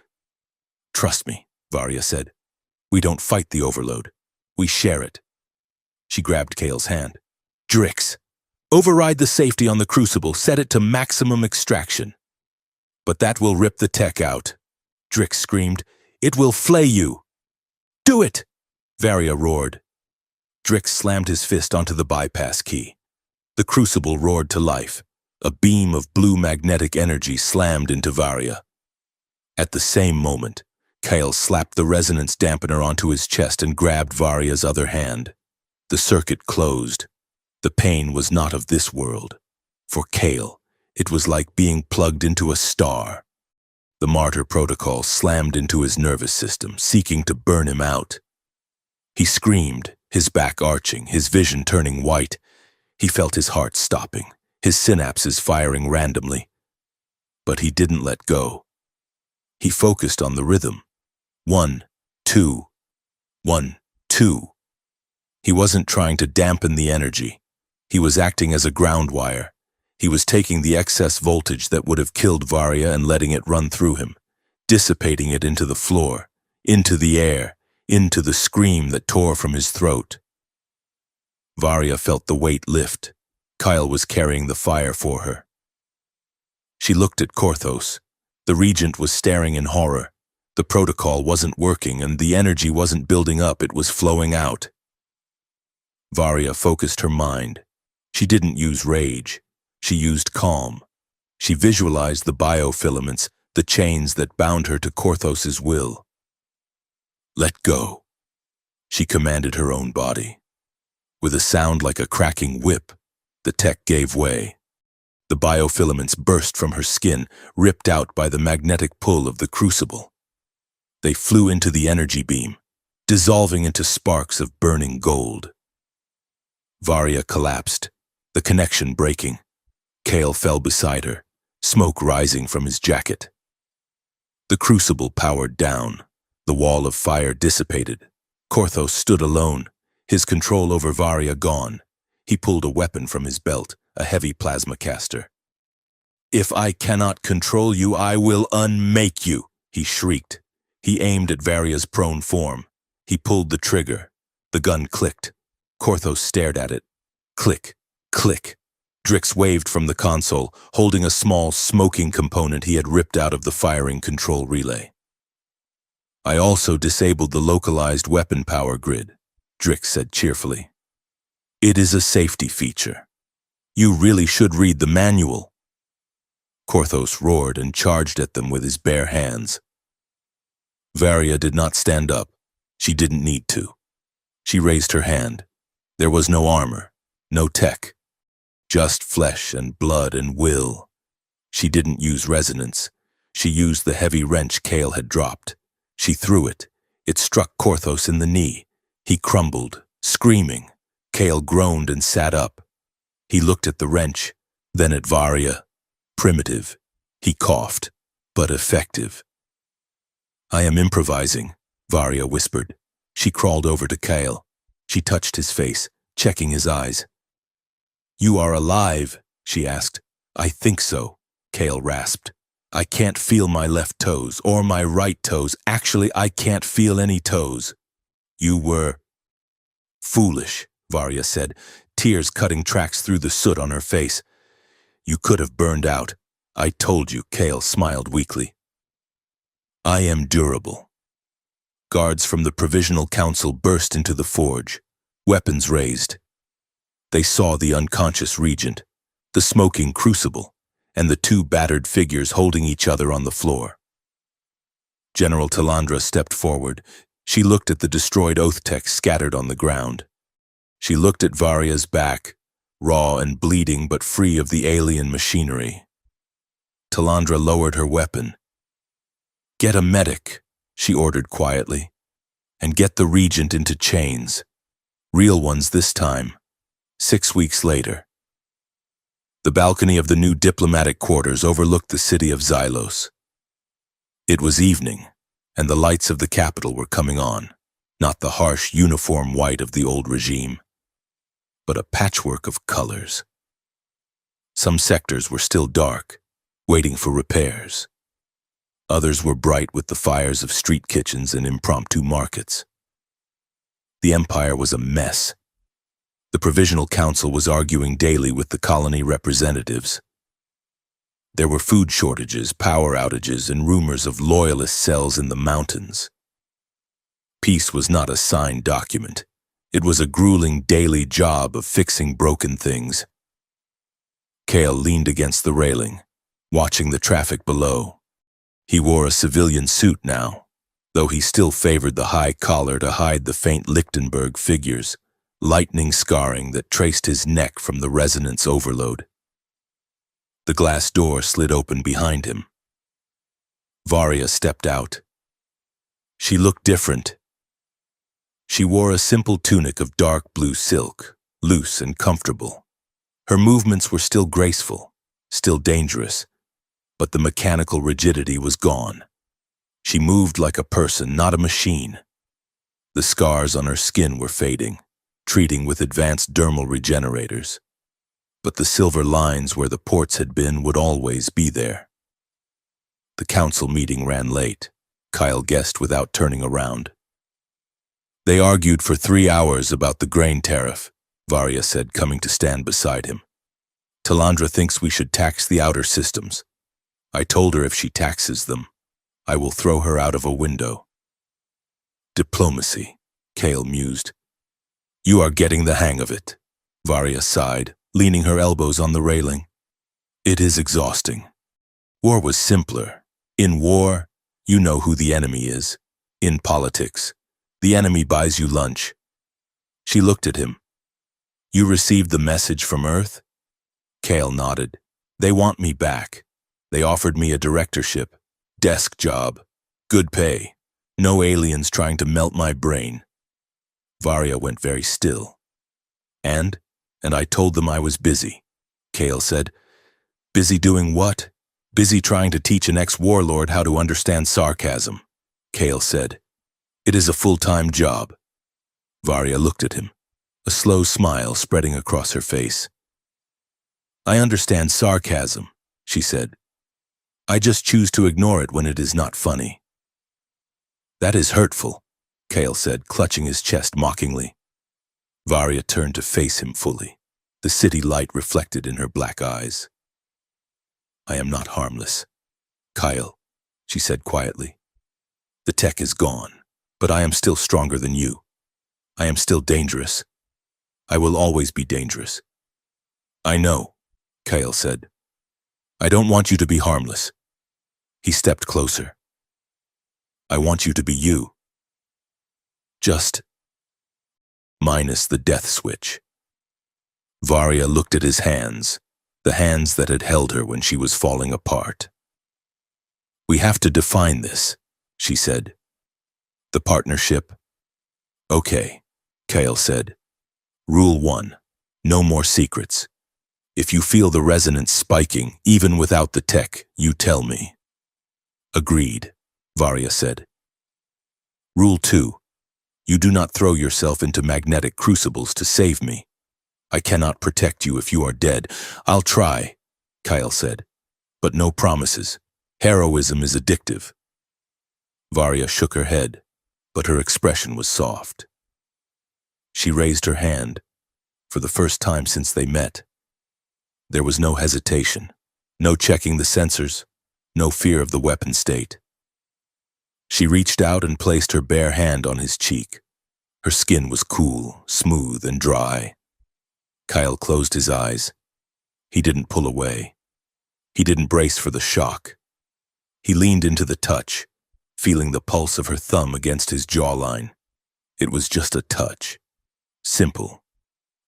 "Trust me," Varia said. "We don't fight the overload. We share it." She grabbed Kale's hand. "Drix, override the safety on the crucible. Set it to maximum extraction." "But that will rip the tech out," Drix screamed. "It will flay you." "Do it!" Varia roared. Drix slammed his fist onto the bypass key. The crucible roared to life. A beam of blue magnetic energy slammed into Varia. At the same moment, Kale slapped the resonance dampener onto his chest and grabbed Varia's other hand. The circuit closed. The pain was not of this world. For Kale, it was like being plugged into a star. The martyr protocol slammed into his nervous system, seeking to burn him out. He screamed, his back arching, his vision turning white. He felt his heart stopping, his synapses firing randomly. But he didn't let go. He focused on the rhythm. 1, 2, 1, 2. He wasn't trying to dampen the energy. He was acting as a ground wire. He was taking the excess voltage that would have killed Varia and letting it run through him, dissipating it into the floor, into the air, into the scream that tore from his throat. Varia felt the weight lift. Kyle was carrying the fire for her. She looked at Korthos. The regent was staring in horror. The protocol wasn't working and the energy wasn't building up, it was flowing out. Varia focused her mind. She didn't use rage. She used calm. She visualized the biofilaments, the chains that bound her to Korthos's will. "Let go," she commanded her own body. With a sound like a cracking whip, the tech gave way. The biofilaments burst from her skin, ripped out by the magnetic pull of the crucible. They flew into the energy beam, dissolving into sparks of burning gold. Varia collapsed, the connection breaking. Kale fell beside her, smoke rising from his jacket. The crucible powered down. The wall of fire dissipated. Korthos stood alone, his control over Varia gone. He pulled a weapon from his belt, a heavy plasma caster. "If I cannot control you, I will unmake you," he shrieked. He aimed at Varia's prone form. He pulled the trigger. The gun clicked. Korthos stared at it. Click, click. Drix waved from the console, holding a small, smoking component he had ripped out of the firing control relay. "I also disabled the localized weapon power grid," Drix said cheerfully. "It is a safety feature. You really should read the manual." Korthos roared and charged at them with his bare hands. Varia did not stand up. She didn't need to. She raised her hand. There was no armor, no tech. Just flesh and blood and will. She didn't use resonance. She used the heavy wrench Kale had dropped. She threw it. It struck Korthos in the knee. He crumbled, screaming. Kale groaned and sat up. He looked at the wrench, then at Varia. Primitive. He coughed, but effective. "I am improvising," Varia whispered. She crawled over to Kale. She touched his face, checking his eyes. "You are alive?" she asked. "I think so," Kale rasped. "I can't feel my left toes or my right toes. Actually, I can't feel any toes." "You were foolish," Varia said, tears cutting tracks through the soot on her face. "You could have burned out. I told you," Kale smiled weakly. "I am durable." Guards from the Provisional Council burst into the forge, weapons raised. They saw the unconscious regent, the smoking crucible, and the two battered figures holding each other on the floor. General Talandra stepped forward. She looked at the destroyed oath text scattered on the ground. She looked at Varia's back, raw and bleeding but free of the alien machinery. Talandra lowered her weapon. "Get a medic," she ordered quietly, "and get the regent into chains. Real ones this time. 6 weeks later." The balcony of the new diplomatic quarters overlooked the city of Xylos. It was evening, and the lights of the capital were coming on, not the harsh uniform white of the old regime, but a patchwork of colors. Some sectors were still dark, waiting for repairs. Others were bright with the fires of street kitchens and impromptu markets. The empire was a mess. The Provisional Council was arguing daily with the colony representatives. There were food shortages, power outages, and rumors of loyalist cells in the mountains. Peace was not a signed document. It was a grueling daily job of fixing broken things. Kale leaned against the railing, watching the traffic below. He wore a civilian suit now, though he still favored the high collar to hide the faint Lichtenberg figures, lightning scarring that traced his neck from the resonance overload. The glass door slid open behind him. Varia stepped out. She looked different. She wore a simple tunic of dark blue silk, loose and comfortable. Her movements were still graceful, still dangerous, but the mechanical rigidity was gone. She moved like a person, not a machine. The scars on her skin were fading, treating with advanced dermal regenerators. But the silver lines where the ports had been would always be there. The council meeting ran late, Kyle guessed without turning around. They argued for 3 hours about the grain tariff, Varia said, coming to stand beside him. Talandra thinks we should tax the outer systems. I told her if she taxes them, I will throw her out of a window. Diplomacy, Kale mused. You are getting the hang of it, Varia sighed, leaning her elbows on the railing. It is exhausting. War was simpler. In war, you know who the enemy is. In politics, the enemy buys you lunch. She looked at him. You received the message from Earth? Kale nodded. They want me back. They offered me a directorship, desk job, good pay, no aliens trying to melt my brain. Varia went very still. And I told them I was busy, Kale said. Busy doing what? Busy trying to teach an ex-warlord how to understand sarcasm, Kale said. It is a full-time job. Varia looked at him, a slow smile spreading across her face. I understand sarcasm, she said. I just choose to ignore it when it is not funny. That is hurtful, Kale said, clutching his chest mockingly. Varia turned to face him fully, the city light reflected in her black eyes. I am not harmless, Kyle, she said quietly. The tech is gone, but I am still stronger than you. I am still dangerous. I will always be dangerous. I know, Kyle said. I don't want you to be harmless. He stepped closer. I want you to be you. Just minus the death switch. Varia looked at his hands, the hands that had held her when she was falling apart. We have to define this, she said. The partnership? Okay, Kale said. Rule 1, no more secrets. If you feel the resonance spiking, even without the tech, you tell me. Agreed, Varia said. Rule 2, you do not throw yourself into magnetic crucibles to save me. I cannot protect you if you are dead. I'll try, Kyle said, but no promises. Heroism is addictive. Varia shook her head, but her expression was soft. She raised her hand, for the first time since they met. There was no hesitation, no checking the sensors, no fear of the weapon state. She reached out and placed her bare hand on his cheek. Her skin was cool, smooth, and dry. Kyle closed his eyes. He didn't pull away. He didn't brace for the shock. He leaned into the touch, feeling the pulse of her thumb against his jawline. It was just a touch. Simple,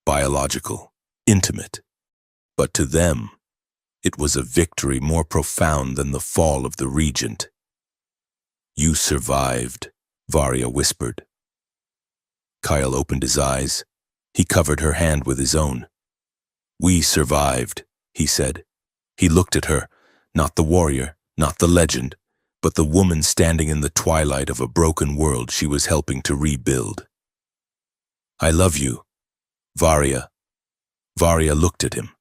biological, intimate. But to them, it was a victory more profound than the fall of the regent. "You survived," Varya whispered. Kyle opened his eyes. He covered her hand with his own. "We survived," he said. He looked at her, not the warrior, not the legend, but the woman standing in the twilight of a broken world she was helping to rebuild. "I love you, Varya." Varya looked at him.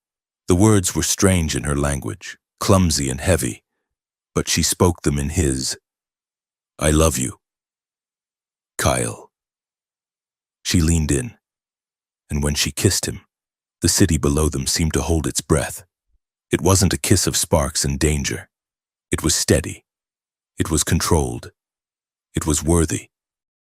The words were strange in her language, clumsy and heavy, but she spoke them in his. "I love you, Kyle." She leaned in, and when she kissed him, the city below them seemed to hold its breath. It wasn't a kiss of sparks and danger. It was steady. It was controlled. It was worthy.